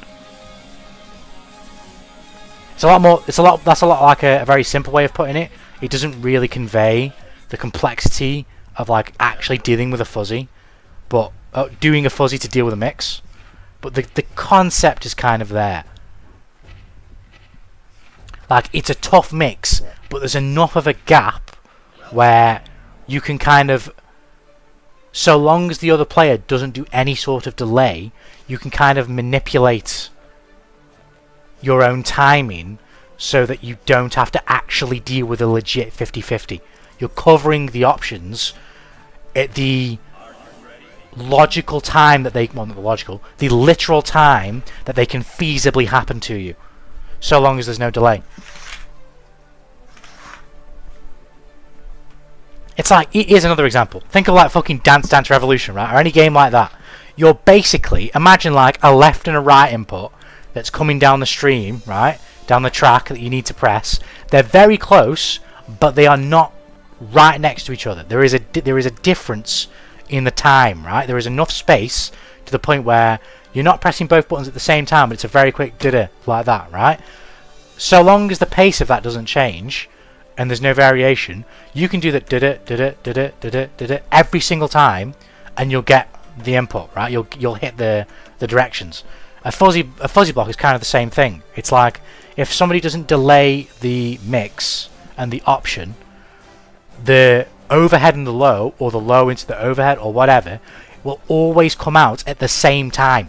It's a lot more. It's a lot. That's a lot like a very simple way of putting it. It doesn't really convey the complexity of like actually dealing with a fuzzy, but doing a fuzzy to deal with a mix. But the concept is kind of there. Like it's a tough mix, but there's enough of a gap where you can kind of, so long as the other player doesn't do any sort of delay, you can kind of manipulate your own timing so that you don't have to actually deal with a legit 50-50. You're covering the options at the logical time that they, well, not the logical, the literal time that they can feasibly happen to you, so long as there's no delay. It's like, here's another example. Think of like fucking Dance Dance Revolution, right? Or any game like that. You're basically, imagine like a left and a right input that's coming down the stream, right? Down the track that you need to press. They're very close, but they are not right next to each other. There is a difference in the time, right? There is enough space to the point where you're not pressing both buttons at the same time, but it's a very quick da-da, like that, right? So long as the pace of that doesn't change, and there's no variation, you can do that da-da, da-da, da-da, da-da, da-da every single time, and you'll get the input, right? You'll hit the directions. A fuzzy block is kind of the same thing. It's like, if somebody doesn't delay the mix and the option, the overhead and the low, or the low into the overhead, or whatever, will always come out at the same time.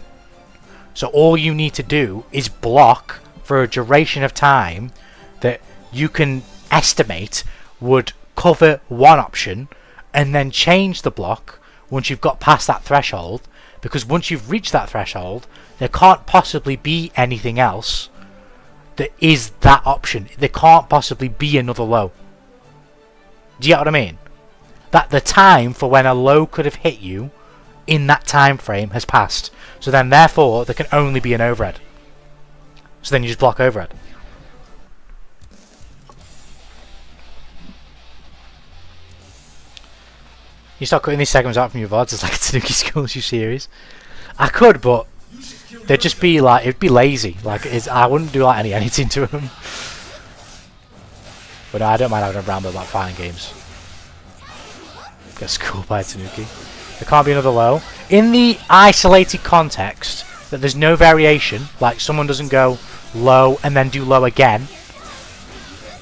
So all you need to do is block for a duration of time that you can estimate would cover one option, and then change the block once you've got past that threshold, because once you've reached that threshold, there can't possibly be anything else that is that option. There can't possibly be another low. Do you get what I mean? That the time for when a low could have hit you in that time frame has passed. So then therefore there can only be an overhead. So then you just block overhead. You start cutting these segments out from your VODs. It's like a Tanuki Schools You series. I could, but they'd just be like, it'd be lazy. Like, I wouldn't do like any editing to them. But no, I don't mind having a ramble about fighting games. Get schooled by Tanuki. There can't be another low. In the isolated context that there's no variation, like someone doesn't go low and then do low again.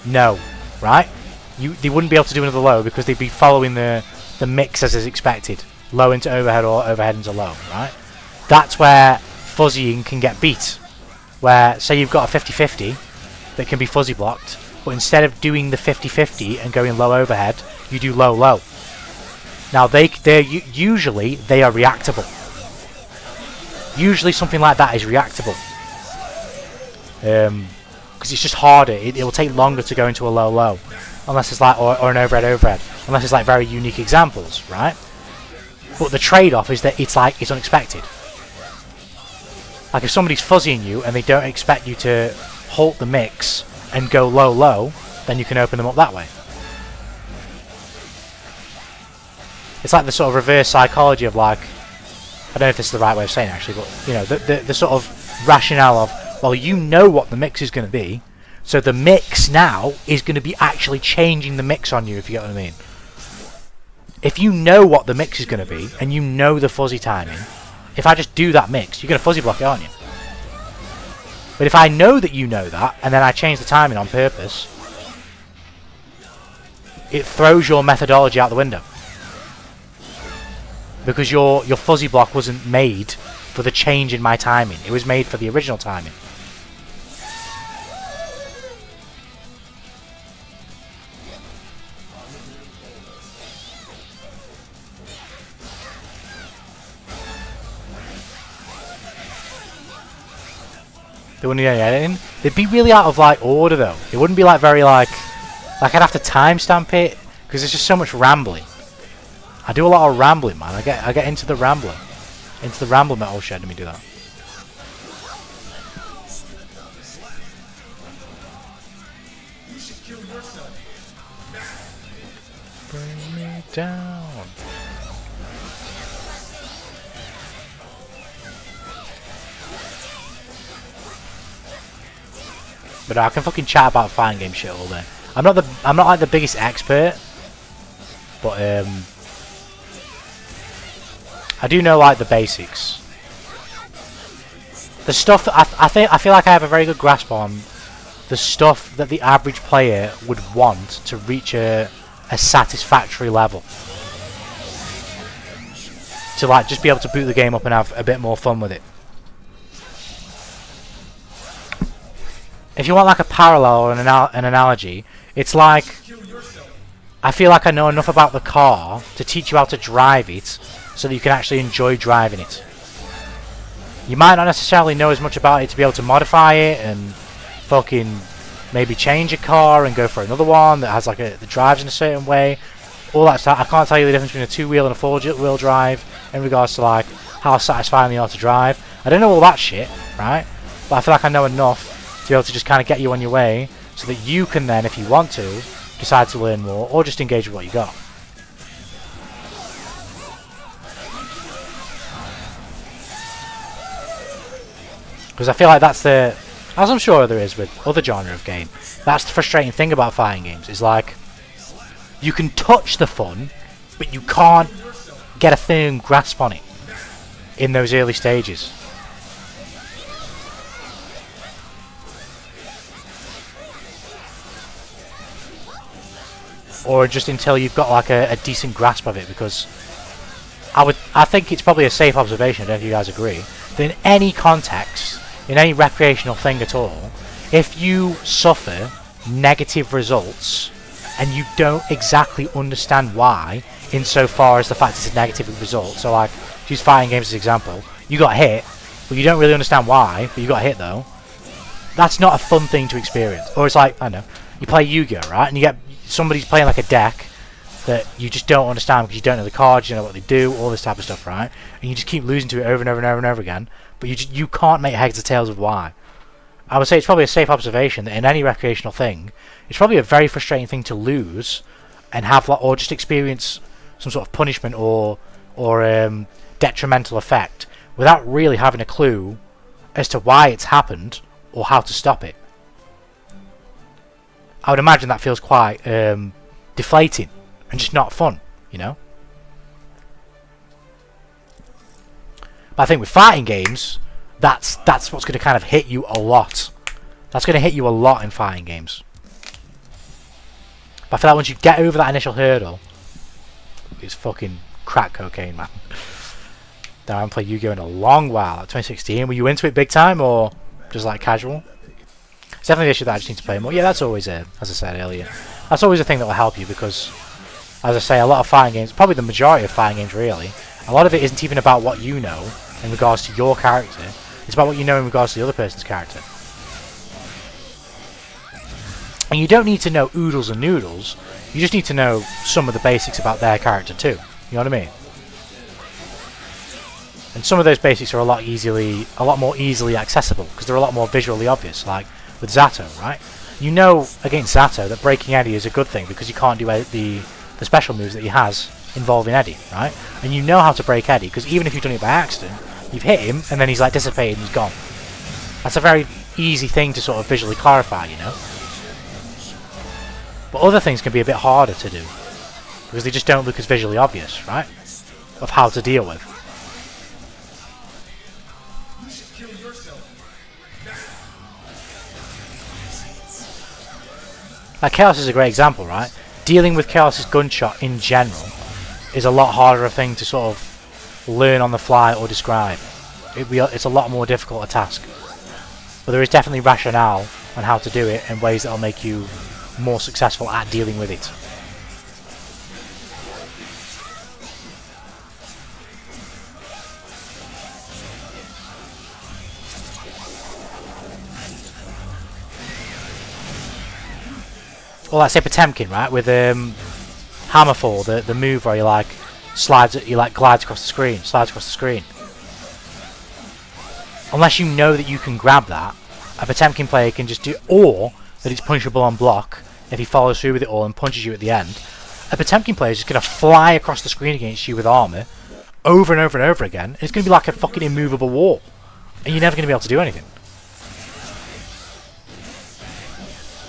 No, right? They wouldn't be able to do another low because they'd be following the mix as is expected. Low into overhead or overhead into low, right? That's where fuzzying can get beat. Where, say you've got a 50-50 that can be fuzzy blocked, but instead of doing the 50-50 and going low overhead, you do low. Now usually they are reactable. Usually something like that is reactable. Because it's just harder. It will take longer to go into a low. Unless it's like, or an overhead. Unless it's like very unique examples, right? But the trade-off is that it's like, it's unexpected. Like if somebody's fuzzying you and they don't expect you to halt the mix and go low, then you can open them up that way. It's like the sort of reverse psychology of like, I don't know if this is the right way of saying it actually, but you know, the sort of rationale of, well, you know what the mix is going to be, so the mix now is going to be actually changing the mix on you, if you get what I mean. If you know what the mix is going to be, and you know the fuzzy timing, if I just do that mix, you're going to fuzzy block it, aren't you? But if I know that you know that, and then I change the timing on purpose, it throws your methodology out the window. Because your fuzzy block wasn't made for the change in my timing. It was made for the original timing. They wouldn't do any editing. They'd be really out of like order though. It wouldn't be like very like I'd have to timestamp it because there's just so much rambling. I do a lot of rambling, man. I get into the rambler. Into the ramble metal shed. Let me do that. You should kill yourself. Bring me down. But I can fucking chat about fighting game shit all day. I'm not like the biggest expert, but I do know like the basics. The stuff that I feel like I have a very good grasp on the stuff that the average player would want to reach a satisfactory level. To like just be able to boot the game up and have a bit more fun with it. if you want like a parallel or an analogy, it's like I feel like I know enough about the car to teach you how to drive it so that you can actually enjoy driving it. You might not necessarily know as much about it to be able to modify it and fucking maybe change a car and go for another one that has like that drives in a certain way. All that stuff. I can't tell you the difference between a two-wheel and a four-wheel drive in regards to like how satisfying they are to drive. I don't know all that shit, right? But I feel like I know enough to be able to just kind of get you on your way so that you can then, if you want to, decide to learn more or just engage with what you got. Because I feel like that's the, as I'm sure there is with other genre of game, that's the frustrating thing about fighting games, is like, you can touch the fun, but you can't get a firm grasp on it in those early stages. Or just until you've got like a decent grasp of it, because I think it's probably a safe observation, I don't know if you guys agree, that in any context, in any recreational thing at all, if you suffer negative results and you don't exactly understand why, insofar as the fact it's a negative result, so like, to use fighting games as an example, you got hit, but you don't really understand why, but you got hit though, that's not a fun thing to experience. Or it's like, I don't know, you play Yu-Gi-Oh, right, and you get somebody's playing like a deck that you just don't understand because you don't know the cards, you don't know what they do, all this type of stuff, right? And you just keep losing to it over and over and over and over again, but you can't make heads or tails of why. I would say it's probably a safe observation that in any recreational thing, it's probably a very frustrating thing to lose and have, like, or just experience some sort of punishment or detrimental effect without really having a clue as to why it's happened or how to stop it. I would imagine that feels quite deflating and just not fun, you know? But I think with fighting games, that's what's going to kind of hit you a lot. That's going to hit you a lot in fighting games. But I feel like once you get over that initial hurdle, it's fucking crack cocaine, man. I haven't played Yu-Gi-Oh in a long while. 2016, were you into it big time or just like casual? It's definitely the issue that I just need to play more. Yeah, that's always as I said earlier, that's always a thing that will help you, because, as I say, a lot of fighting games, probably the majority of fighting games really, a lot of it isn't even about what you know in regards to your character, it's about what you know in regards to the other person's character. And you don't need to know oodles and noodles, you just need to know some of the basics about their character too, you know what I mean? And some of those basics are a lot more easily accessible, because they're a lot more visually obvious, like with Zato, right? You know against Zato that breaking Eddie is a good thing because you can't do the special moves that he has involving Eddie, right? And you know how to break Eddie because even if you've done it by accident, you've hit him and then he's like dissipated and he's gone. That's a very easy thing to sort of visually clarify, you know? But other things can be a bit harder to do because they just don't look as visually obvious, right? Of how to deal with. Like Chaos is a great example, right? Dealing with Chaos's gunshot in general is a lot harder a thing to sort of learn on the fly or describe. It's a lot more difficult a task. But there is definitely rationale on how to do it in ways that will make you more successful at dealing with it. Well, like say Potemkin, right, with Hammerfall, the move where he like glides across the screen. Unless you know that you can grab that, a Potemkin player can just do, or that it's punchable on block if he follows through with it all and punches you at the end. A Potemkin player is just going to fly across the screen against you with armor over and over and over again. It's going to be like a fucking immovable wall, and you're never going to be able to do anything.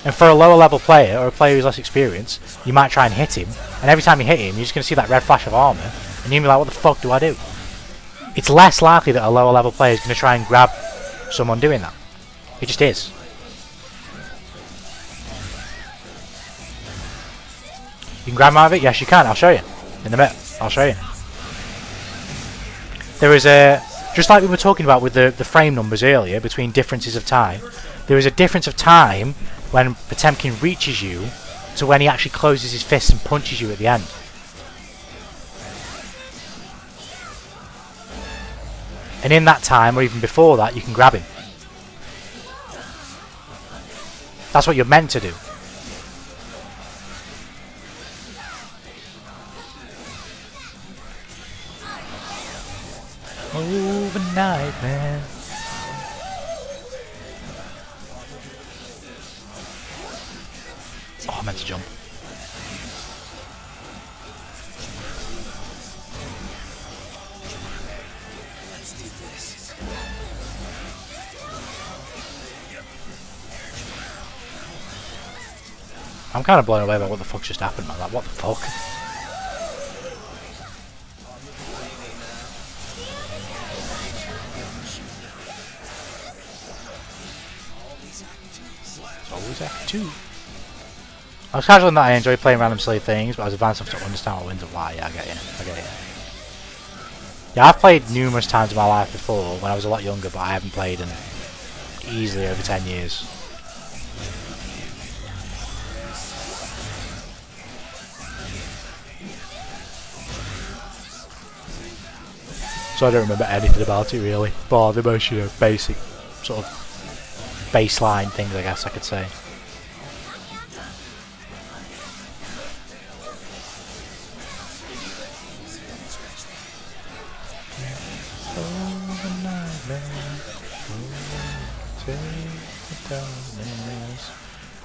And for a lower level player, or a player who's less experienced, you might try and hit him, and every time you hit him, you're just going to see that red flash of armor, and you're going to be like, what the fuck do I do? It's less likely that a lower level player is going to try and grab someone doing that. It just is. You can grab him out of it? Yes, you can. I'll show you. In a bit. I'll show you. There is a Just like we were talking about with the frame numbers earlier, between differences of time, there is a difference of time when Potemkin reaches you to when he actually closes his fist and punches you at the end. And in that time, or even before that, you can grab him. That's what you're meant to do. Overnight, man. Oh, I meant to jump. I'm kind of blown away by what the fuck just happened, man. Like, what the fuck? It's always Act 2. I was casual in that I enjoy playing random silly things, but I was advanced enough to understand what wins and why. Yeah, I get you. I get you. Yeah, I've played numerous times in my life before when I was a lot younger, but I haven't played in easily over 10 years. So I don't remember anything about it really, bar the most, you know, basic sort of baseline things, I guess I could say.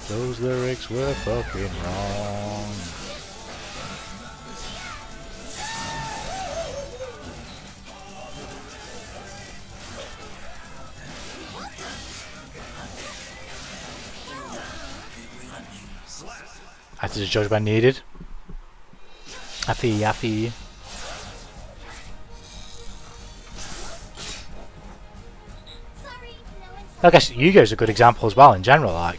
Those lyrics were fucking wrong. I have to just judge when needed. I feel you, I feel you. I guess Yu-Gi-Oh's a good example as well in general. Like,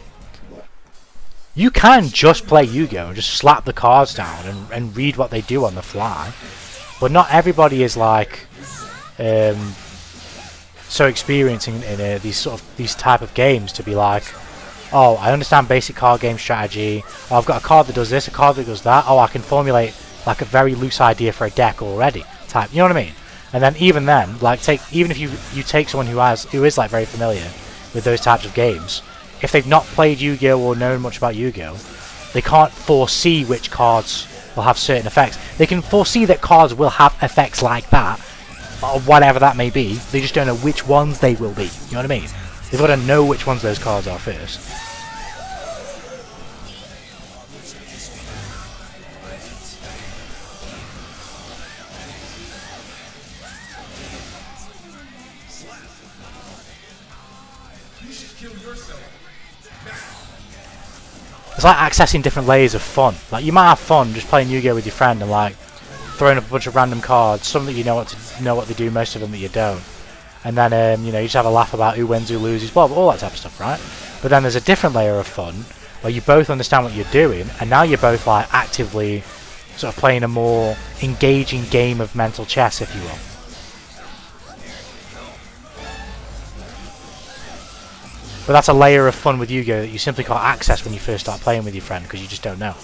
you can just play Yu-Gi-Oh and just slap the cards down and read what they do on the fly, but not everybody is like so experienced in these type of games to be like, oh, I understand basic card game strategy. Oh, I've got a card that does this, a card that does that. Oh, I can formulate like a very loose idea for a deck already. Type, you know what I mean? And then even then, like even if you take someone who is like very familiar with those types of games, if they've not played Yu-Gi-Oh or known much about Yu-Gi-Oh, they can't foresee which cards will have certain effects. They can foresee that cards will have effects like that, or whatever that may be. They just don't know which ones they will be. You know what I mean? They've got to know which ones those cards are first. It's like accessing different layers of fun. Like, you might have fun just playing Yu-Gi-Oh with your friend and like throwing up a bunch of random cards. Some that you know what they do, most of them that you don't. And then you know, you just have a laugh about who wins, who loses, well, all that type of stuff, right? But then there's a different layer of fun where you both understand what you're doing, and now you're both like actively sort of playing a more engaging game of mental chess, if you will. But that's a layer of fun with Yu-Gi-Oh that you simply can't access when you first start playing with your friend, because you just don't know.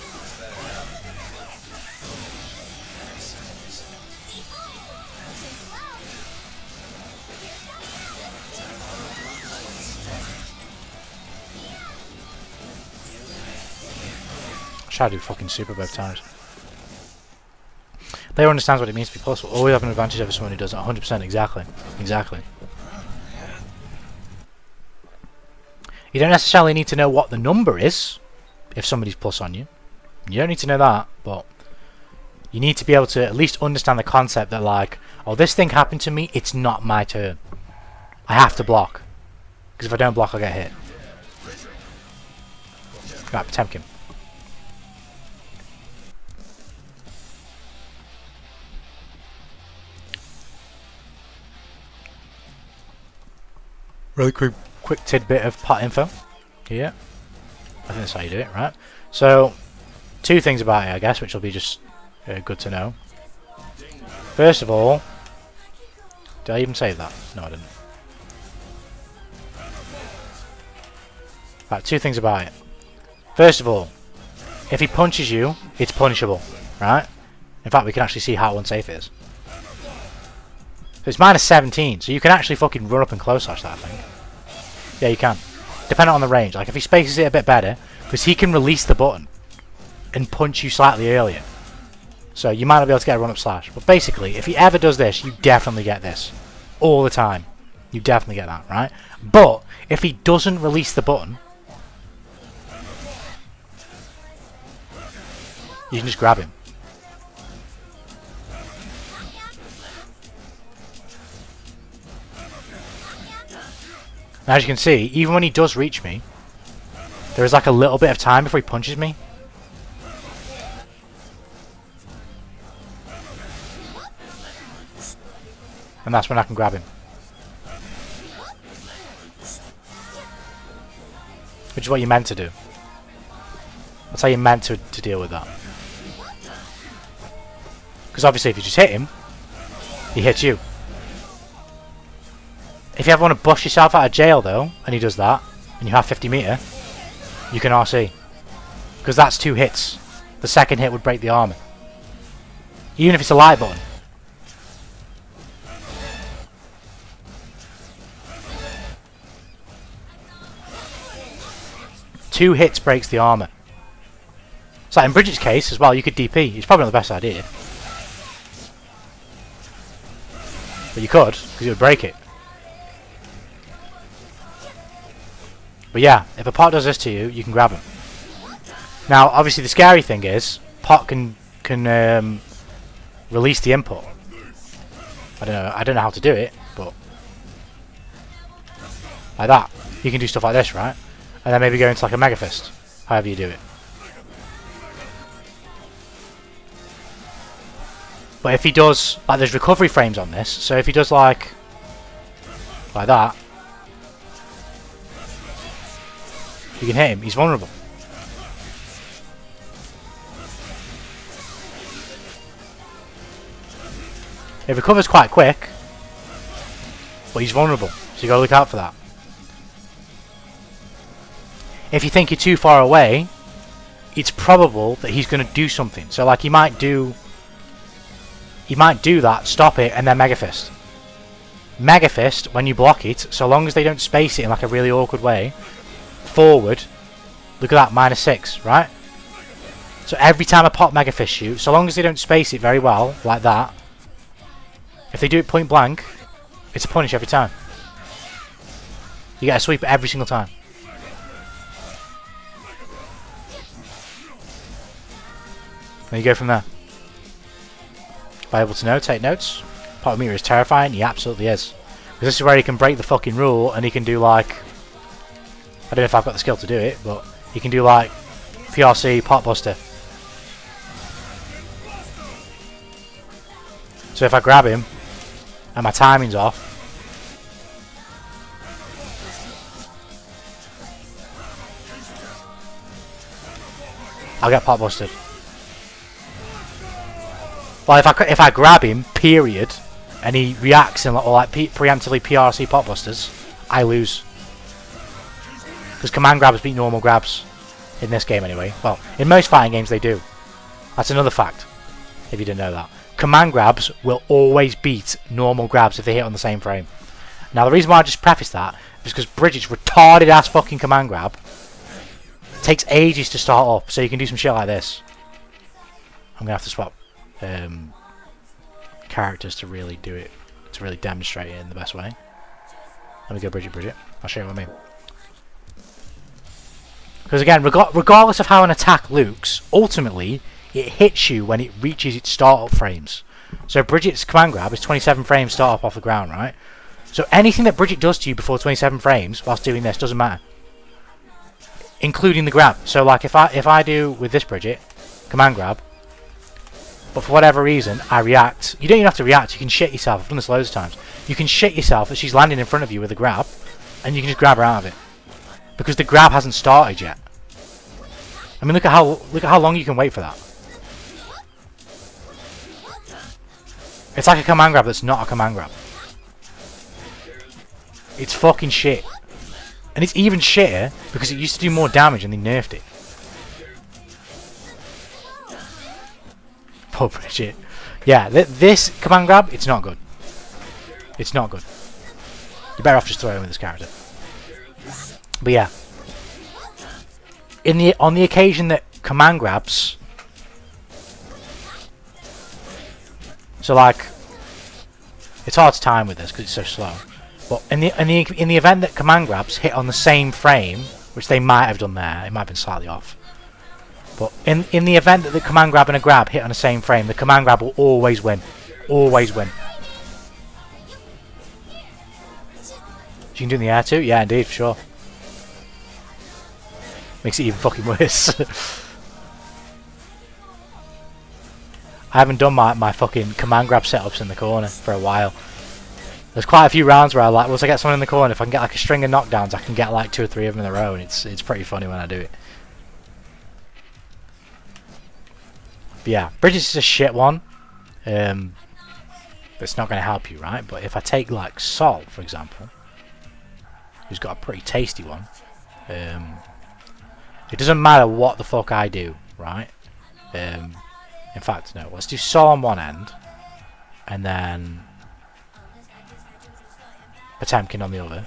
Try to do fucking super both times. Player understands what it means to be plus. Will always have an advantage over someone who doesn't. 100%, exactly. Exactly. You don't necessarily need to know what the number is if somebody's plus on you. You don't need to know that, but you need to be able to at least understand the concept that, like, oh, this thing happened to me, it's not my turn. I have to block. Because if I don't block, I'll get hit. Right, Potemkin. Really quick tidbit of pot info here. I think that's how you do it, right? So, two things about it, I guess, which will be just good to know. First of all, Did I even save that? No, I didn't. Right, two things about it. First of all, if he punches you, it's punishable, right? In fact, we can actually see how unsafe it is. So it's minus 17, so you can actually fucking run up and close slash that, I think. Yeah, you can. Depending on the range. Like, if he spaces it a bit better, because he can release the button and punch you slightly earlier. So you might not be able to get a run up slash. But basically, if he ever does this, you definitely get this. All the time. You definitely get that, right? But, if he doesn't release the button, you can just grab him. Now, as you can see, even when he does reach me, there is like a little bit of time before he punches me. And that's when I can grab him. Which is what you're meant to do. That's how you're meant to deal with that. Because obviously if you just hit him, he hits you. If you ever want to bust yourself out of jail though, and he does that, and you have 50 meter, you can RC. Because that's 2 hits. The second hit would break the armor. Even if it's a light button. Two hits breaks the armor. So in Bridget's case as well, you could DP. It's probably not the best idea. But you could, because it would break it. But yeah, if a pot does this to you, you can grab him. Now, obviously the scary thing is, pot can release the input. I don't know how to do it, but like that. You can do stuff like this, right? And then maybe go into like a Mega Fist, however you do it. But if he does, like there's recovery frames on this, so if he does like that, you can hit him, he's vulnerable. It recovers quite quick, but he's vulnerable, so you gotta look out for that. If you think you're too far away, it's probable that he's going to do something. So like he might do that, stop it, and then Mega Fist. Mega Fist, when you block it, so long as they don't space it in like a really awkward way, forward, look at that, minus 6, right? So every time a pot Mega Fist you, so long as they don't space it very well, like that, if they do it point blank, it's a punish every time. You get a sweep every single time. There you go from there. Be able to know, take notes. Pot meter is terrifying, he absolutely is. Because this is where he can break the fucking rule and he can do like, I don't know if I've got the skill to do it, but he can do like PRC pot buster. So if I grab him and my timing's off, I'll get pot busted. Well, if I grab him, period, and he reacts and like preemptively PRC pot busters, I lose. Because command grabs beat normal grabs in this game anyway. Well, in most fighting games they do. That's another fact, if you didn't know that. Command grabs will always beat normal grabs if they hit on the same frame. Now the reason why I just prefaced that is because Bridget's retarded ass fucking command grab takes ages to start up, so you can do some shit like this. I'm gonna have to swap characters to really do it, to really demonstrate it in the best way. Let me go Bridget. I'll show you what I mean. Because again, regardless of how an attack looks, ultimately it hits you when it reaches its startup frames. So Bridget's command grab is 27 frames start up off the ground, right? So anything that Bridget does to you before 27 frames whilst doing this doesn't matter, including the grab. So like if I do with this Bridget command grab, but for whatever reason I react, you don't even have to react, you can shit yourself. I've done this loads of times. You can shit yourself as she's landing in front of you with a grab, and you can just grab her out of it because the grab hasn't started yet. I mean, look at how long you can wait for that. It's like a command grab that's not a command grab. It's fucking shit. And it's even shitter because it used to do more damage and they nerfed it. Poor Bridget. Yeah, this command grab, it's not good. It's not good. You're better off just throwing with this character. But yeah. On the occasion that command grabs, so like, it's hard to time with this because it's so slow. But in the event that command grabs hit on the same frame, which they might have done there, it might have been slightly off. But in the event that the command grab and a grab hit on the same frame, the command grab will always win. Always win. You can do it in the air too? Yeah, indeed, for sure. Makes it even fucking worse. I haven't done my fucking command grab setups in the corner for a while. There's quite a few rounds where I like, once I get someone in the corner, if I can get like a string of knockdowns, I can get like 2 or 3 of them in a row, and it's pretty funny when I do it. But yeah, Bridges is a shit one. It's not going to help you, right? But if I take like Sol, for example, who's got a pretty tasty one, it doesn't matter what the fuck I do, right? In fact, no, let's do Sol on one end, and then Potemkin on the other.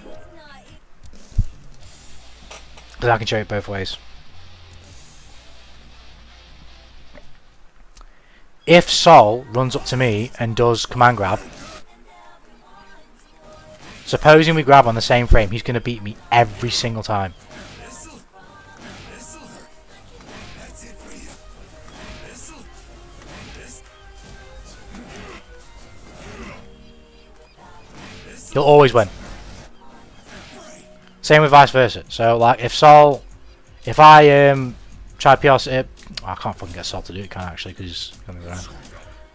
Because I can show it both ways. If Sol runs up to me and does command grab, supposing we grab on the same frame, he's going to beat me every single time. He'll always win. Same with vice versa. So like if Sol, if I try PLC, I can't fucking get Sol to do it, can I actually, because he's coming around.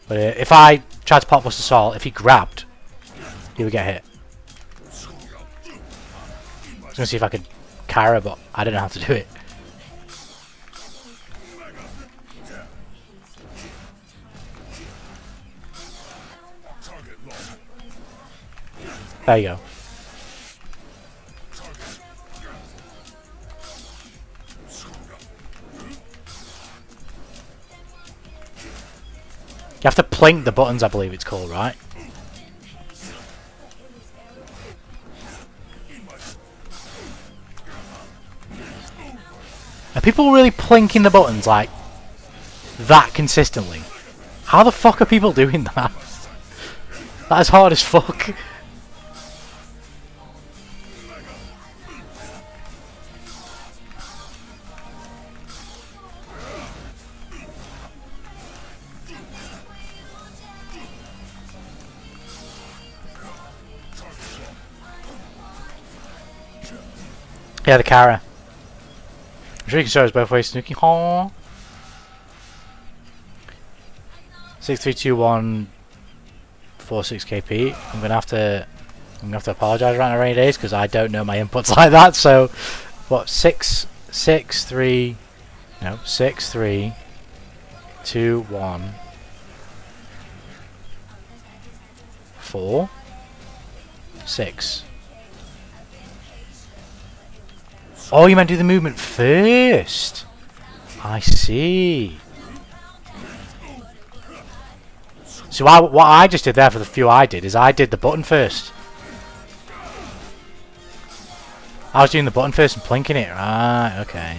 But if I tried to pop bust the Sol, if he grabbed, he would get hit. I was gonna see if I could Kyra, but I don't know how to do it. There you go. You have to plink the buttons, I believe it's called, right? Are people really plinking the buttons like that consistently? How the fuck are people doing that? That is hard as fuck. Yeah, the Kara. I'm sure you can show us both ways, Tanuki. Aww. 632146 KP. I'm gonna have to apologise right now, rainy days, because I don't know my inputs like that. So, what 6 3 2 1 4 6. Oh, you meant to do the movement first. I see. So what I just did there for the few I did is I did the button first. I was doing the button first and plinking it. Right, okay.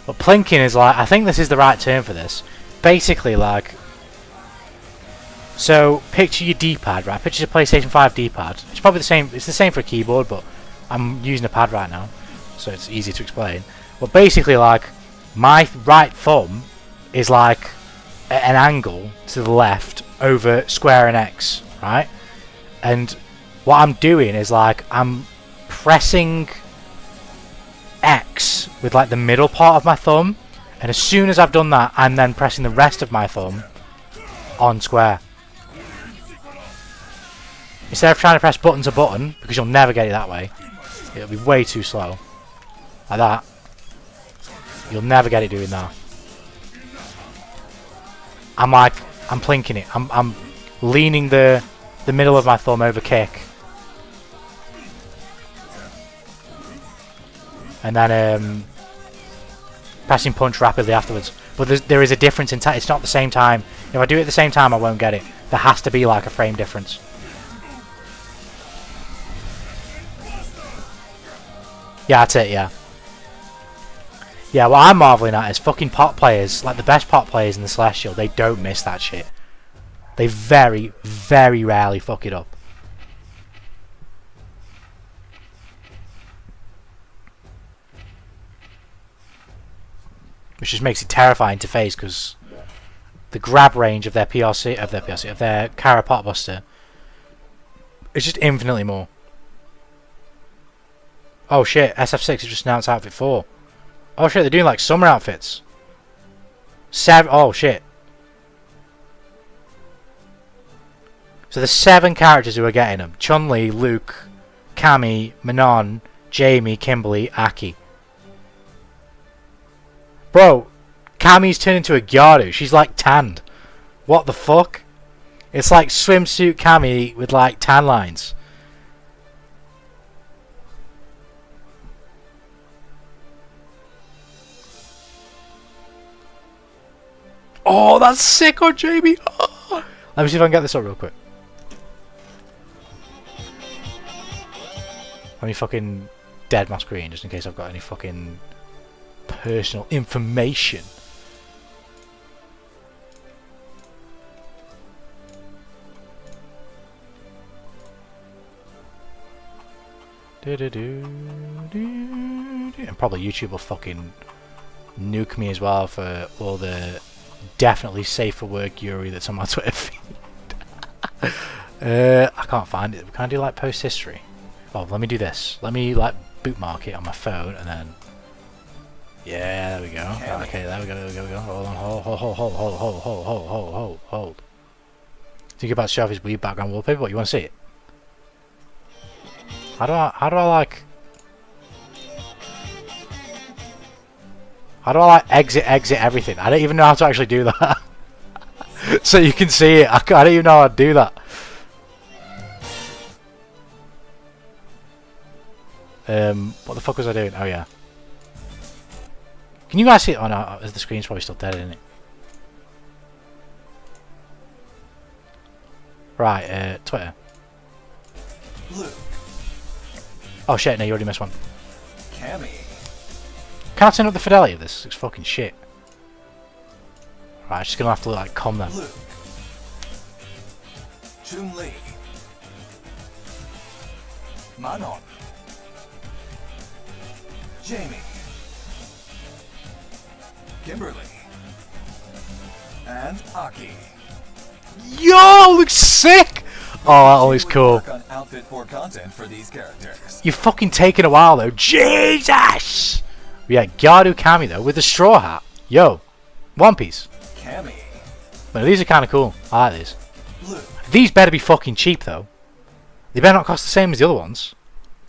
But plinking is like, I think this is the right term for this. Basically, like, so picture your D-pad, right? Picture your PlayStation 5 D-pad. It's probably the same. It's the same for a keyboard, but I'm using a pad right now, so it's easy to explain. But basically, like, my right thumb is like at an angle to the left over square and X, right? And what I'm doing is like I'm pressing X with like the middle part of my thumb. And as soon as I've done that, I'm then pressing the rest of my thumb on square. Instead of trying to press button to button, because you'll never get it that way, it'll be way too slow. Like that. You'll never get it doing that. I'm like, I'm plinking it. I'm leaning the middle of my thumb over kick. And then pressing punch rapidly afterwards. But there is a difference in time. It's not the same time. If I do it at the same time, I won't get it. There has to be like a frame difference. Yeah, that's it, yeah. Yeah, what I'm marveling at is fucking pot players, like the best pot players in the Celestial, they don't miss that shit. They very, very rarely fuck it up. Which just makes it terrifying to face, because the grab range of their of their Kara Potbuster is just infinitely more. Oh shit, SF6 has just announced Outfit 4. Oh shit, they're doing like summer outfits. Oh shit. So there's 7 characters who are getting them. Chun-Li, Luke, Cammy, Manon, Jamie, Kimberly, Aki. Bro, Cammy's turned into a Gyaru. She's like tanned. What the fuck? It's like swimsuit Cammy with like tan lines. Oh, that's sick on Jamie. Oh. Let me see if I can get this up real quick. Let me fucking dead my screen just in case I've got any fucking personal information. And probably YouTube will fucking nuke me as well for all the definitely safe for work Yuri that's on my Twitter feed. I can't find it. Can I do like post history? Oh, let me do this. Let me like bookmark it on my phone and then. Yeah, there we go. Okay, there we go. There we go. Hold on. Hold. Think about showing his weird background wallpaper. What, you want to see it? How do I like exit everything? I don't even know how to actually do that. So you can see it. I don't even know how to do that. What the fuck was I doing? Oh yeah. Can you guys see it? Oh no, the screen's probably still dead, isn't it? Right, Twitter. Luke. Oh shit, no, you already missed one. Cammy. Can't turn up the fidelity of this. It's fucking shit. Right, I'm just gonna have to like calm them. Luke. Chun-Li. Manon. Jamie. Kimberly. And Aki. Yo, looks sick! Oh, that always cool. Work on outfit 4 content for these characters. You've fucking taken a while though. Jesus! Yeah, Gyaru Cammy though, with the straw hat. Yo, One Piece. Cammy. No, these are kind of cool. I like these. Luke. These better be fucking cheap though. They better not cost the same as the other ones.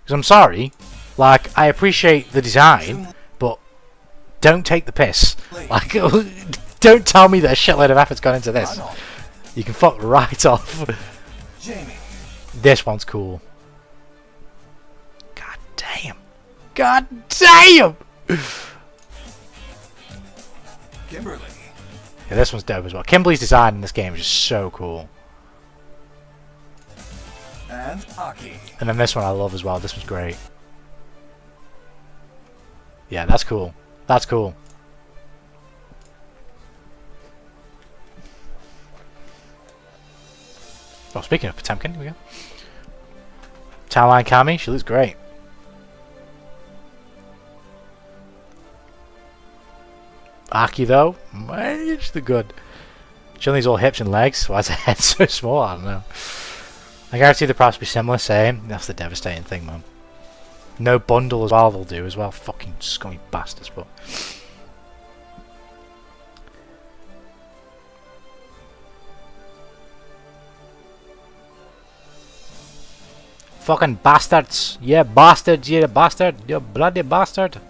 Because I'm sorry, like, I appreciate the design, but don't take the piss. Like, don't tell me that a shitload of effort's gone into this. You can fuck right off. Jamie. This one's cool. God damn. God damn! Kimberly. Yeah, this one's dope as well. Kimberly's design in this game is just so cool. And Aki. And then this one I love as well. This one's great. Yeah, that's cool. That's cool. Oh, speaking of Potemkin, here we go. Townline Cammy, she looks great. Aki though, she's the good. Chun-Li's all hips and legs. Why is her head so small? I don't know. I guarantee the price will be similar, same. That's the devastating thing, man. No bundle as well they'll do as well. Fucking scummy bastards, but. Fucking bastards! Yeah, bastards! Yeah, bastard! You bloody bastard!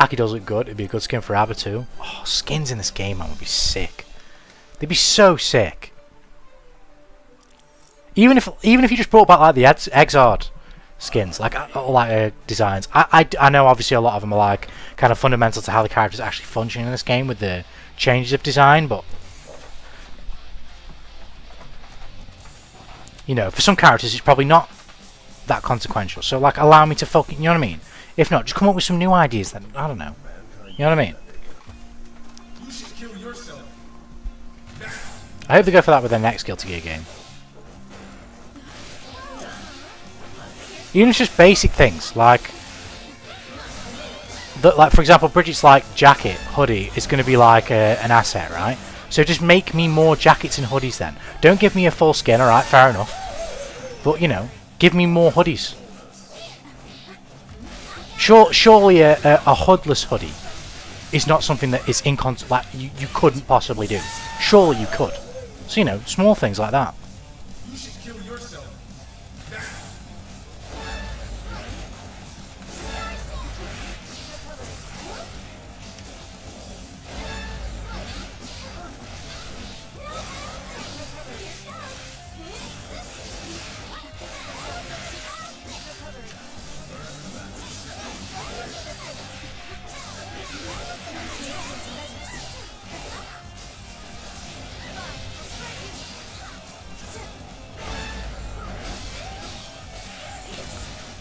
Aki does look good. It'd be a good skin for Abba too. Oh, skins in this game, man, would be sick. They'd be so sick. Even if you just brought back like the Exard skins, like designs. I know obviously a lot of them are like kind of fundamental to how the characters actually function in this game with the changes of design, but you know, for some characters it's probably not that consequential. So like, allow me to focus. You know what I mean? If not, just come up with some new ideas. Then I don't know. You know what I mean? You should kill yourself. I hope they go for that with their next Guilty Gear game. Even if it's just basic things like, for example, Bridget's like jacket, hoodie is going to be like an asset, right? So just make me more jackets and hoodies then. Don't give me a full skin, alright, fair enough. But you know, give me more hoodies. Surely a hoodless hoodie is not something that is like you couldn't possibly do. Surely you could. So you know, small things like that. You should kill yourself.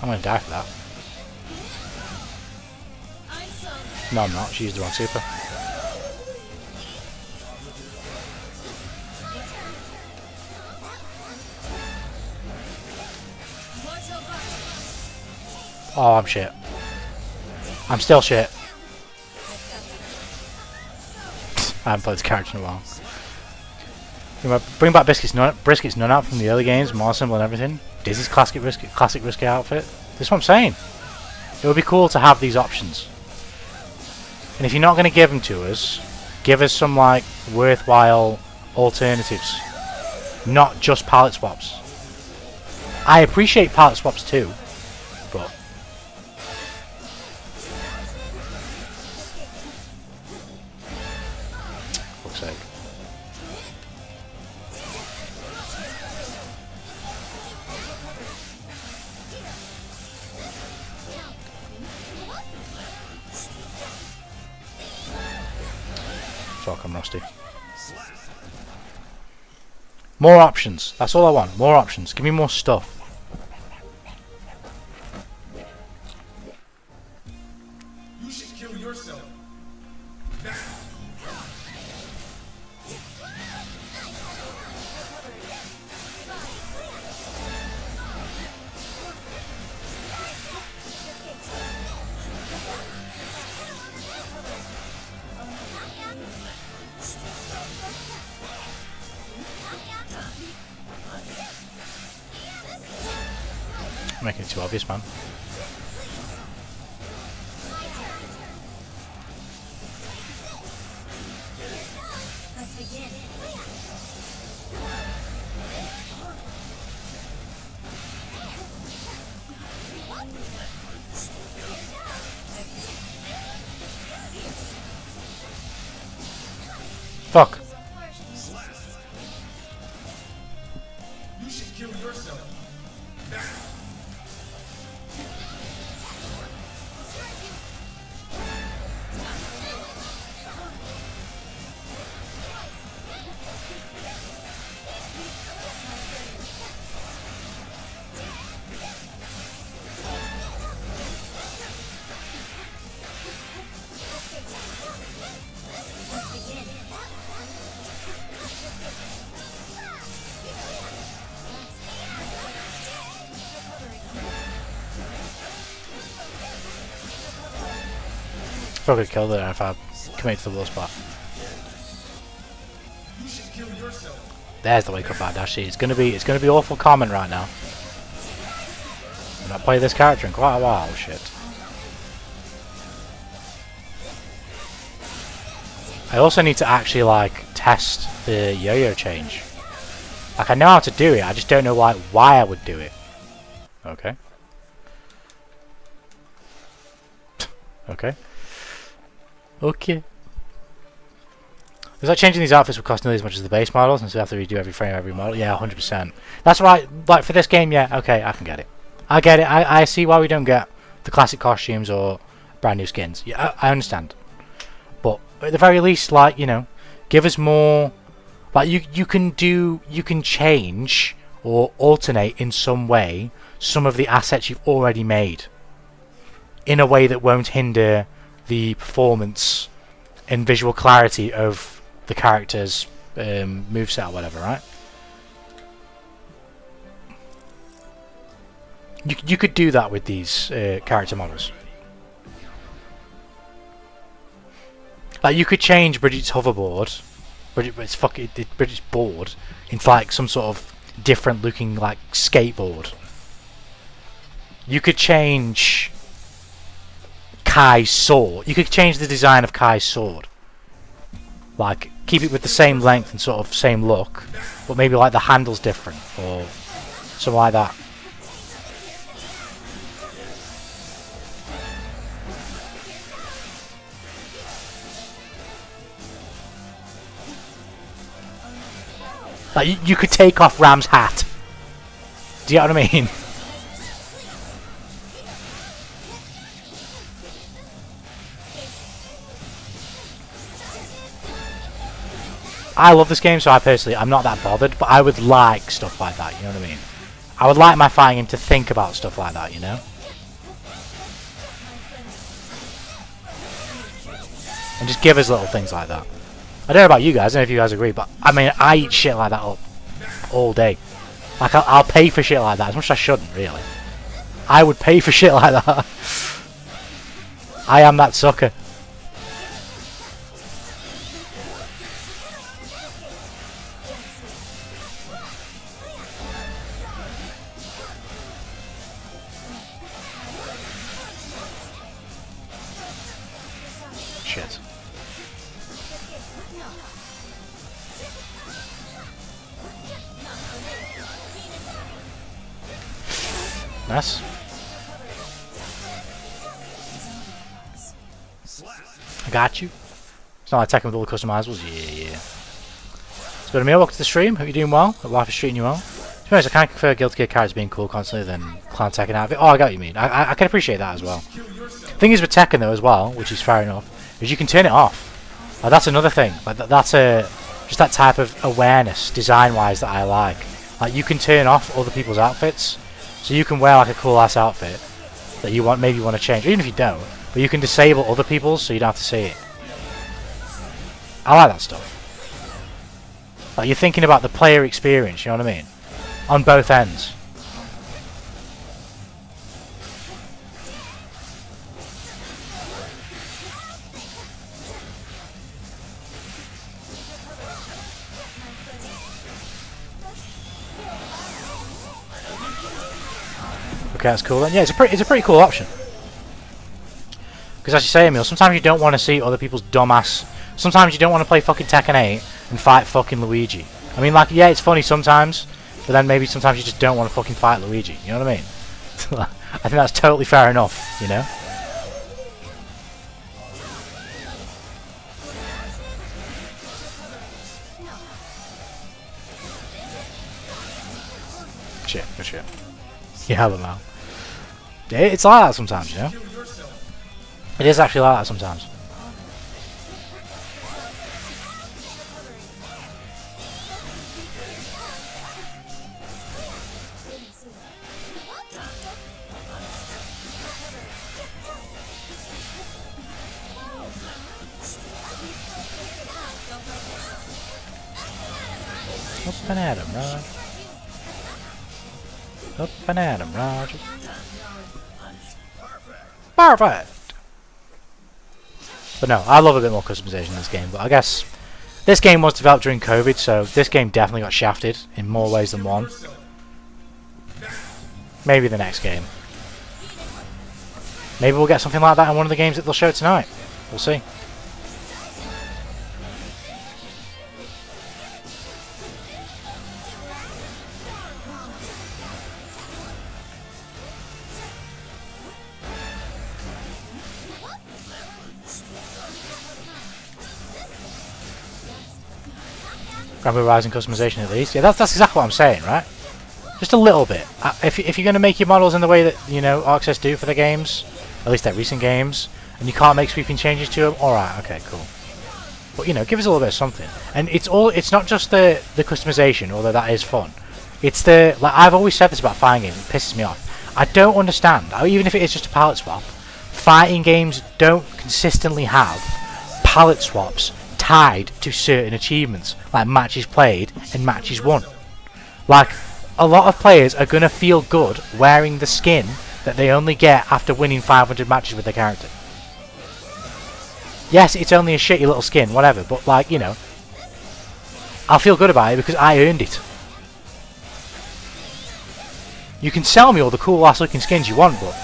I'm gonna die for that. No, I'm not. She used the wrong super. Oh, I'm shit. I'm still shit. I haven't played this character in a while. Bring back Brisket's none out from the early games, more simple and everything. Dizzy's classic risky outfit. This is what I'm saying. It would be cool to have these options. And if you're not going to give them to us, give us some like worthwhile alternatives, not just palette swaps. I appreciate palette swaps too, but for fuck's sake. Fuck, I'm rusty. More options. That's all I want. More options. Give me more stuff. You should kill yourself. Making it too obvious, man. Fuck. You should kill yourself. Probably kill there if I commit to the low spot. You should kill yourself. There's the wake up bad dash. It's gonna be awful common right now. I've not played this character in quite a while. Shit. I also need to actually like test the yo-yo change. Like I know how to do it. I just don't know why I would do it. Okay. Okay. Okay. It's like changing these outfits would cost nearly as much as the base models, and so we have to redo every frame, every model. Yeah, 100%. That's right. Like for this game, yeah, okay, I can get it. I get it. I see why we don't get the classic costumes or brand new skins. Yeah, I understand. But at the very least, like, you know, give us more. Like you can change or alternate in some way some of the assets you've already made in a way that won't hinder the performance and visual clarity of the character's moveset or whatever, right? You could do that with these character models. Like you could change Bridget's hoverboard, Bridget's board into like some sort of different looking like skateboard. You could change Kai's sword. You could change the design of Kai's sword. Like keep it with the same length and sort of same look, but maybe like the handle's different or something like that. Like you could take off Ram's hat. Do you know what I mean? I love this game, so I'm not that bothered, but I would like stuff like that, you know what I mean? I would like my fighting game to think about stuff like that, you know? And just give us little things like that. I don't know about you guys, I don't know if you guys agree, but I mean, I eat shit like that up all day. Like, I'll pay for shit like that, as much as I shouldn't, really. I would pay for shit like that. I am that sucker. Shit. Nice. I got you. It's not like attacking with all the customizables. Yeah. So, good to me. Welcome to the stream. Hope you're doing well. Hope life is treating you well. To be honest, I kind of prefer Guilty Gear characters being cool constantly than Clan Tekken out of it. Oh, I got what you mean. I can appreciate that as well. Thing is with Tekken though as well, which is fair enough, is you can turn it off. Like, that's another thing. Like that's just that type of awareness, design-wise, that I like. Like you can turn off other people's outfits. So you can wear like a cool ass outfit that you maybe want to change, even if you don't, but you can disable other people's so you don't have to see it. I like that stuff. Like you're thinking about the player experience, you know what I mean? On both ends. Okay, that's cool then. Yeah, it's a pretty cool option. Because as you say, Emil, sometimes you don't want to see other people's dumbass. Sometimes you don't want to play fucking Tekken 8 and fight fucking Luigi. I mean, like, yeah, it's funny sometimes, but then maybe sometimes you just don't want to fucking fight Luigi. You know what I mean? I think that's totally fair enough, you know? Shit, good shit. Yeah, but man. It's like that sometimes, you know? It is actually like that sometimes. Up and at him, Roger. Up and at him, Roger. Perfect! But no, I love a bit more customization in this game, but I guess this game was developed during COVID, so this game definitely got shafted in more ways than one. Maybe the next game. Maybe we'll get something like that in one of the games that they'll show tonight. We'll see. Grand Blue Rising customization at least. Yeah, that's exactly what I'm saying, right? Just a little bit. If you're going to make your models in the way that, you know, ArcSys do for the games, at least their recent games, and you can't make sweeping changes to them, alright, okay, cool. But, you know, give us a little bit of something. And it's not just the customization, although that is fun. It's the, like, I've always said this about fighting games, it pisses me off. I don't understand, even if it is just a palette swap, fighting games don't consistently have palette swaps tied to certain achievements, like matches played and matches won. Like, a lot of players are going to feel good wearing the skin that they only get after winning 500 matches with their character. Yes, it's only a shitty little skin, whatever, but like, you know, I'll feel good about it because I earned it. You can sell me all the cool ass looking skins you want, but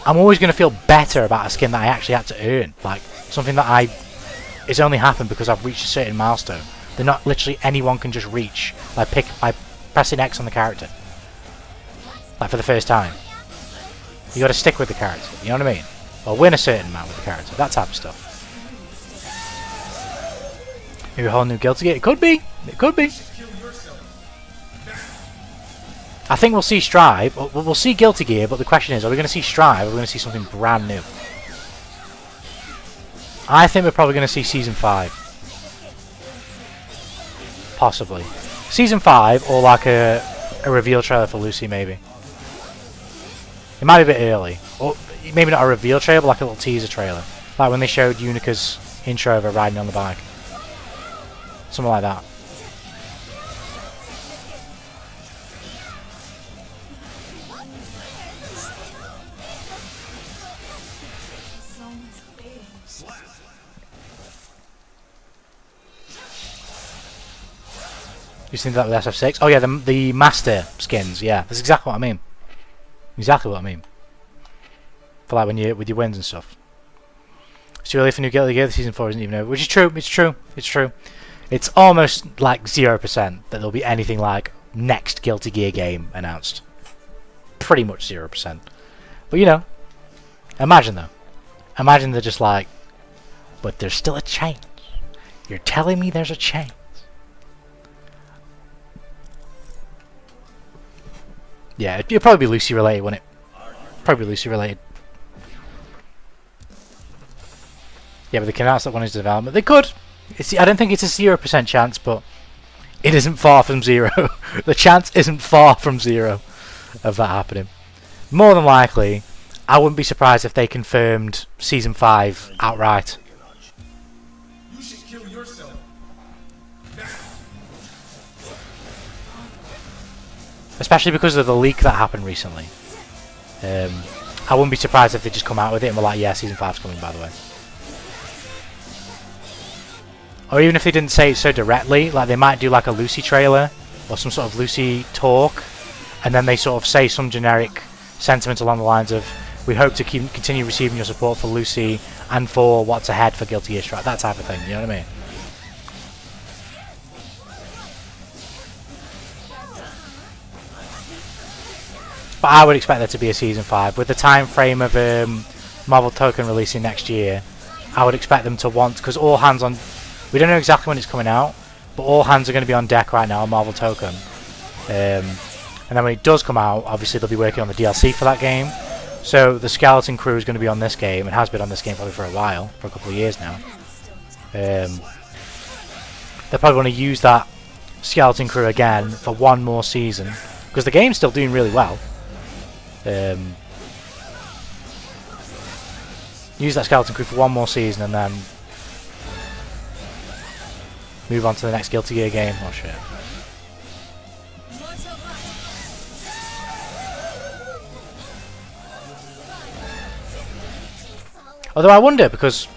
I'm always going to feel better about a skin that I actually had to earn. Like, something that it's only happened because I've reached a certain milestone. They're not literally anyone can just reach by pressing X on the character. Like, for the first time. You got to stick with the character, you know what I mean? Or win a certain amount with the character, that type of stuff. Maybe a whole new Guilty Gear? It could be! It could be! I think we'll see Strive. We'll see Guilty Gear, but the question is, are we going to see Strive or are we going to see something brand new? I think we're probably going to see Season 5. Possibly. Season 5, or like a reveal trailer for Lucy, maybe. It might be a bit early. Or maybe not a reveal trailer, but like a little teaser trailer. Like when they showed Unica's intro of her riding on the bike. Something like that. You seen that with SF6? Oh yeah, the master skins. Yeah, that's exactly what I mean. Exactly what I mean. For like when you with your wins and stuff. It's too early for new Guilty Gear. The season 4 isn't even over, which is true. It's true. It's true. It's almost like 0% that there'll be anything like next Guilty Gear game announced. Pretty much 0%. But you know, imagine though. Imagine they're just like, but there's still a chance. You're telling me there's a chance. Yeah, it'd probably be Lucy related, wouldn't it? Probably Lucy related. Yeah, but they can announce that one is development. They could. I don't think it's a 0% chance, but it isn't far from 0. The chance isn't far from 0 of that happening. More than likely, I wouldn't be surprised if they confirmed Season 5 outright. You should kill yourself. Especially because of the leak that happened recently. I wouldn't be surprised if they just come out with it and were like, yeah, Season 5's coming, by the way. Or even if they didn't say it so directly, like they might do like a Lucy trailer or some sort of Lucy talk, and then they sort of say some generic sentiment along the lines of, we hope to continue receiving your support for Lucy and for what's ahead for Guilty Gear Strive, that type of thing, you know what I mean? But I would expect there to be a Season 5. With the time frame of Marvel Token releasing next year, I would expect them to want, because all hands on, we don't know exactly when it's coming out, but all hands are going to be on deck right now on Marvel Token. And then when it does come out, obviously they'll be working on the DLC for that game. So the Skeleton Crew is going to be on this game, and has been on this game probably for a while, for a couple of years now. They're probably going to use that Skeleton Crew again for one more season, because the game's still doing really well. Use that Skeleton Crew for one more season and then move on to the next Guilty Gear game. Oh shit. Although I wonder, because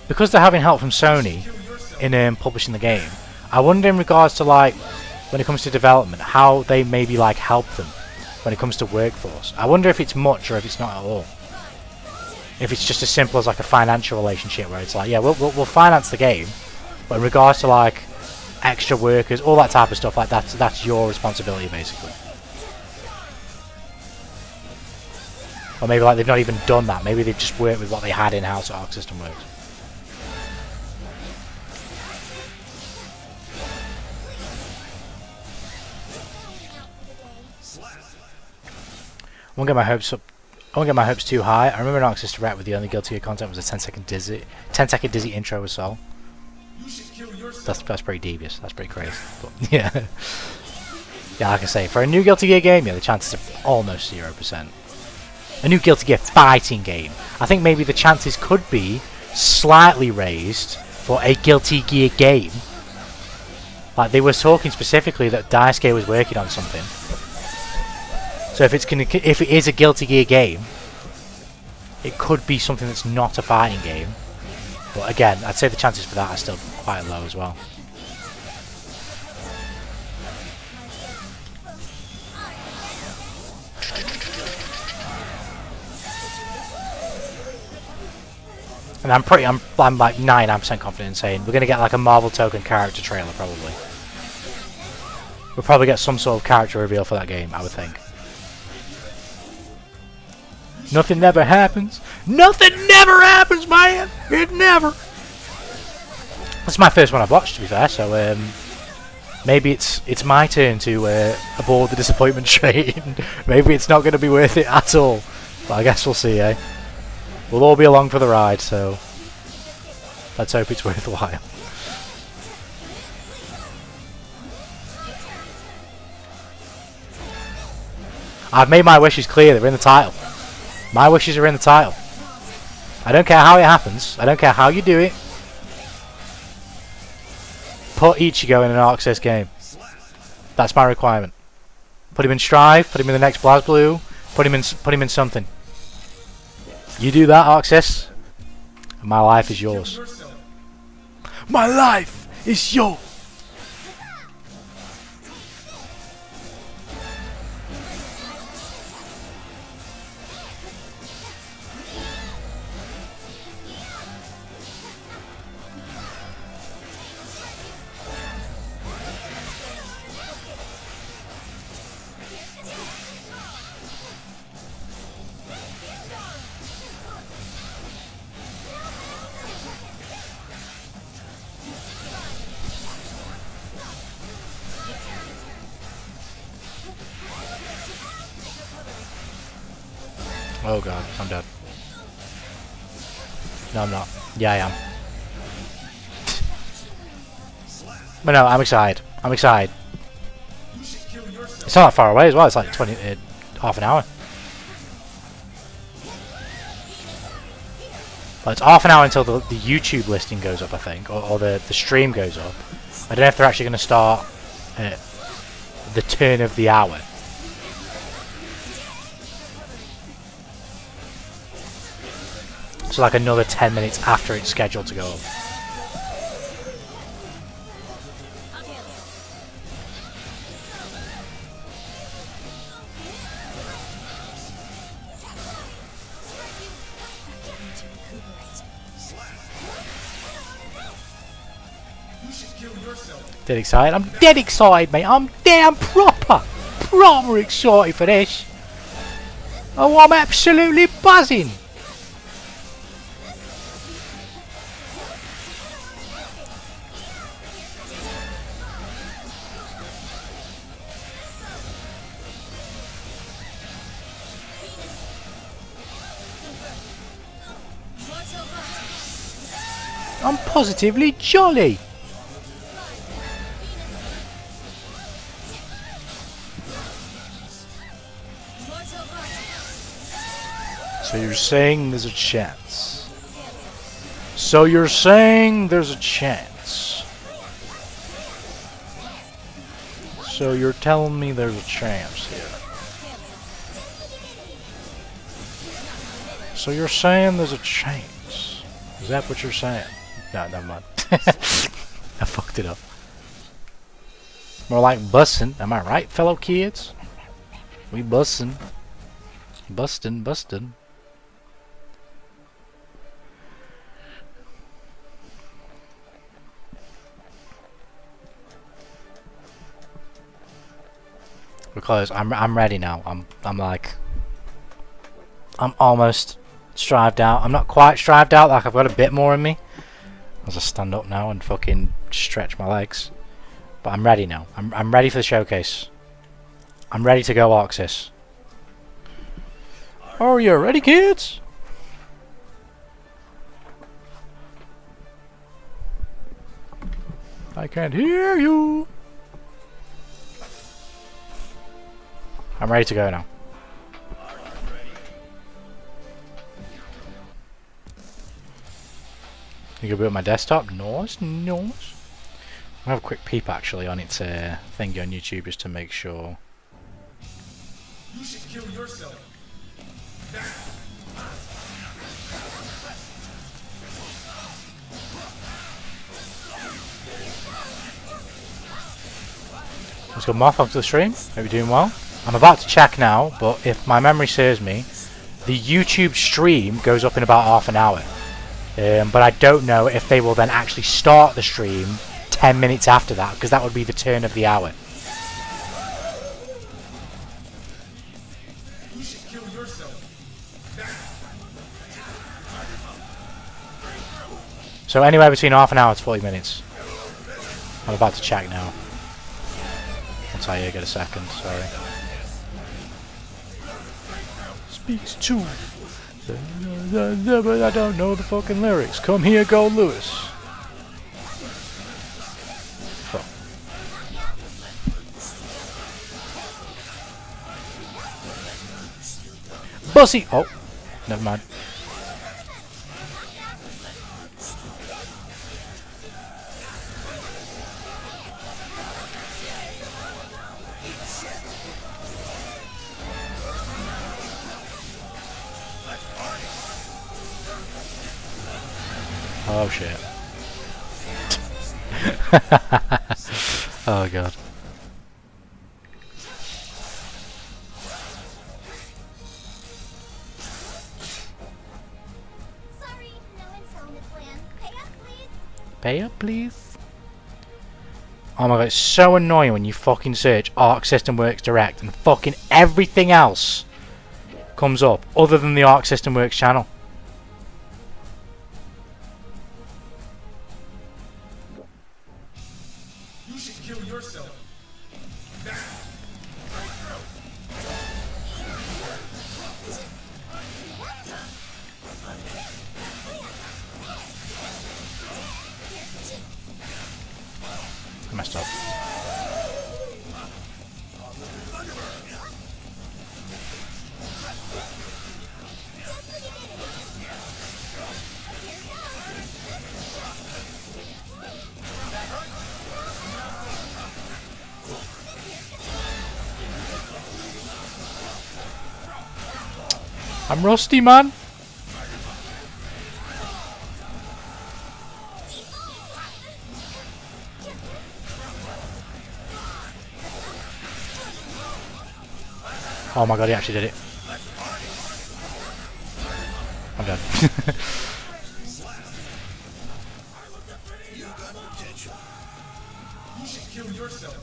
they're having help from Sony in publishing the game, I wonder in regards to like when it comes to development, how they maybe like help them when it comes to workforce. I wonder if it's much or if it's not at all. If it's just as simple as like a financial relationship where it's like, yeah, we'll finance the game, but in regards to like extra workers, all that type of stuff, like that's your responsibility basically. Or maybe like they've not even done that. Maybe they've just worked with what they had in-house at Arc System Works. I won't get my hopes up. I won't get my hopes too high. I remember Noxus Direct with the only Guilty Gear content was a 10-second dizzy intro with Sol. You should kill yourself. That's pretty devious. That's pretty crazy. But yeah, yeah. Like I say, for a new Guilty Gear game, yeah, the chances are almost 0%. A new Guilty Gear fighting game. I think maybe the chances could be slightly raised for a Guilty Gear game. Like they were talking specifically that Daisuke was working on something. So if it is a Guilty Gear game, it could be something that's not a fighting game. But again, I'd say the chances for that are still quite low as well. And I'm like 99% confident in saying we're gonna get like a Marvel Token character trailer probably. We'll probably get some sort of character reveal for that game, I would think. Nothing never happens. Nothing never happens, man. It never. That's my first one I've watched, to be fair. So maybe it's my turn to aboard the disappointment train. Maybe it's not going to be worth it at all. But I guess we'll see, eh? We'll all be along for the ride. So let's hope it's worthwhile. I've made my wishes clear. They're in the title. My wishes are in the title. I don't care how it happens. I don't care how you do it. Put Ichigo in an ArcSys game. That's my requirement. Put him in Strive. Put him in the next BlazBlue. Put him in something. You do that, ArcSys, and my life is yours. My life is yours. Oh god, I'm dead. No, I'm not. Yeah, I am. But no, I'm excited. I'm excited. It's not that far away as well. It's like half an hour. Well, it's half an hour until the YouTube listing goes up, I think, or the stream goes up. I don't know if they're actually going to start at the turn of the hour. So like another 10 minutes after it's scheduled to go up. Dead excited? I'm dead excited, mate. I'm damn proper excited for this. Oh, I'm absolutely buzzing. I'm positively jolly. So you're saying there's a chance. So you're saying there's a chance. So you're telling me there's a chance here. So you're saying there's a chance. Is that what you're saying? No, never mind. I fucked it up. More like bussin'. Am I right, fellow kids? We bussin'. Bustin'. Because I'm ready now. I'm almost strived out. I'm not quite strived out, like I've got a bit more in me. As I stand up now and fucking stretch my legs. But I'm ready now. I'm ready for the showcase. I'm ready to go, Arxis. Are you ready, kids? I can't hear you. I'm ready to go now. You can boot my desktop. Nice, nice. I'm gonna have a quick peep actually on its thingy on YouTube just to make sure. You should kill yourself. Let's go Moth onto the stream. Hope you're doing well. I'm about to check now, but if my memory serves me, the YouTube stream goes up in about half an hour. But I don't know if they will then actually start the stream 10 minutes after that, because that would be the turn of the hour. You should kill yourself. So anywhere between half an hour to 40 minutes. I'm about to check now. Once I get a second, sorry. Speaks to. But I don't know the fucking lyrics. Come here, go Lewis. Fuck. Bussy! Oh, never mind. Oh shit. Oh god. Sorry, no installment plan. Pay up, please. Pay up, please. Oh my god, it's so annoying when you fucking search Arc System Works Direct and fucking everything else comes up other than the Arc System Works channel. You should kill yourself. I messed up. I'm rusty, man. Oh my god, he actually did it. I'm dead. You should kill yourself.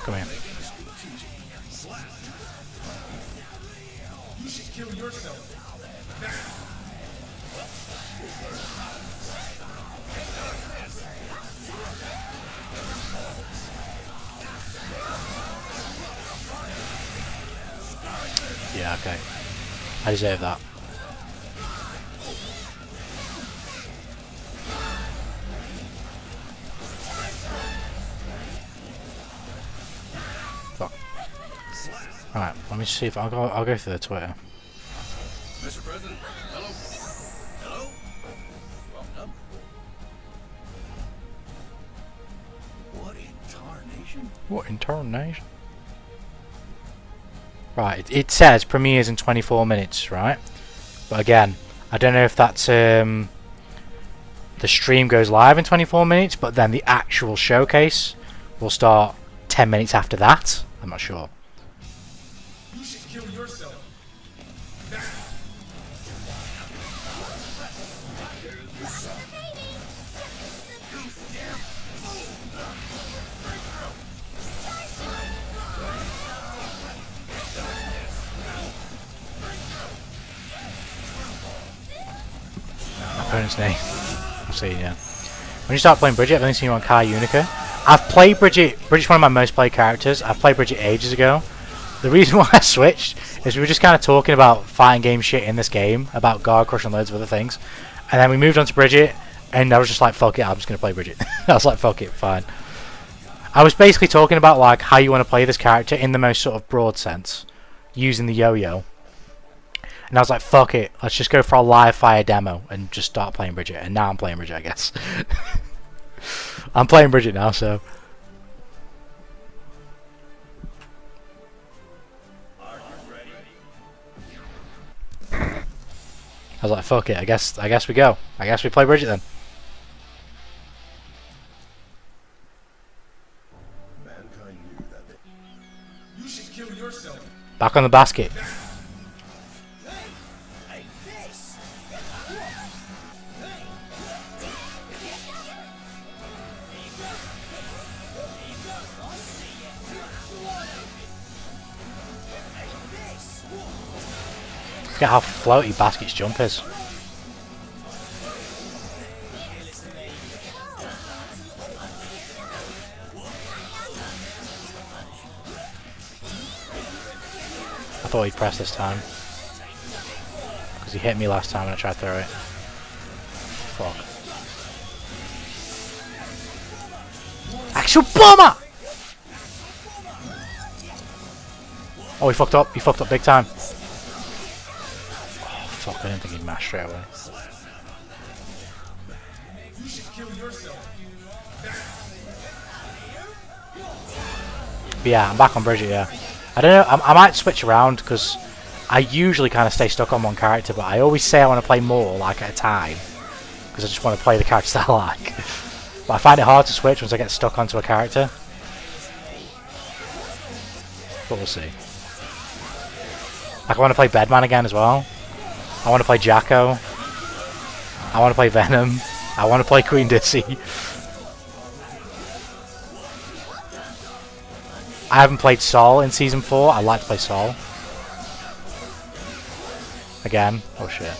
Come here. You should kill yourself. Yeah, okay. I deserve that. Fuck. Alright, let me see if I'll go through the Twitter. Mr. President, hello? Hello? Wrong number. What in tarnation? What in tarnation? Right, it says premieres in 24 minutes, right? But again, I don't know if that's the stream goes live in 24 minutes, but then the actual showcase will start 10 minutes after that. I'm not sure. You should kill yourself. Opponent's name. I'll see, yeah. When you start playing Bridget, I've only seen you on Kai Unica. I've played Bridget. Bridget's one of my most played characters. I've played Bridget ages ago. The reason why I switched is we were just kind of talking about fighting game shit in this game, about Guard Crush and loads of other things. And then we moved on to Bridget, and I was just like, fuck it, I'm just going to play Bridget. I was like, fuck it, fine. I was basically talking about like how you want to play this character in the most sort of broad sense, using the yo-yo. And I was like, fuck it, let's just go for a live fire demo and just start playing Bridget. And now I'm playing Bridget, I guess. I'm playing Bridget now, so. I was like, fuck it, I guess we go. I guess we play Bridget then. Mankind knew that they You should kill yourself. Back on the basket. Look at how floaty Basket's jump is. I thought he'd press this time. Because he hit me last time when I tried to throw it. Fuck. Actual bomber! Oh, he fucked up. He fucked up big time. Fuck, I didn't think he'd mash straight away. You should kill yourself. But yeah, I'm back on Bridget, yeah. I don't know, I might switch around because I usually kind of stay stuck on one character, but I always say I want to play more, like at a time. Because I just want to play the characters I like. But I find it hard to switch once I get stuck onto a character. But we'll see. Like I want to play Bedman again as well. I want to play Jacko. I want to play Venom. I want to play Queen Dissy. I haven't played Sol in Season 4. I'd like to play Sol. Again. Oh shit.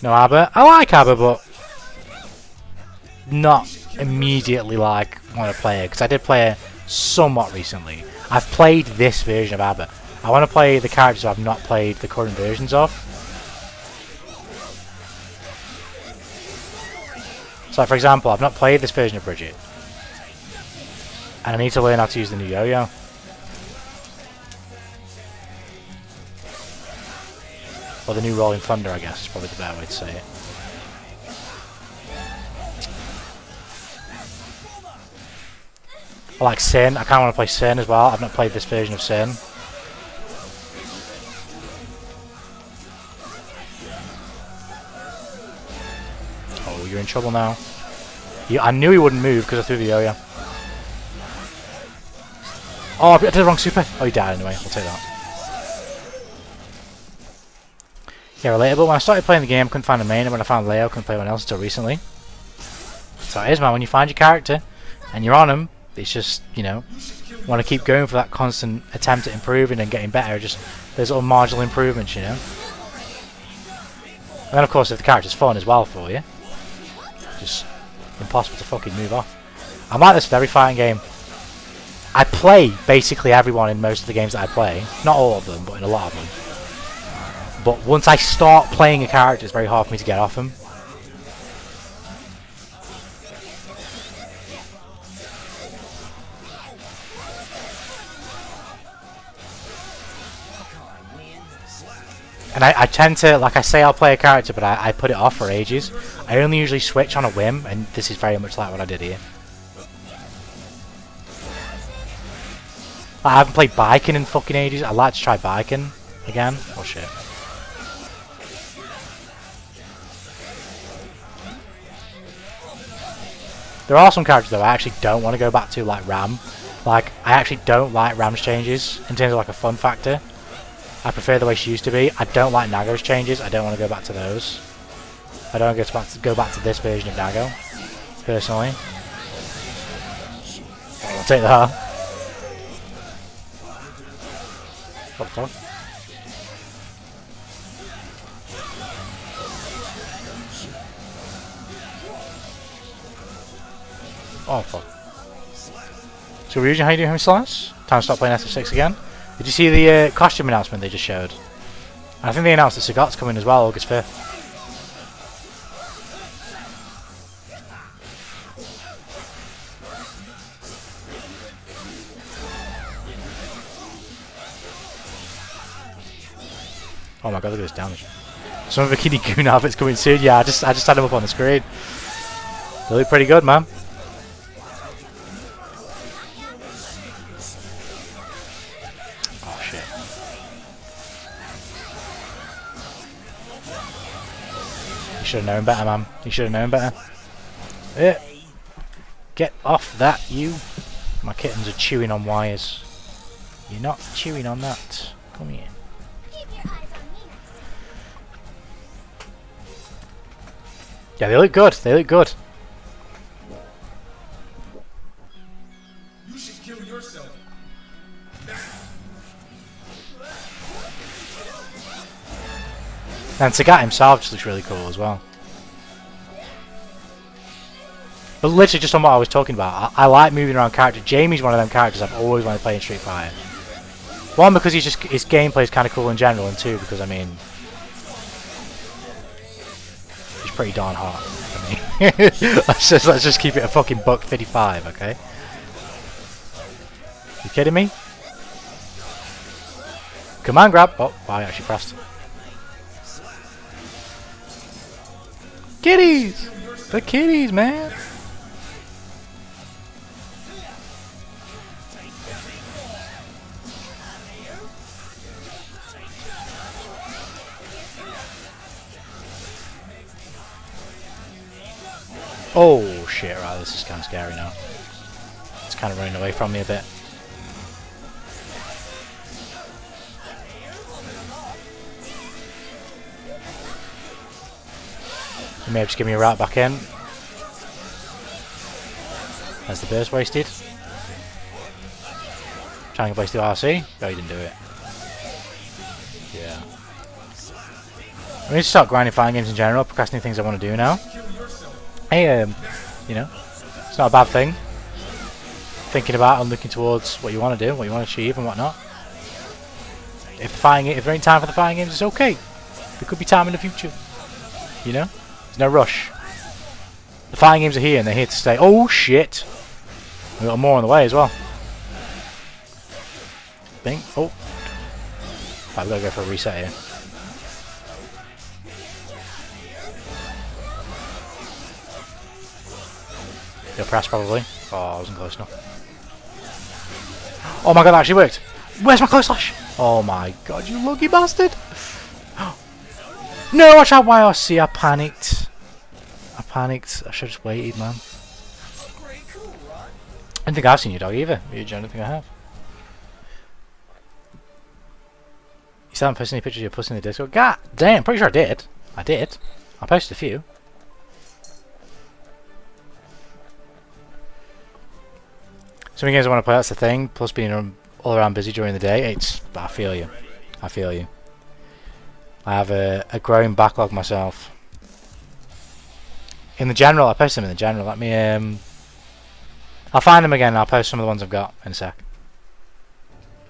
No Abba. I like Abba, but not immediately like want to play it, because I did play it somewhat recently. I've played this version of Abba. I want to play the characters I've not played the current versions of. So for example, I've not played this version of Bridget, and I need to learn how to use the new yo-yo. Or the new Rolling Thunder, I guess is probably the better way to say it. I like Sin. I kind of want to play Sin as well. I've not played this version of Sin. Oh, you're in trouble now. I knew he wouldn't move because I threw the yo-yo. Oh, I did the wrong super. Oh, he died anyway. I'll take that. Yeah, relatable. When I started playing the game, I couldn't find a main, and when I found Leo, I couldn't play anyone else until recently. So it is, man. When you find your character and you're on him, it's just, you know, want to keep going for that constant attempt at improving and getting better. Just those little marginal improvements, you know. And then, of course, if the character's fun as well for you, just impossible to fucking move off. I'm like this with every fighting game. I play basically everyone in most of the games that I play. Not all of them, but in a lot of them. But once I start playing a character, it's very hard for me to get off him. And I tend to, like I say I'll play a character, but I put it off for ages. I only usually switch on a whim, and this is very much like what I did here. I haven't played biking in fucking ages. I'd like to try biking again. Oh shit. There are some characters though I actually don't want to go back to, like Ram. Like, I actually don't like Ram's changes in terms of like a fun factor. I prefer the way she used to be. I don't like Nago's changes. I don't want to go back to those. I don't want to go back to this version of Nago, personally. I'll take that. What the fuck? Oh fuck. So Ryujin, how you doing, SYS? Time to stop playing SF6 again. Did you see the costume announcement they just showed? I think they announced that Sagat's coming as well, August 5th. Oh my god, look at this damage. Some Bikini Goon outfits coming soon. Yeah, I just had them up on the screen. They look pretty good, man. Oh shit. You should have known better, man. You should have known better. Get off that, you. My kittens are chewing on wires. You're not chewing on that. Come here. Yeah, they look good. They look good. You should kill yourself. And Sagat himself just looks really cool as well. But literally just on what I was talking about, I like moving around characters. Jamie's one of them characters I've always wanted to play in Street Fighter. One, because his gameplay is kind of cool in general, and two, because I mean, he's pretty darn hot. I mean, let's just keep it a fucking $1.55, okay? You kidding me? Command grab. Oh, I actually pressed. Kitties! The kitties, man! Oh shit, right, this is kind of scary now. It's kind of running away from me a bit. You may have just given me a route back in. Has the burst wasted? Trying to waste the RC? No, you didn't do it. Yeah. I need to start grinding fighting games in general, procrastinating things I want to do now. Hey, you know, it's not a bad thing. Thinking about and looking towards what you want to do, what you want to achieve and whatnot. If there ain't time for the fighting games, it's okay. There could be time in the future. You know? There's no rush. The fighting games are here and they're here to stay. Oh shit! We've got more on the way as well. Bing. Oh. Right, we've got to go for a reset here. Go press probably. Oh, I wasn't close enough. Oh my god, that actually worked! Where's my close slash? Oh my god, you lucky bastard! No, watch out, YRC, I panicked. I panicked. I should have just waited, man. I don't think I've seen your dog either. I don't think I have. You still haven't posted any pictures of your pussy in the Discord? God damn, pretty sure I did. I did. I posted a few. So many games I want to play, that's the thing. Plus being all around busy during the day. I feel you. I feel you. I have a growing backlog myself. In the general, I post them in the general. Let me I'll find them again and I'll post some of the ones I've got in a sec.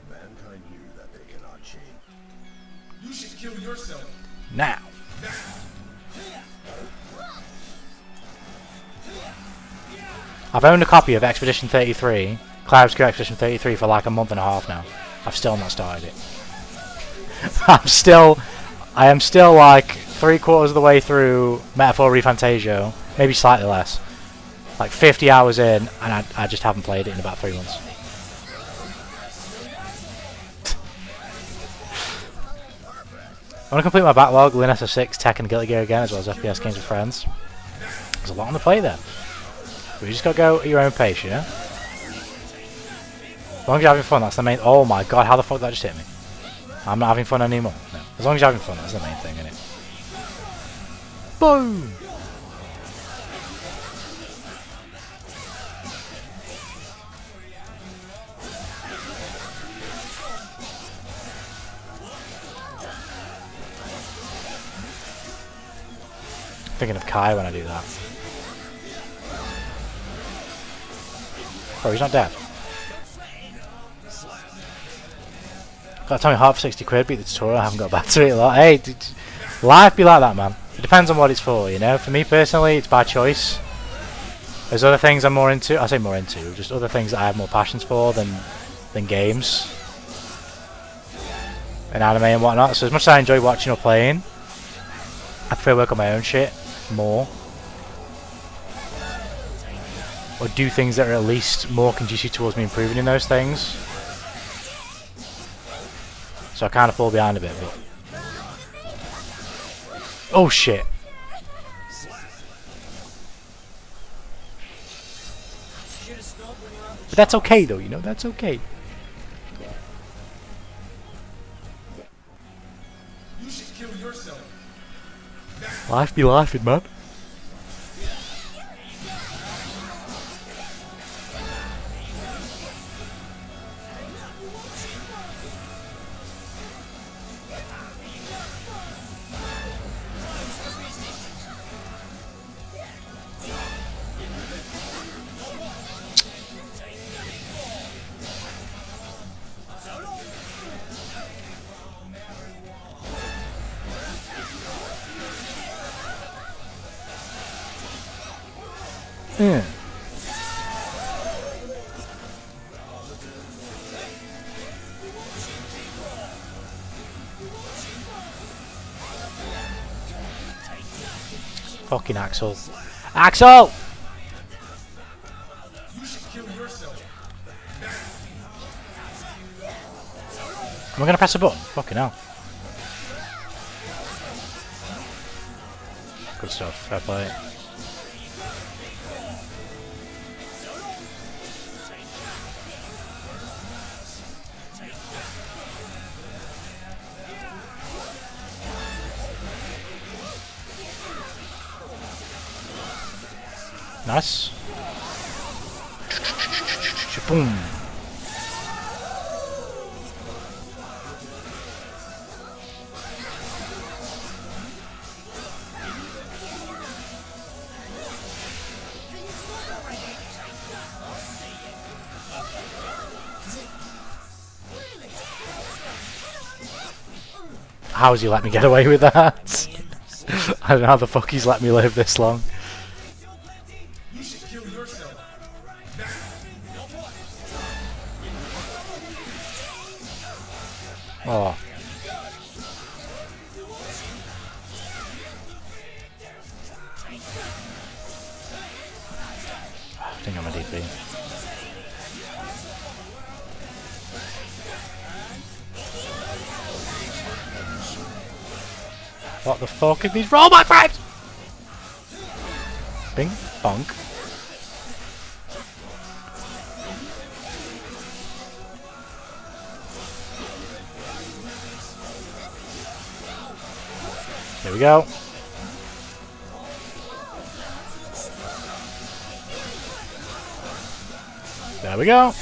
Mankind knew that they cannot change. You should kill yourself. Now. I've owned a copy of Expedition 33, Cloud Skill Expedition 33 for like a month and a half now. I've still not started it. I am still like 3/4 of the way through Metaphor ReFantasio, maybe slightly less. Like 50 hours in, and I just haven't played it in about 3 months. I want to complete my backlog, Lin SF6, Tekken, and Guilty Gear again, as well as FPS games with friends. There's a lot on the play there. But you just gotta go at your own pace, you know? As long as you're having fun, that's the main... Oh my god, how the fuck did that just hit me? I'm not having fun anymore. No. As long as you're having fun, that's the main thing, innit? Boom! Thinking of Kai when I do that. Bro, he's not dead. Got Tommy Hart for 60 quid, beat the tutorial, I haven't got back to it a lot. Hey, life be like that, man. It depends on what it's for, you know? For me personally, it's by choice. There's other things I'm more into, I say more into, just other things that I have more passions for than games. And anime and whatnot. So as much as I enjoy watching or playing, I prefer work on my own shit more. Or do things that are at least more conducive towards me improving in those things. So I kind of fall behind a bit, but... Oh shit! But that's okay though, you know, that's okay. You should kill yourself. Life be lifing, man. Yeah. Fucking Axel. Axel! You should kill yourself. Am I gonna press a button? Fucking hell. Good stuff. Fair play. Nice. Boom. How has he let me get away with that? I don't know how the fuck he's let me live this long. You should kill yourself. Oh. I think I'm a DP. What the fuck are these roll my frames? Bing bonk. There we go. There we go.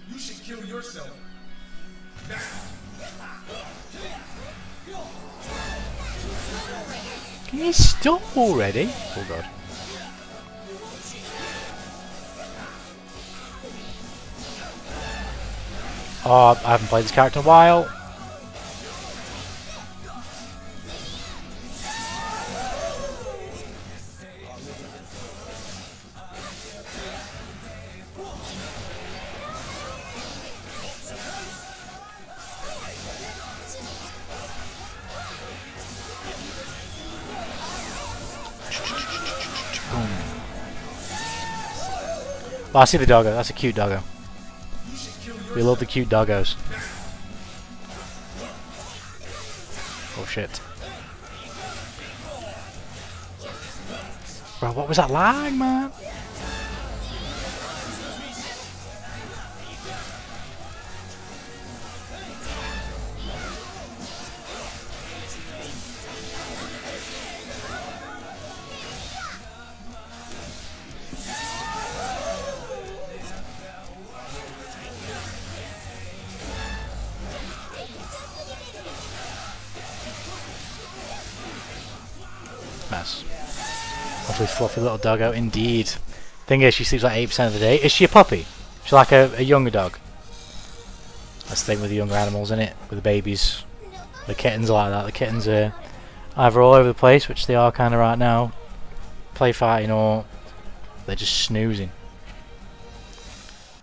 You should kill yourself. Can you stop already? Oh god. Oh, I haven't played this character in a while. Boom. Oh, I see the doggo. That's a cute doggo. We love the cute doggos. Oh shit. Bro, what was that lag, man? Mess. Lovely fluffy little doggo indeed. Thing is, she sleeps like 8% of the day. Is she a puppy? She's like a younger dog. That's the thing with the younger animals, isn't it? With the babies. The kittens are like that. The kittens are either all over the place, which they are kind of right now, play fighting, or they're just snoozing.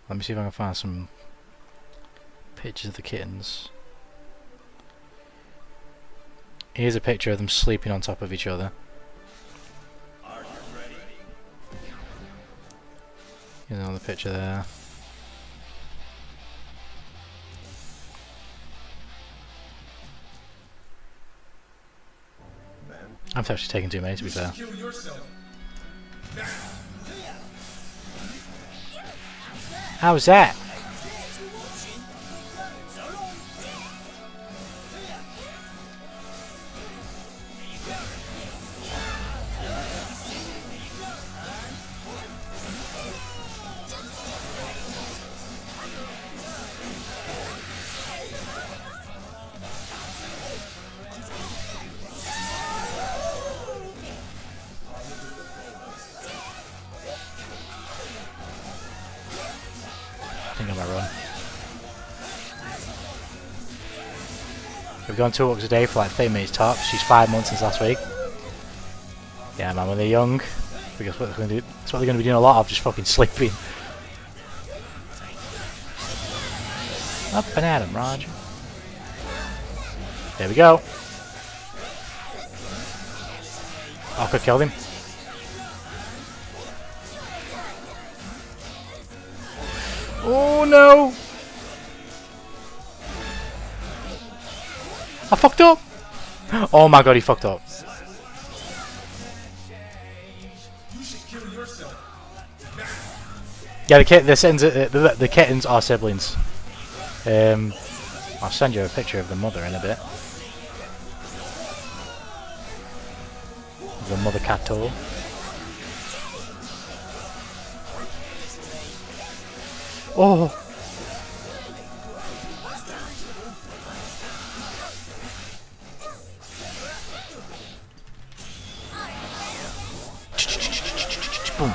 Let me see if I can find some pictures of the kittens. Here's a picture of them sleeping on top of each other. Here's another picture there. I'm actually taking too many, to be fair. Kill yourself. How's that? I think I might run. We've gone 2 walks a day for like 30 minutes tops. She's 5 months since last week. Yeah, man, when they're young, because what they're going to do, that's what they're going to be doing a lot of, just fucking sleeping. Up and at him, Roger. There we go. I could kill him. Oh no! I fucked up! Oh my god, he fucked up. Yeah, the kittens are siblings. I'll send you a picture of the mother in a bit. The mother catto. Oh! Boom.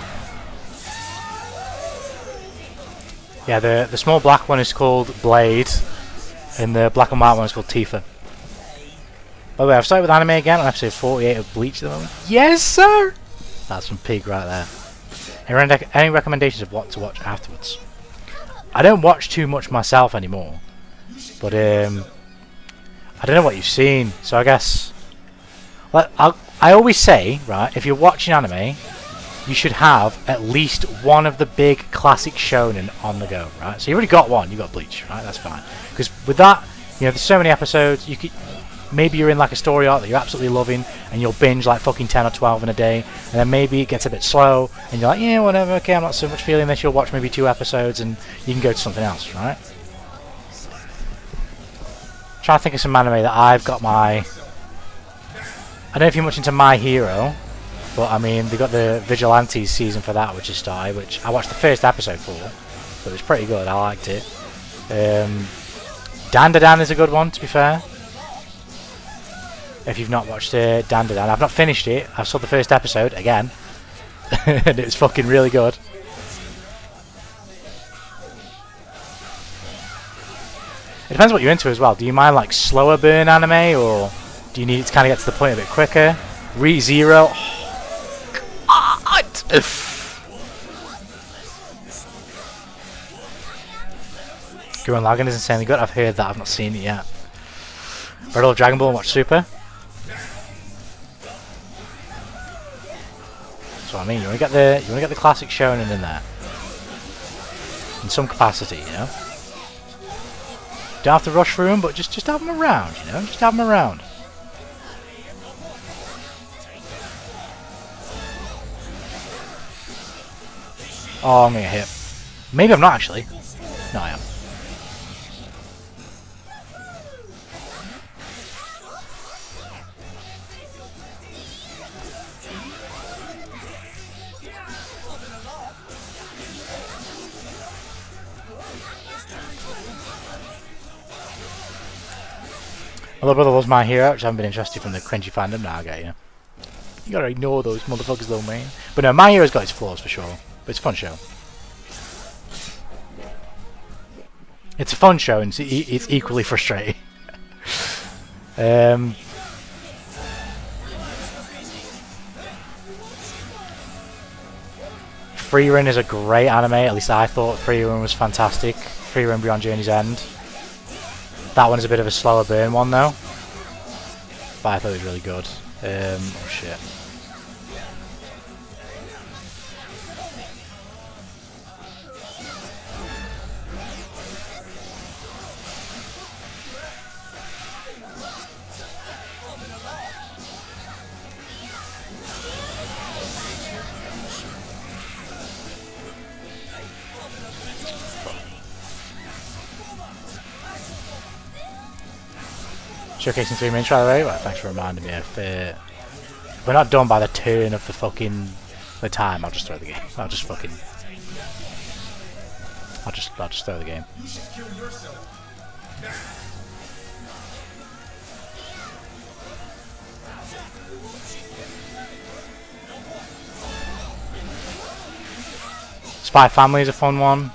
Yeah, the small black one is called Blade, and the black and white one is called Tifa. By the way, I've started with anime again on episode 48 of Bleach at the moment. Yes, sir! That's some pig right there. Any recommendations of what to watch afterwards? I don't watch too much myself anymore, but I don't know what you've seen, so I guess... I always say, right, if you're watching anime, you should have at least one of the big classic shonen on the go, right? So you've already got one, you've got Bleach, right? That's fine. Because with that, you know, there's so many episodes, you could... Maybe you're in like a story arc that you're absolutely loving and you'll binge like fucking 10 or 12 in a day, and then maybe it gets a bit slow and you're like, yeah, whatever, okay, I'm not so much feeling this. You'll watch maybe 2 episodes and you can go to something else, right? Trying to think of some anime that I've got my... I don't know if you're much into My Hero, but I mean, they got the Vigilantes season for that, which has started, which I watched the first episode for, but it was pretty good, I liked it. Dandadan is a good one, to be fair. If you've not watched Dandadan, I've not finished it. I saw the first episode again, and it's fucking really good. It depends what you're into as well. Do you mind like slower burn anime, or do you need it to kind of get to the point a bit quicker? ReZero. Oh, God. Gurren Lagann is insanely good. I've heard that. I've not seen it yet. Battle of Dragon Ball and watch Super. That's what I mean. You want to get the classic shonen in there. in some capacity, you know. Don't have to rush through them, but just have them around, you know. Just have them around. Oh, I'm gonna get hit. Maybe I'm not actually. No, I am. My little brother loves My Hero, which I haven't been interested from the cringy fandom. Now I get you. You gotta ignore those motherfuckers though, man. But no, My Hero's got its flaws for sure. But it's a fun show. It's a fun show and it's equally frustrating. Free Run is a great anime, at least I thought Free Run was fantastic. Free Run Beyond Journey's End. That one is a bit of a slower burn one though. But I thought it was really good. Oh shit. Showcasing 3 minutes right away. Well, thanks for reminding me. If we're not done by the turn of the time, I'll just throw the game. I'll just throw the game. You should kill yourself. Spy Family is a fun one.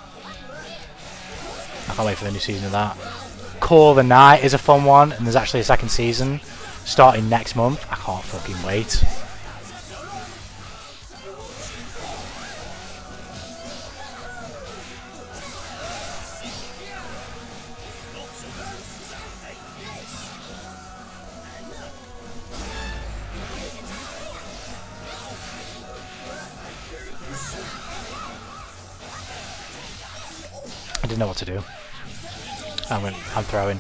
I can't wait for the new season of that. Call the Night is a fun one, and there's actually a second season starting next month. I can't fucking wait. I didn't know what to do. I'm throwing.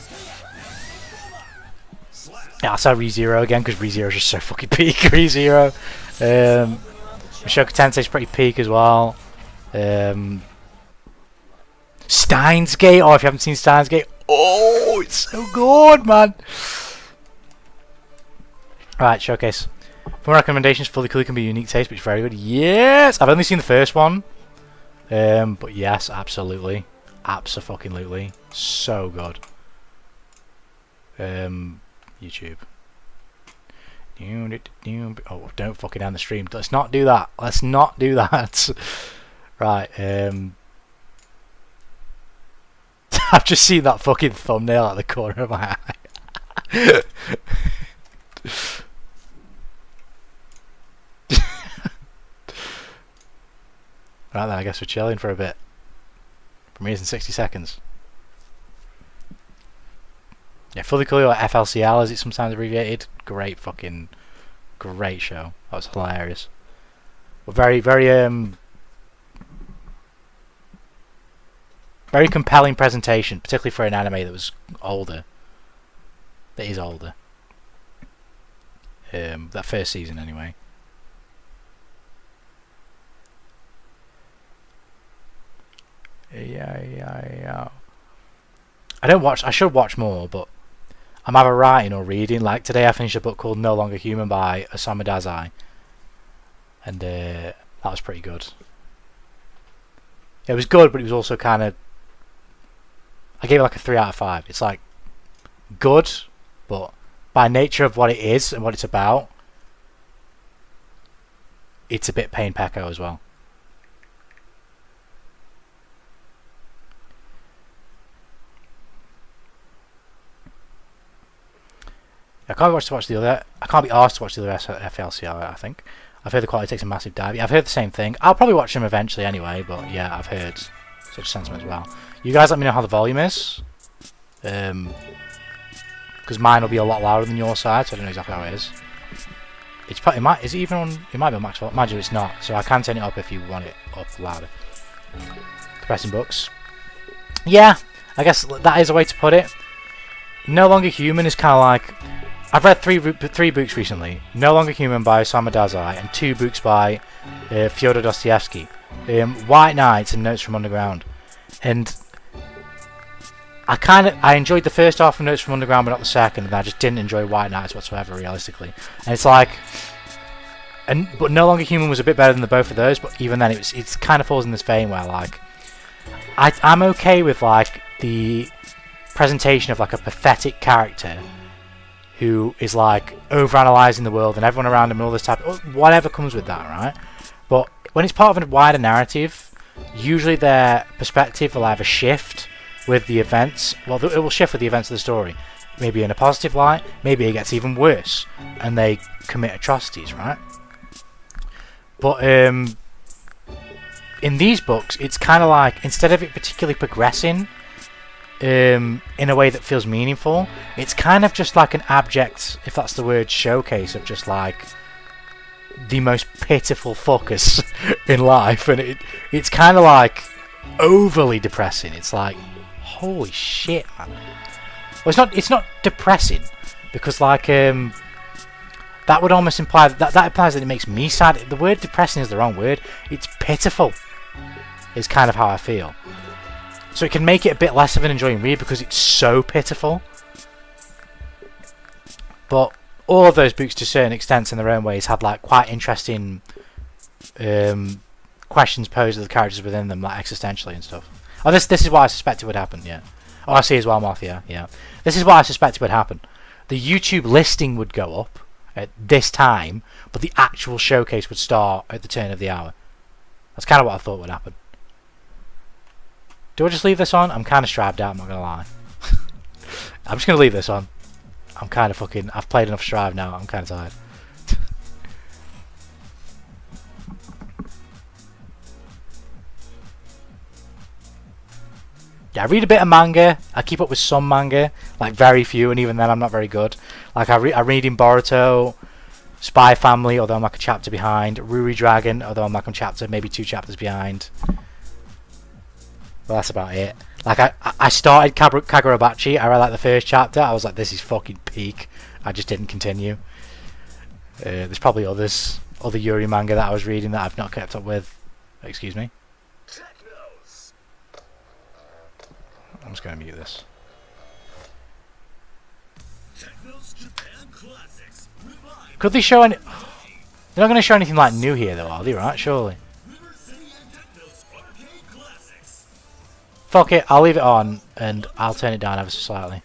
Yeah, I saw ReZero again because ReZero is just so fucking peak. ReZero. Mushoku Tensei's pretty peak as well. Steins Gate. Oh, if you haven't seen Steins Gate, oh, it's so good, man. Alright, showcase. For recommendations, Fully Cooley can be a unique taste, but it's very good. Yes! I've only seen the first one. But yes, absolutely. Abso-fucking-lutely. So good. YouTube. Oh, don't fucking end the stream. Let's not do that. Let's not do that. Right, I've just seen that fucking thumbnail at the corner of my eye. Right then, I guess we're chilling for a bit. Premieres in 60 seconds. Yeah, Fully Cooley, or FLCL as it's sometimes abbreviated. Great show. That was hilarious. But very compelling presentation, particularly for an anime that was older. That is older. That first season anyway. Yeah. I should watch more, but I'm either writing or reading. Like today I finished a book called No Longer Human by Osamu Dazai. And that was pretty good. It was good, but it was also kind of... I gave it like a 3 out of 5. It's like good, but by nature of what it is and what it's about, it's a bit pain pecco as well. I can't be asked to watch the other FLCL, I think. I've heard the quality takes a massive dive. Yeah, I've heard the same thing. I'll probably watch them eventually anyway, but yeah, I've heard such sentiment as well. You guys let me know how the volume is. Because mine will be a lot louder than your side, so I don't know exactly how it is. It's probably, is it even on, it might be on max volume. Mind you, it's not, so I can turn it up if you want it up louder. Compressing books. Yeah, I guess that is a way to put it. No Longer Human is kind of like... I've read three books recently. No Longer Human by Osamu Dazai and 2 books by Fyodor Dostoevsky. White Nights and Notes from Underground. And I enjoyed the first half of Notes from Underground but not the second, and I just didn't enjoy White Nights whatsoever, realistically. And it's like... But No Longer Human was a bit better than the both of those, but even then it's kind of falls in this vein where like... I'm okay with like the presentation of like a pathetic character who is like overanalyzing the world and everyone around him and all this type of whatever comes with that, right? But when it's part of a wider narrative, usually their perspective will have a shift with the events. Well, it will shift with the events of the story. Maybe in a positive light, maybe it gets even worse and they commit atrocities, right? But in these books, it's kind of like, instead of it particularly progressing in a way that feels meaningful, it's kind of just like an abject, if that's the word, showcase of just like the most pitiful fuckers in life, and it's kind of like overly depressing. It's like, holy shit, man. Well, it's not depressing because like that would almost imply that implies that it makes me sad. The word depressing is the wrong word. It's pitiful. Is kind of how I feel. So it can make it a bit less of an enjoying read because it's so pitiful. But all of those books, to a certain extent, in their own ways, had like quite interesting questions posed to the characters within them, like existentially and stuff. Oh, this is what I suspected would happen. Yeah. Oh, I see as well, Moth. Yeah. This is what I suspected would happen. The YouTube listing would go up at this time, but the actual showcase would start at the turn of the hour. That's kind of what I thought would happen. Do I just leave this on? I'm kind of strived out, I'm not going to lie. I'm just going to leave this on. I'm kind of fucking... I've played enough Strive now, I'm kind of tired. Yeah, I read a bit of manga. I keep up with some manga. Like, very few, and even then I'm not very good. Like, I'm reading Boruto, Spy Family, although I'm like a chapter behind. Ruri Dragon, although I'm like a chapter, maybe 2 chapters behind. Well, that's about it. Like, I started Kagurabachi. I read like the first chapter. I was like, this is fucking peak. I just didn't continue. There's probably other Yuri manga that I was reading that I've not kept up with. Excuse me. I'm just going to mute this. Could they show any... They're not going to show anything like new here though, are they, right? Surely. Fuck it, I'll leave it on and I'll turn it down ever so slightly.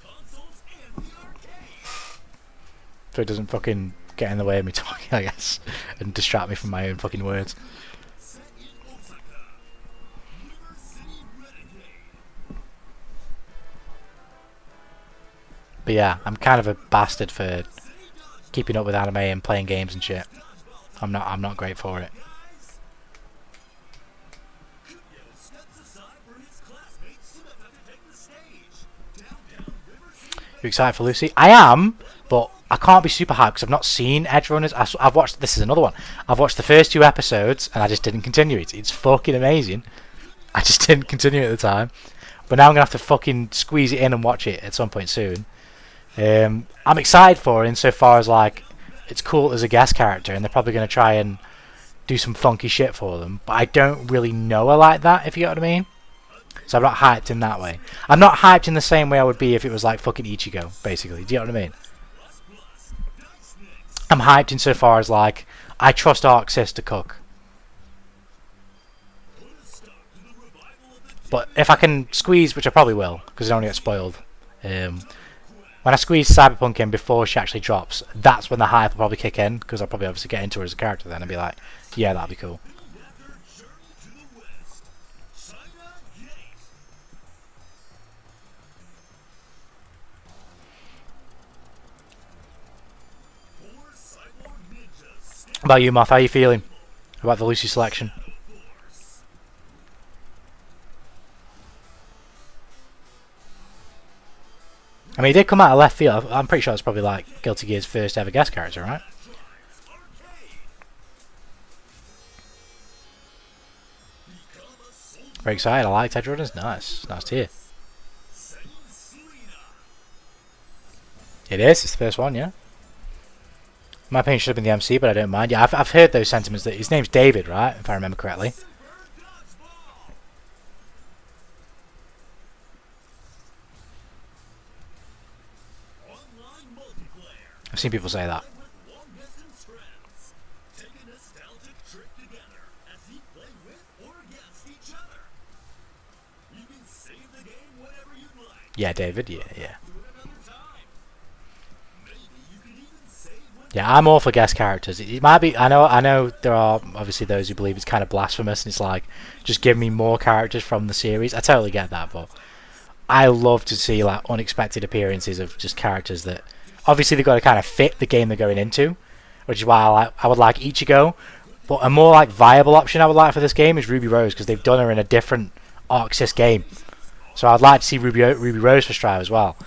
So it doesn't fucking get in the way of me talking, I guess, and distract me from my own fucking words. But yeah, I'm kind of a bastard for keeping up with anime and playing games and shit. I'm not great for it. You excited for Lucy? I am, but I can't be super hyped because I've not seen Edge Runners. I've watched... This is another one. I've watched the first 2 episodes and I just didn't continue it. It's fucking amazing. I just didn't continue it at the time. But now I'm going to have to fucking squeeze it in and watch it at some point soon. I'm excited for it insofar as like it's cool as a guest character and they're probably going to try and do some funky shit for them. But I don't really know her like that, if you get what I mean. So I'm not hyped in that way. I'm not hyped in the same way I would be if it was like fucking ICHIGO, basically. Do you know what I mean? I'm hyped insofar as like I trust ArcSys to cook. But if I can squeeze, which I probably will, because it only gets spoiled. When I squeeze Cyberpunk in before she actually drops, that's when the hype will probably kick in, because I'll probably obviously get into her as a character then and be like, yeah, that'd be cool. How about you, Moth? How are you feeling about the Lucy selection? I mean, he did come out of left field. I'm pretty sure it's probably like Guilty Gear's first ever guest character, right? Very excited. I liked Edge Runners. Nice. Nice to hear. It is. It's the first one, yeah. My opinion should have been the MC, but I don't mind. Yeah, I've heard those sentiments. That his name's David, right? If I remember correctly. I've seen people say that. Yeah, David. Yeah. Yeah, I'm all for guest characters. It might be. I know. There are obviously those who believe it's kind of blasphemous, and it's like, just give me more characters from the series. I totally get that, but I love to see like unexpected appearances of just characters that obviously they've got to kind of fit the game they're going into, which is why I would like Ichigo. But a more like viable option I would like for this game is Ruby Rose, because they've done her in a different Arc Sys game. So I'd like to see Ruby Rose for Strive as well.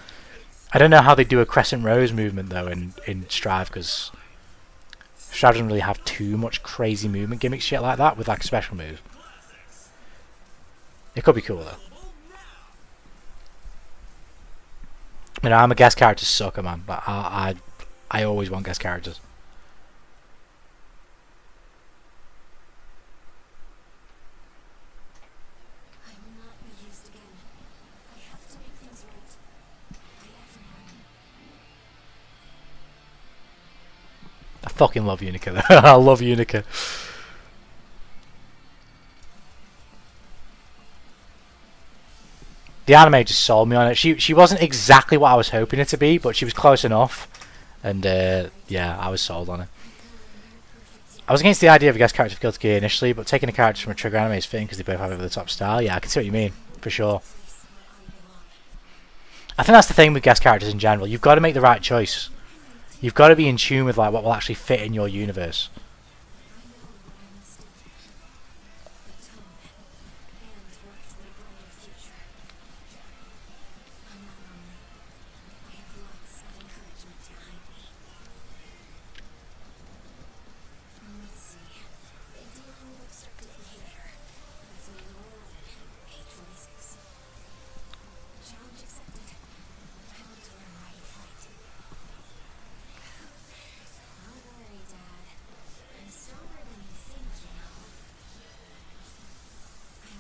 I don't know how they do a Crescent Rose movement though in Strive, because Strive doesn't really have too much crazy movement gimmicks shit like that with like a special move. It could be cool though. You know, I'm a guest character sucker, man. But I always want guest characters. I will not be used again. I have to make things right. I fucking love Unica though. I love Unica. The anime just sold me on it. She wasn't exactly what I was hoping her to be, but she was close enough. And yeah, I was sold on it. I was against the idea of a guest character for Guilty Gear initially, but taking the characters from a Trigger anime is fitting because they both have over the top style. Yeah, I can see what you mean, for sure. I think that's the thing with guest characters in general. You've got to make the right choice. You've got to be in tune with like what will actually fit in your universe.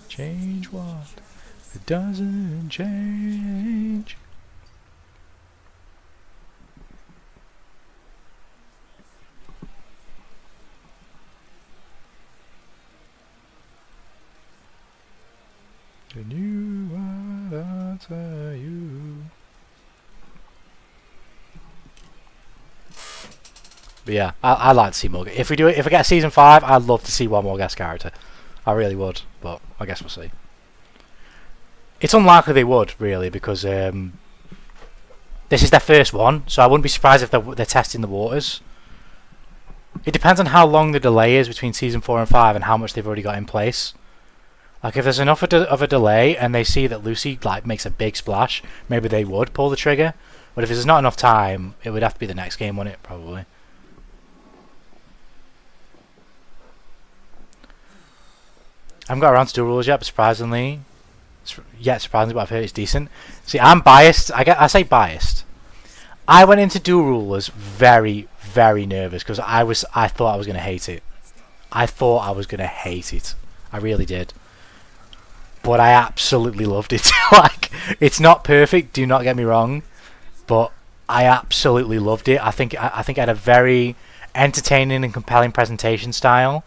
Change what? It doesn't change. I knew what I'd tell you. But yeah, I'd like to see more. If we get a season 5, I'd love to see one more guest character. I really would, but I guess we'll see. It's unlikely they would, really, because this is their first one, so I wouldn't be surprised if they're testing the waters. It depends on how long the delay is between Season 4 and 5 and how much they've already got in place. Like, if there's enough of a delay and they see that Lucy like makes a big splash, maybe they would pull the trigger. But if there's not enough time, it would have to be the next game, wouldn't it? Probably. I haven't got around to Dual Rulers yet, but surprisingly, but I've heard it's decent. See, I'm biased. I say biased. I went into Dual Rulers very, very nervous because I thought I was going to hate it. I thought I was going to hate it. I really did. But I absolutely loved it. Like, it's not perfect, do not get me wrong, but I absolutely loved it. I think it had a very entertaining and compelling presentation style.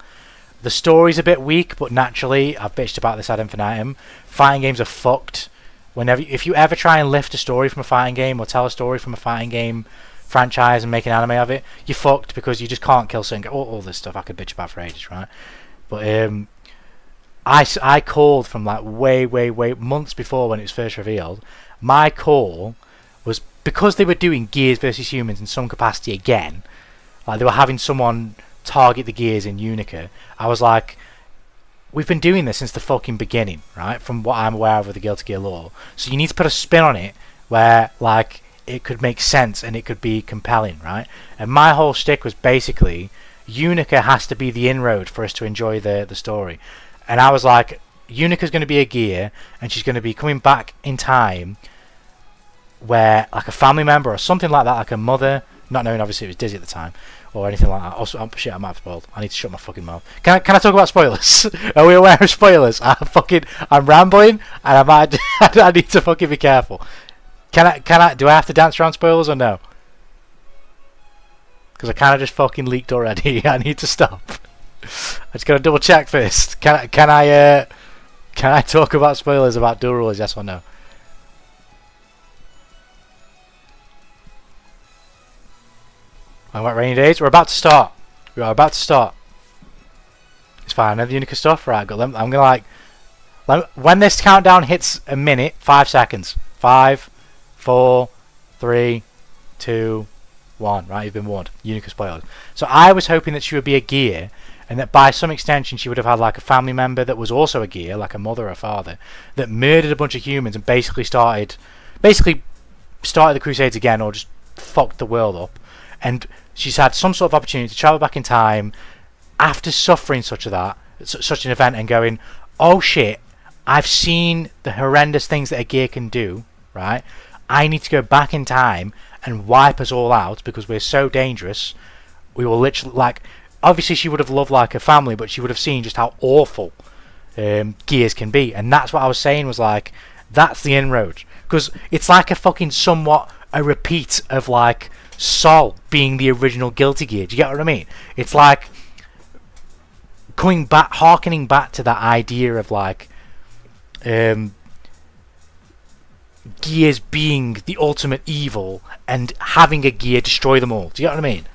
The story's a bit weak, but naturally, I've bitched about this ad infinitum. Fighting games are fucked. If you ever try and lift a story from a fighting game or tell a story from a fighting game franchise and make an anime of it, you're fucked because you just can't kill certain. All this stuff I could bitch about for ages, right? But I called from like way months before when it was first revealed. My call was because they were doing Gears versus Humans in some capacity again. Like they were having someone target the Gears in Unica. I was like, we've been doing this since the fucking beginning, right? From what I'm aware of with the Guilty Gear lore. So you need to put a spin on it where like it could make sense and it could be compelling, right? And my whole shtick was basically Unica has to be the inroad for us to enjoy the story. And I was like, Unica's going to be a gear and she's going to be coming back in time where like a family member or something like that, like a mother, not knowing obviously it was Dizzy at the time or anything like that. Also, shit, I might have spoiled. I need to shut my fucking mouth. Can I talk about spoilers? Are we aware of spoilers? I'm rambling and I might I need to fucking be careful. Do I have to dance around spoilers or no? Because I kind of just fucking leaked already. I need to stop. I just gotta double check first. Can I talk about spoilers about dual rulers? Yes or no? Talking about rainy days. We're about to start. We are about to start. It's fine. I know the Unica stuff. Right, I'm gonna when this countdown hits a minute, 5 seconds. 5, 4, 3, 2, 1. Right, you've been warned. Unica spoilers. So I was hoping that she would be a gear, and that by some extension she would have had like a family member that was also a gear, like a mother or father, that murdered a bunch of humans and basically started the Crusades again, or just fucked the world up. And she's had some sort of opportunity to travel back in time after suffering such an event and going, oh shit, I've seen the horrendous things that a gear can do, right? I need to go back in time and wipe us all out because we're so dangerous. We will literally, like, obviously she would have loved like a family, but she would have seen just how awful gears can be. And that's what I was saying, was like, that's the inroad. Because it's like a fucking somewhat a repeat of like Sol being the original Guilty Gear. Do you get what I mean? It's like harkening back to that idea of like gears being the ultimate evil and having a gear destroy them all. Do you get what I mean?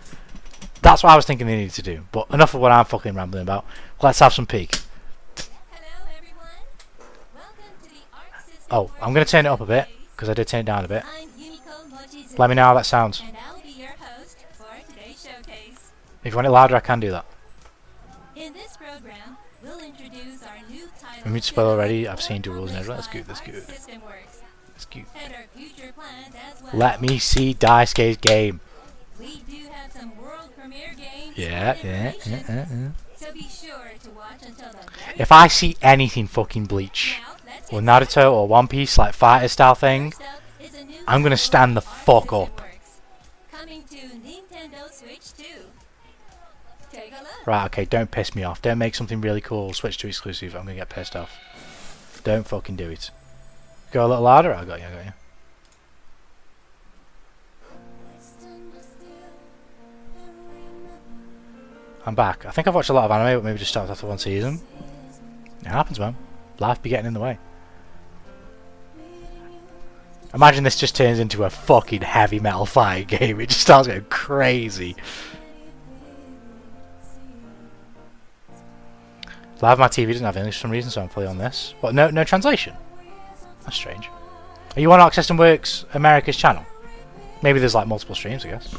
That's what I was thinking they needed to do. But enough of what I'm fucking rambling about. Let's have some peek. Hello, everyone. Welcome to the Arc System. Oh, I'm going to turn it up a bit because I did turn it down a bit. I'm Yumiko Mochizuki, Let me know how that sounds. and I'll be your host for today's showcase. If you want it louder, I can do that. In this program, we'll introduce our new title. We need to spoil already. I've seen dual rules and everything. That's good. That's good. System works, That's good. and our future plans as well. Let me see Daisuke's game. We do have some world premiere games. Yeah. and information, So be sure to watch until the very If I see anything fucking Bleach Now, let's or get Naruto or One Piece, like fighter style thing, First up is a new I'm gonna title stand the from Arc fuck System up. Works, coming to Nintendo Switch 2. Take a look. Right, okay, don't piss me off. Don't make something really cool Switch 2 exclusive. I'm gonna get pissed off. Don't fucking do it. Go a little louder. I got you. I'm back. I think I've watched a lot of anime, but maybe just stopped after one season. It happens, man. Life be getting in the way. Imagine this just turns into a fucking heavy metal fight game. It just starts going crazy. Live my TV doesn't have English for some reason, so I'm fully on this. But no translation. That's strange. Are you on Arc System Works America's channel? Maybe there's like multiple streams, I guess.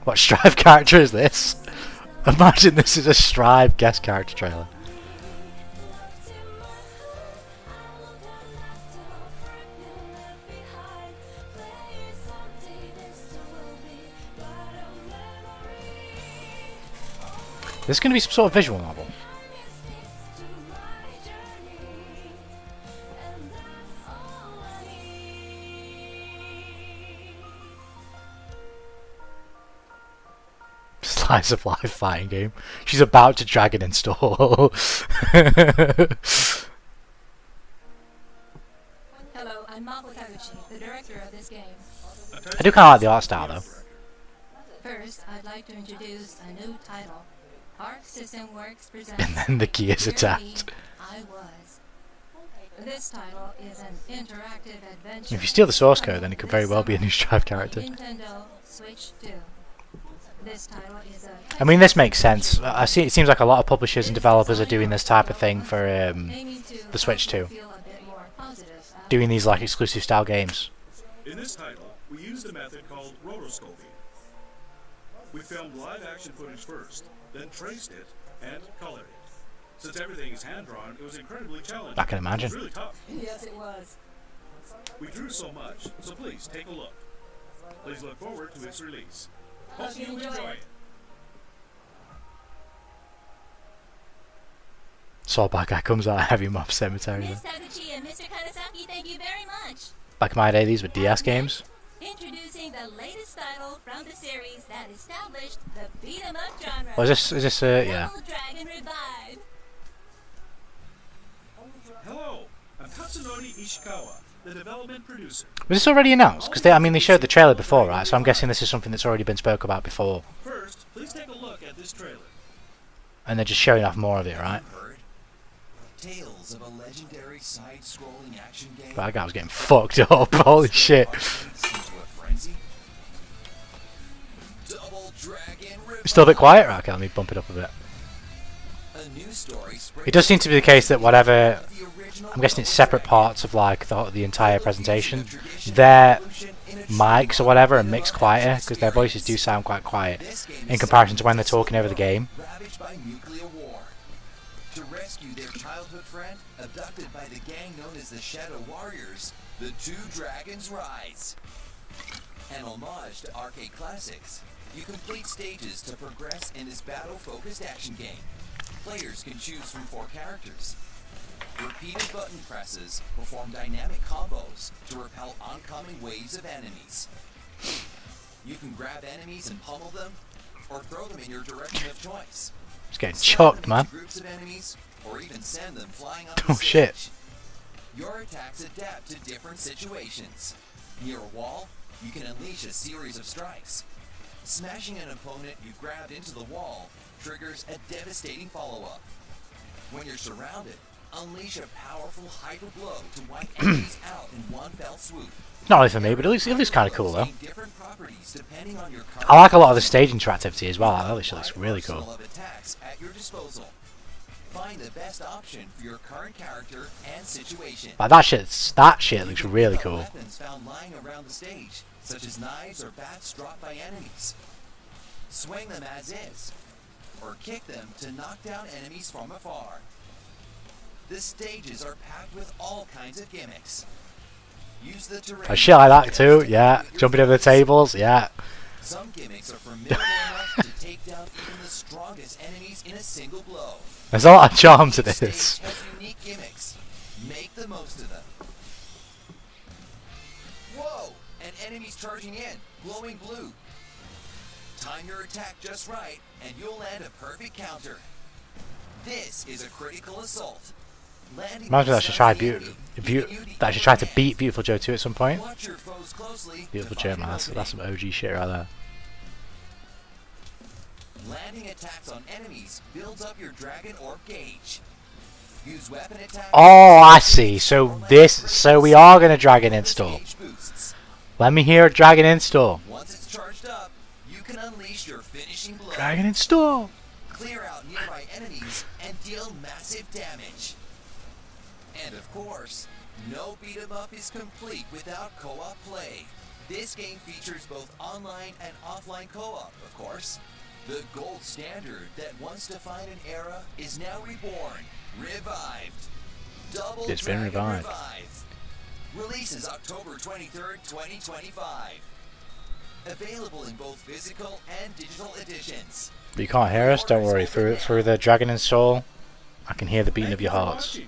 What Strive character is this? Imagine this is a Strive guest character trailer. This is going to be some sort of visual novel. Slice of life fighting game. She's about to drag it in store. Hello, I'm Mako Taguchi, the director of this game. I do kind of like the art style though. First, I'd like to introduce a new title. Arc System Works presents And then the key is Dear attacked. Me, I Was. This title is an interactive adventure. If you steal the source code, then it could very well be a new Strive character. Nintendo Switch 2. This title is a I mean, this makes sense. I see. It seems like a lot of publishers and developers are doing this type of thing for aiming to the Switch help you 2. feel a bit more positive after Doing these like exclusive style games. In this title, we used a method called rotoscoping. We filmed live action footage first, then traced it and colored it. Since everything is hand-drawn, it was incredibly challenging. I can imagine. It was really tough. Yes, it was. We drew so much, so please take a look. Please look forward to its release. Hope you enjoy it. Saw bad guy comes out of Heavy Mob Cemetery. Miss Taguchi and Mr. Kanazaki, thank you very much. Back in my day, these were DS games. Introducing the latest title from the series that established the beat 'em up genre. Oh, is this yeah. Double Dragon Revive. Hello, I'm Katsunori Ishikawa, the development producer. Was this already announced? Because I mean, they showed the trailer before, right? So I'm guessing this is something that's already been spoke about before. First, please take a look at this trailer. And they're just showing off more of it, right? Tales of a legendary side-scrolling action game. But that guy was getting fucked up. Holy shit. Into a frenzy. Double Dragon Revive. It's still a bit quiet, right? Okay, let me bump it up a bit. A new story It does seem to be the case that whatever, the original I'm guessing it's separate parts of like the entire presentation. Their mics or whatever are mixed quieter because their voices do sound quite quiet in comparison to when they're talking over the game. ravaged by nuclear war. To rescue their childhood friend, abducted by the gang known as the Shadow Warriors, the two dragons rise. An homage to arcade classics. You complete stages to progress in this battle-focused action game. Players can choose from 4 characters. Repeated button presses perform dynamic combos to repel oncoming waves of enemies. You can grab enemies and pummel them, or throw them in your direction of choice. It's getting Summon chucked, them man. into groups of enemies, or even send them flying off Oh, the shit. stage. Your attacks adapt to different situations. Near a wall, you can unleash a series of strikes. Smashing an opponent you've grabbed into the wall triggers a devastating follow-up. When you're surrounded, unleash a powerful hyper blow to wipe enemies out in one fell swoop. Not really for me, but it looks kind of cool though. Different properties depending on your I like a lot of the stage interactivity as well. That actually looks really arsenal cool. of attacks at your disposal. Find the best option for your current character and situation. Like that shit looks really Pick up cool. Weapons found lying around the stage, such as knives or bats dropped by enemies. Swing them as is, or kick them to knock down enemies from afar. The stages are packed with all kinds of gimmicks. Use the terrain. Oh, shit like that too, yeah. Jumping over the tables, yeah. Some gimmicks are formidable enough to take down even the strongest enemies in a single blow. There's a lot of charm to Each stage this. has unique gimmicks. Make the most of them. Whoa! An enemy's charging in, glowing blue. Time your attack just right, and you'll land a perfect counter. This is a critical assault. Landing Imagine that this should try sounds easy. that should try to beat Beautiful Joe 2 at some point. Watch your foes closely Beautiful to Joe, find man, an that's some OG shit right there. opening. Landing attacks on enemies builds up your dragon orb gauge. Use weapon attacks. Oh, I see. So we are gonna dragon install. Gauge boosts. Let me hear a dragon install. Once it's charged up, you can unleash your finishing blow. Dragon install. Clear out nearby enemies and deal massive damage. And of course, no beat 'em up is complete without co-op play. This game features both online and offline co-op, of course. The gold standard that once defined an era is now reborn, revived. Double It's been Dragon revived. Revive. Releases October 23rd, 2025. Available in both physical and digital editions. But you can't hear us. Don't worry. Through the dragon install, I can hear the beating of your hearts.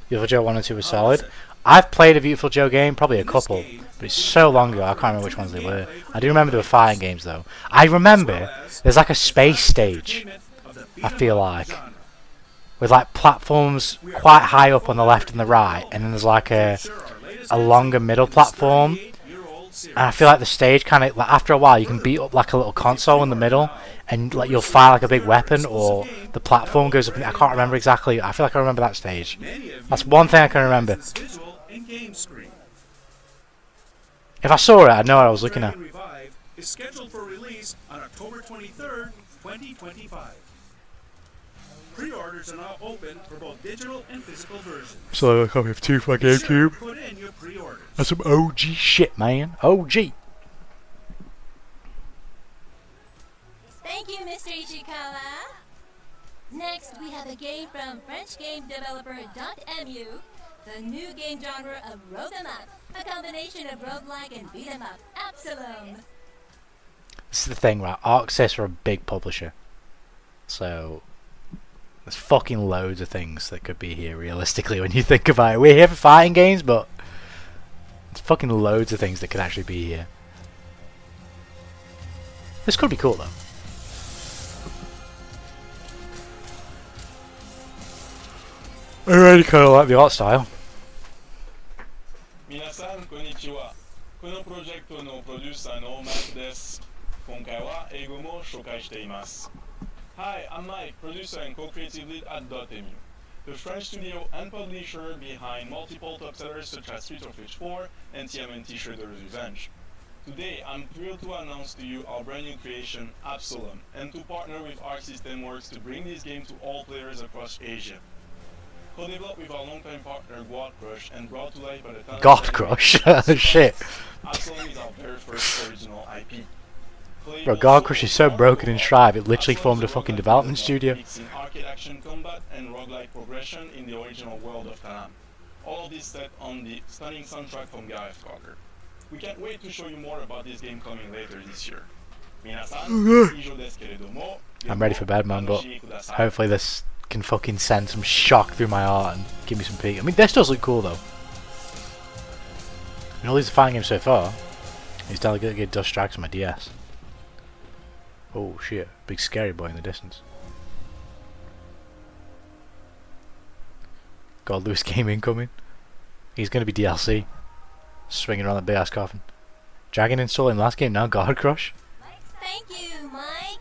Beautiful Joe 1 and 2 were solid. I've played a Beautiful Joe game, probably a couple, but it's so long ago I can't remember which ones they were. I do remember they were fighting games though. I remember there's like a space stage, I feel like, with like platforms quite high up on the left and the right, and then there's like a longer middle platform. And I feel like the stage kind of, like, after a while you can beat up like a little console in the middle, and like you'll fire like a big weapon, or the platform goes up. I can't remember exactly. I feel like I remember that stage. That's one thing I can remember. If I saw it, I'd know what I was looking at. Revive is scheduled for release on October 23rd, 2025. Pre-orders are now open for both digital and physical versions. So a copy of 2 for my GameCube. Put in your pre-orders. That's some OG shit, man. OG. Thank you, Mr. Ishikawa. Next, we have a game from French game developer .mu, the new game genre of rogue 'em up, a combination of roguelike and beat 'em up. Absalom. This is the thing, right? ArcSys are a big publisher, so there's fucking loads of things that could be here realistically when you think about it. We're here for fighting games, but There's fucking loads of things that could actually be here. This could be cool though. I really kind of like the art style. 皆さんこんにちは。このプロジェクトのプロデューサーのマイクです。今回は英語も紹介しています。Hi, I'm Mike, producer and co-creative lead at .mu, the French studio and publisher behind multiple top sellers such as Street of Rage 4 and TMNT Shredder's Revenge. Today, I'm thrilled to announce to you our brand new creation, Absolem, and to partner with Arc System Works to bring this game to all players across Asia. Co-developed with our longtime partner God Crush and brought to life by the talent God Crush? Shit. Absolem is our very first original IP. Bro, God Crush is so broken in Strive, it literally formed a fucking development studio. Mixing arcade action combat and roguelike progression in the original world of Kalam. All of this set on the stunning soundtrack from Gareth Carter. We can't wait to show you more about this game coming later this year. I'm ready for bed, man, but hopefully this can fucking send some shock through my heart and give me some peak. I mean, this does look cool though. I mean, all these are fighting games so far. He's still gonna get Dust Strikes on my DS. Oh shit, big scary boy in the distance. God, Lewis game incoming. He's gonna be DLC. Swinging around that big ass coffin. Dragon install in last game now, God Crush. Thank you, Mike.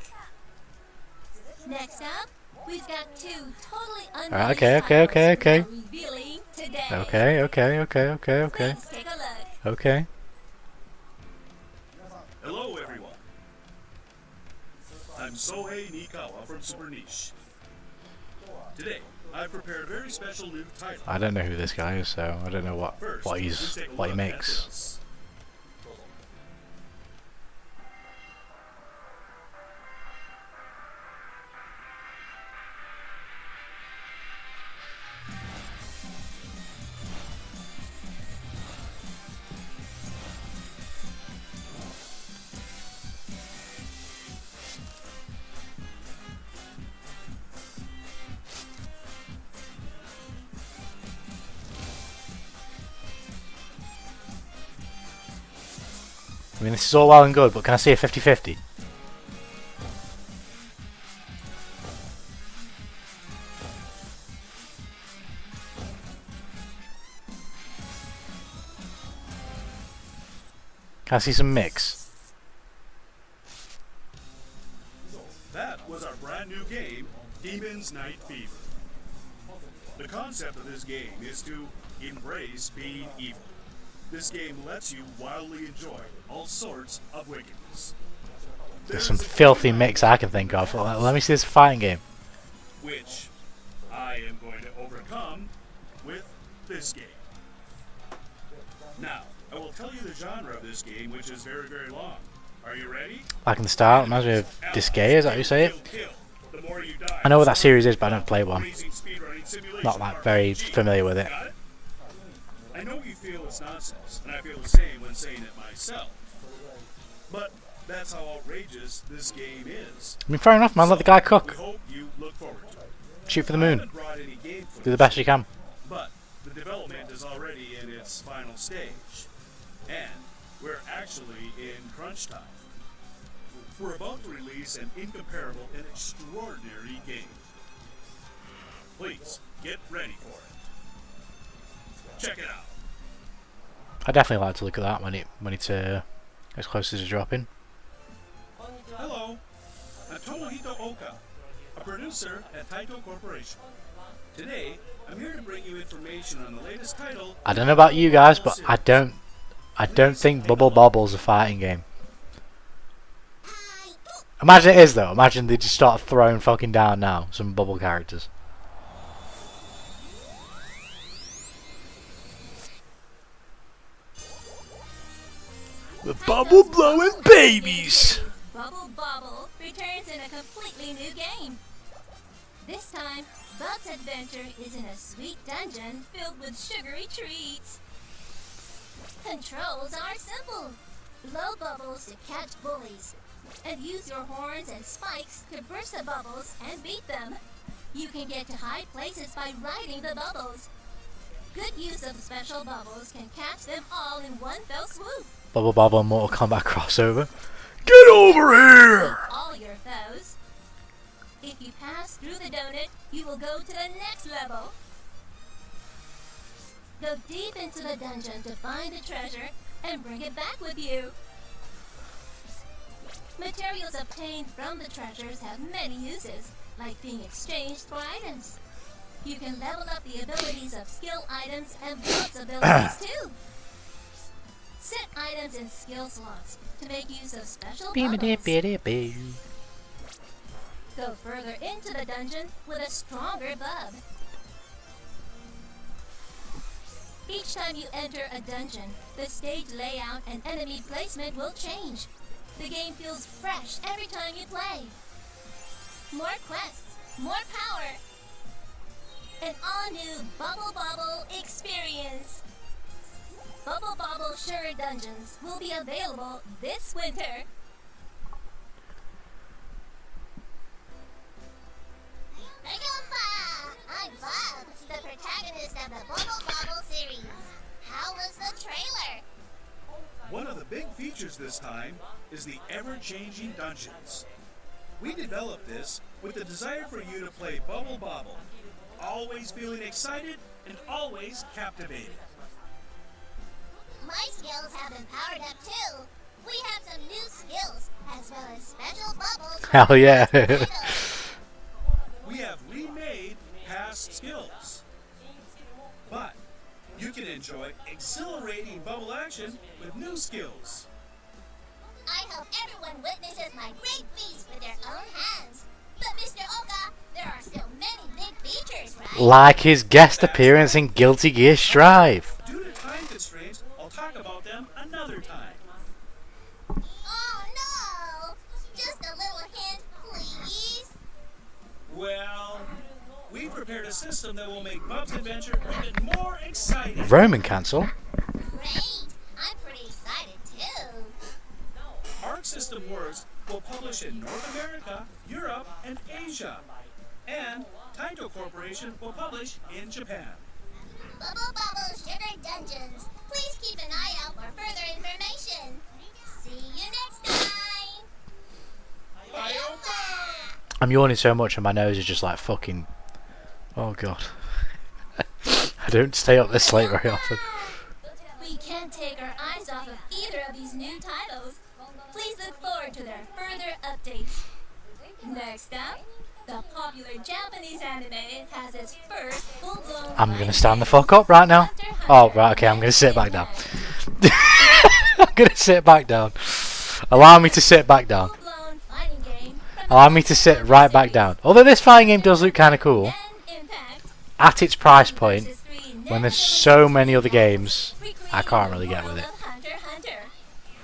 Next up, we've got two totally unreleased titles we're revealing today. Okay. Let's take a look. Okay. Hello, everyone. I'm Sohei Nikawa from Super Niche. Today, I've prepared a very special new title. I don't know who this guy is, so I don't know what he makes. I mean, this is all well and good, but can I see a 50-50? Can I see some mix? That was our brand new game, Demon's Night Fever. The concept of this game is to embrace being evil. This game lets you wildly enjoy all sorts of wickedness. There's some filthy mix I can think of. Let me see this fighting game. Which I am going to overcome with this game. Now, I will tell you the genre of this game, which is very, very long. Are you ready? Back in the start, reminds me of Disgaea, is that how you say it? I know what that series is, but I don't play one. Not like very familiar with it. I know you feel it's nonsense, and I feel the same when saying it myself. But that's how outrageous this game is. I mean, fair enough, man. Let the guy We cook. hope you look forward to it. Shoot for the I moon. haven't brought any game Do the best you can. but the development is already in its final stage, and we're actually in crunch time. We're about to release an incomparable and extraordinary game. Please, get ready for it. Check it out. I definitely like to look at that when it's as close as a dropping. Hello, I'm Tomohito Oka, a producer at Taito Corporation. Today, I'm here to bring you information on the latest title. I don't know about you guys, but I don't think Bubble Bobble's a fighting game. Imagine it is though. Imagine they just start throwing fucking down now some Bubble characters. The bubble blowing babies. Bubble Bobble returns in a completely new game. This time, Bub's adventure is in a sweet dungeon filled with sugary treats. Controls are simple. Blow bubbles to catch bullies, and use your horns and spikes to burst the bubbles and beat them. You can get to high places by riding the bubbles. Good use of special bubbles can catch them all in one fell swoop. Bubble Bobble and Mortal Kombat crossover. Get over here! All your foes. If you pass through the donut, you will go to the next level. Go deep into the dungeon to find the treasure and bring it back with you. Materials obtained from the treasures have many uses, like being exchanged for items. You can level up the abilities of skill items and boss abilities too. Set items in skill slots to make use of special bubbles. Go further into the dungeon with a stronger bub. Each time you enter a dungeon, the stage layout and enemy placement will change. The game feels fresh every time you play. More quests, more power. An all-new Bubble Bobble experience. Bubble Bobble Sure Dungeons will be available this winter. I'm Bob, the protagonist of the Bubble Bobble series. How was the trailer? One of the big features this time is the ever-changing dungeons. We developed this with the desire for you to play Bubble Bobble, always feeling excited and always captivated. My skills have been powered up too. We have some new skills, as well as special bubbles. Hell yeah. We have remade past skills, but you can enjoy exhilarating bubble action with new skills. I hope everyone witnesses my great feats with their own hands. But Mr. Oka, there are still many big features, right? Like his guest appearance in Guilty Gear Strive. Due to time constraints, I'll talk about them another time. Oh no! Just a little hint, please. Well, we prepared a system that will make Bub's adventure even more exciting. Roman cancel. Great! I'm pretty excited too. Our system works will publish in North America, Europe, and Asia. And Taito Corporation will publish in Japan. Bubble Bubble Sugar Dungeons. Please keep an eye out for further information. See you next time. Bye. I'm yawning so much and my nose is just like fucking... Oh god. I don't stay up this late very often. We can't take our eyes off of either of these new titles. Please look forward to their further updates. Next up, the popular Japanese anime has its first full-blown... I'm gonna stand the fuck up right now. Oh, right, okay, I'm gonna sit back down. I'm gonna sit back down. Allow me to sit back down. Full-blown fighting game from Allow me to sit right back down. Although this fighting game does look kinda cool. Then Impact At its price point, versus 3 when there's never-ending so many other games, recreating I can't the really get world with it. of Hunter x Hunter.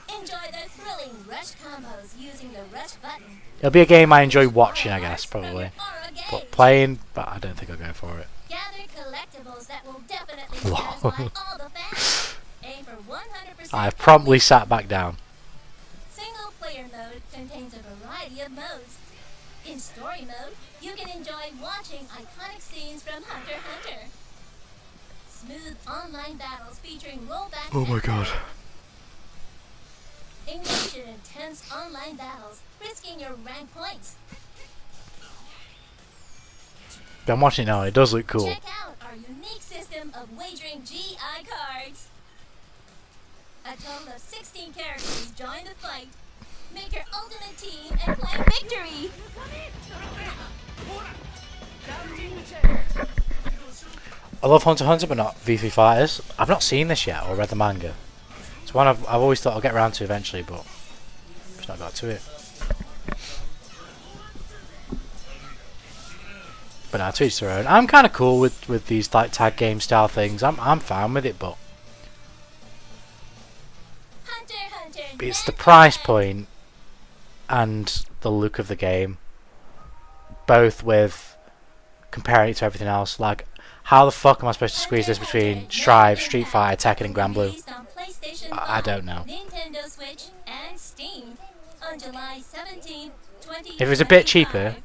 Enjoy the thrilling rush combos using the rush button. It'll be a game I enjoy watching, I guess, From your probably. aura gauge. But playing, but I don't think I'll go for it. Gather collectibles that will definitely Lol. satisfy all the fans. Aim for 100%. I've promptly sat back down. Single player mode contains a variety of modes. In story mode, you can enjoy watching iconic scenes from Hunter x Hunter. Smooth online battles featuring rollbacks. Oh my and god. engage in intense online battles, risking your rank points. I'm watching it now and it does look cool. Check out our unique system of wagering GI cards. A total of 16 characters join the fight. Make your ultimate team and claim victory. I love Hunter x Hunter but not V3 Fighters. I've not seen this yet or read the manga. It's one I've always thought I'll get around to eventually, but just not got to it. But now to each their own. I'm kind of cool with these like tag game style things. I'm fine with it, but Hunter x Hunter. it's the price point and the look of the game, both with comparing it to everything else. Like, how the fuck am I supposed to squeeze this between Strive, Street Fighter, Tekken, and Grand Blue? Released on PlayStation I don't know. 5, Nintendo Switch, and Steam on July 17, 2025. If it was a bit cheaper,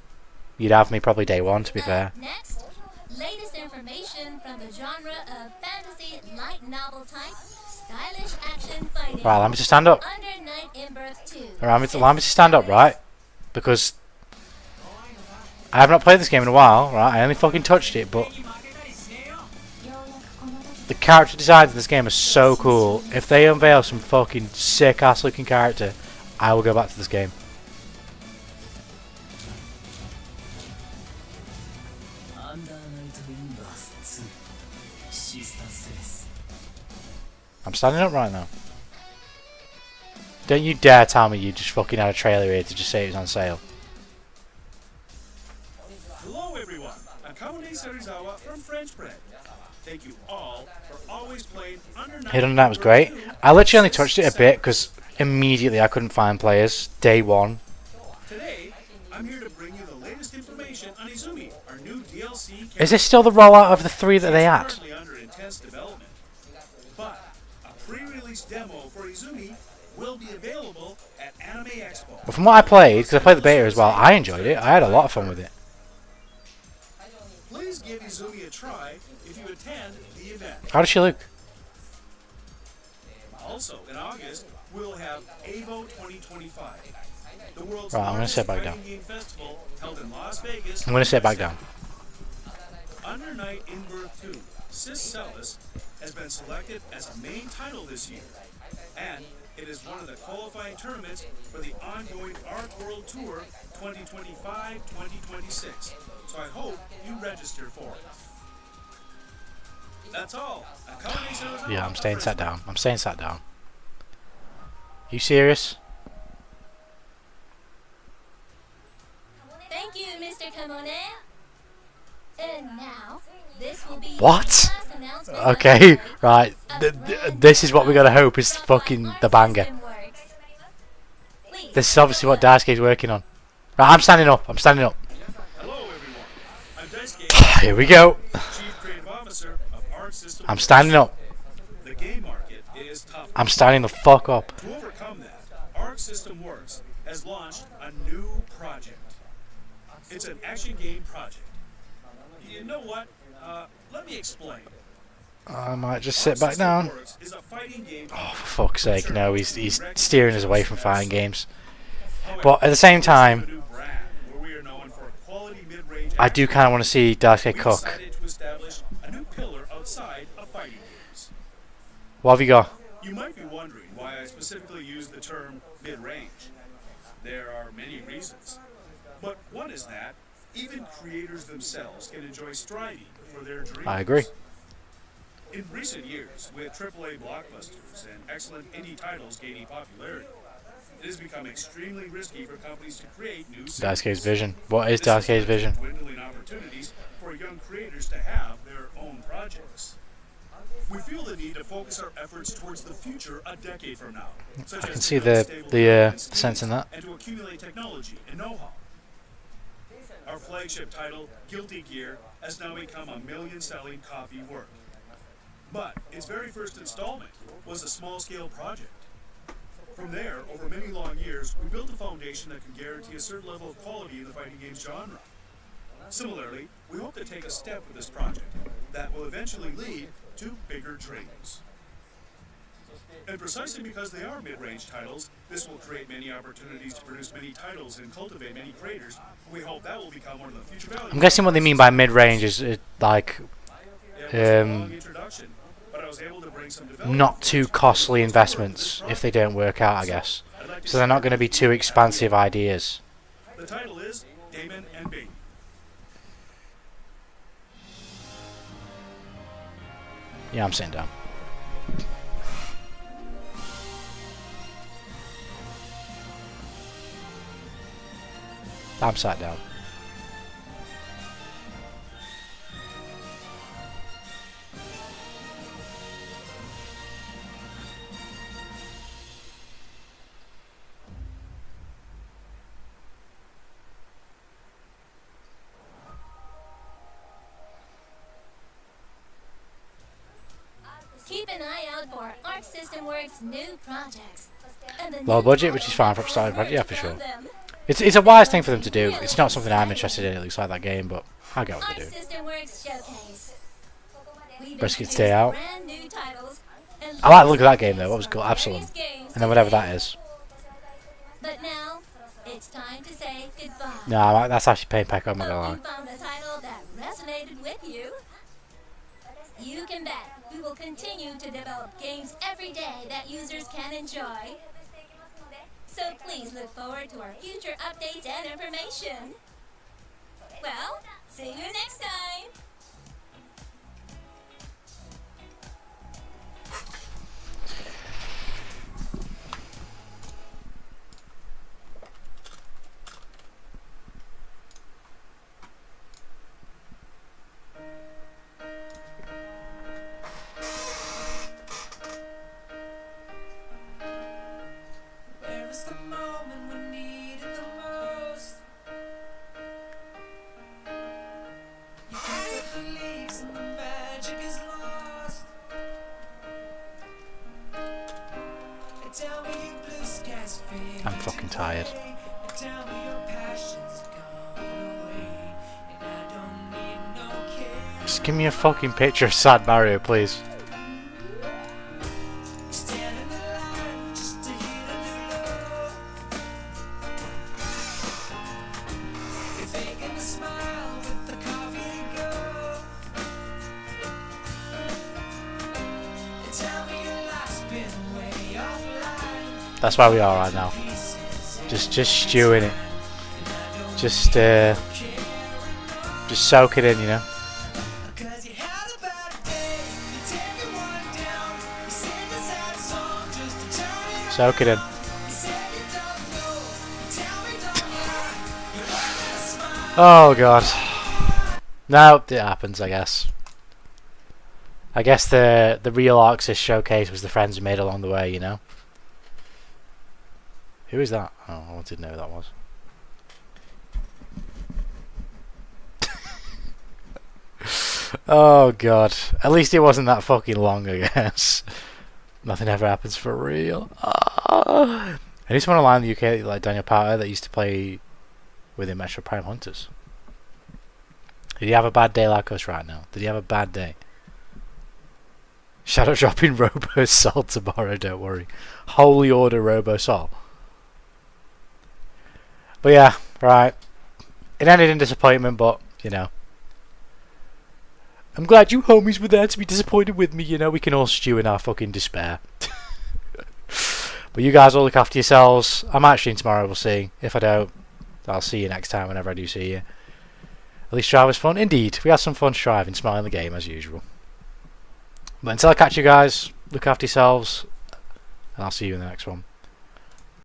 you'd have me probably day one. To be fair, Next, latest information from the genre of fantasy light novel type, stylish action fighting. Right, allow me to stand up. Under Night in Birth 2. Allow me to stand up, right? Because I have not played this game in a while, right? I only fucking touched it, but the character designs in this game are so cool. If they unveil some fucking sick ass looking character, I will go back to this game. I'm standing up right now. Don't you dare tell me you just fucking had a trailer here to just say it was on sale. Hello everyone, I'm Kamune Serizawa from French Bread. Thank you all for always playing Under Night. Hidden that was great. I literally only touched it a bit because immediately I couldn't find players. Day one. Today, I'm here to bring you the latest information on Izumi, our new DLC. Is this still the rollout of the 3 that they had? Currently under intense development, but a pre-release demo for Izumi will be available at Anime Expo. But from what I played, because I played the beta as well, I enjoyed it. I had a lot of fun with it. Please give Izumi a try if you attend the event. How does she look? Also, in August, we'll have AWO 2025, the world's Right, I'm gonna largest sit back down. fighting game festival held in Las Vegas. I'm going to sit back down. Under Night in Birth 2, SYS has been selected as a main title this year, and it is one of the qualifying tournaments for the ongoing Arc World Tour 2025-2026. So I hope you register for it. That's all. Yeah, I'm staying sat down. I'm staying sat down. You serious? Thank you, Mr. Kamone. And now, this will be What? the last announcement of Okay, the night. right. This is what we gotta hope is fucking the banger. Please, This is obviously what Daisuke's working on. Right, I'm standing up. I'm standing up. Hello, everyone. I'm Daisuke, Here we go. Chief Creative Officer of Arc System. I'm standing up. The game market is tough. I'm standing the fuck up. To overcome that, Arc System Works has launched a new project. It's an action game project. You know what? Let me explain. I might just sit back down. Works is a fighting game. Oh, for fuck's sake, no, he's steering us away from fighting games. But at the same time, I do kind of want to see Daisuke cook. To establish a new pillar outside of fighting games. What have you got? You might be wondering why I specifically use the term mid-range. There are many reasons. But one is that even creators themselves can enjoy striving for their dreams. I agree. In recent years, with AAA blockbusters and excellent indie titles gaining popularity, it has become extremely risky for companies to create new Daisuke's vision. What is Daisuke's vision? Dwindling opportunities for young creators to have their own projects. We feel the need to focus our efforts towards the future a decade from now. Such I can as see to build the stable development sense in that. and to accumulate technology and know-how. Our flagship title, Guilty Gear, has now become a million-selling copy work. But its very first installment was a small-scale project. From there, over many long years, we built a foundation that can guarantee a certain level of quality in the fighting games genre. Similarly, we hope to take a step with this project that will eventually lead to bigger dreams. And precisely because they are mid-range titles, this will create many opportunities to produce many titles and cultivate many creators. We hope that will become one of the future values. I'm guessing what they mean by mid-range is like It was a long introduction, but I was able to bring some development not too costly investments if they don't work out, I guess. So they're not going to be too expansive ideas. The title is Damon and Baby. Yeah, I'm sitting down. I'm sat down. Keep an eye out for Arc System Works' new projects. And the Low new budget, which is fine for a starting project, yeah, for sure. It's a wise thing for them to do. It's not something I'm interested in, it looks like that game, but I get what Arc they're doing. System Works next showcase. We've Brisket introduced stay out. brand new titles and I like the look of that game though. What was it called? various Absalom. games And then whatever today. that is. But now, it's time to say goodbye. No, that's actually Pain Pack. I'm not Hope gonna you lie. found a title that resonated with you. You can bet we will continue to develop games every day that users can enjoy. So please look forward to our future updates and information. Well, see you next time! Where is the moment we need it the most? You can cut the leaves and the magic is lost. And tell me you blue skies fade. I'm fucking tired. And tell me your passion's gone away. And I don't need no care. Just give me a fucking picture of Sad Mario, please. Stand in the line just to hear the new love. You're faking a smile with the coffee to go. And tell me your life's been way offline. That's where we are right now. Just stewing it. Just soak it in, you know. Cause you had a bad day. You take everyone down. You sing a sad song just to turn it Soak it in. You said you don't know. You tell me don't lie. You're running a smile. Oh god. No, it happens, I guess. I guess the real Arxis showcase was the friends we made along the way, you know. Who is that? Oh, I wanted to know who that was. Oh god. At least it wasn't that fucking long, I guess. Nothing ever happens for real. I just want to line the UK like Daniel Powter that used to play with him Metro Prime Hunters. Did he have a bad day like us right now? Did he have a bad day? Shadow dropping Robo Sol tomorrow, don't worry. Holy order Robo Sol. But yeah, right. It ended in disappointment, but, you know. I'm glad you homies were there to be disappointed with me, you know. We can all stew in our fucking despair. But you guys all look after yourselves. I'm actually in tomorrow, we'll see. If I don't, I'll see you next time whenever I do see you. At least Strive was fun. Indeed, we had some fun striving, smiling the game as usual. But until I catch you guys, look after yourselves. And I'll see you in the next one.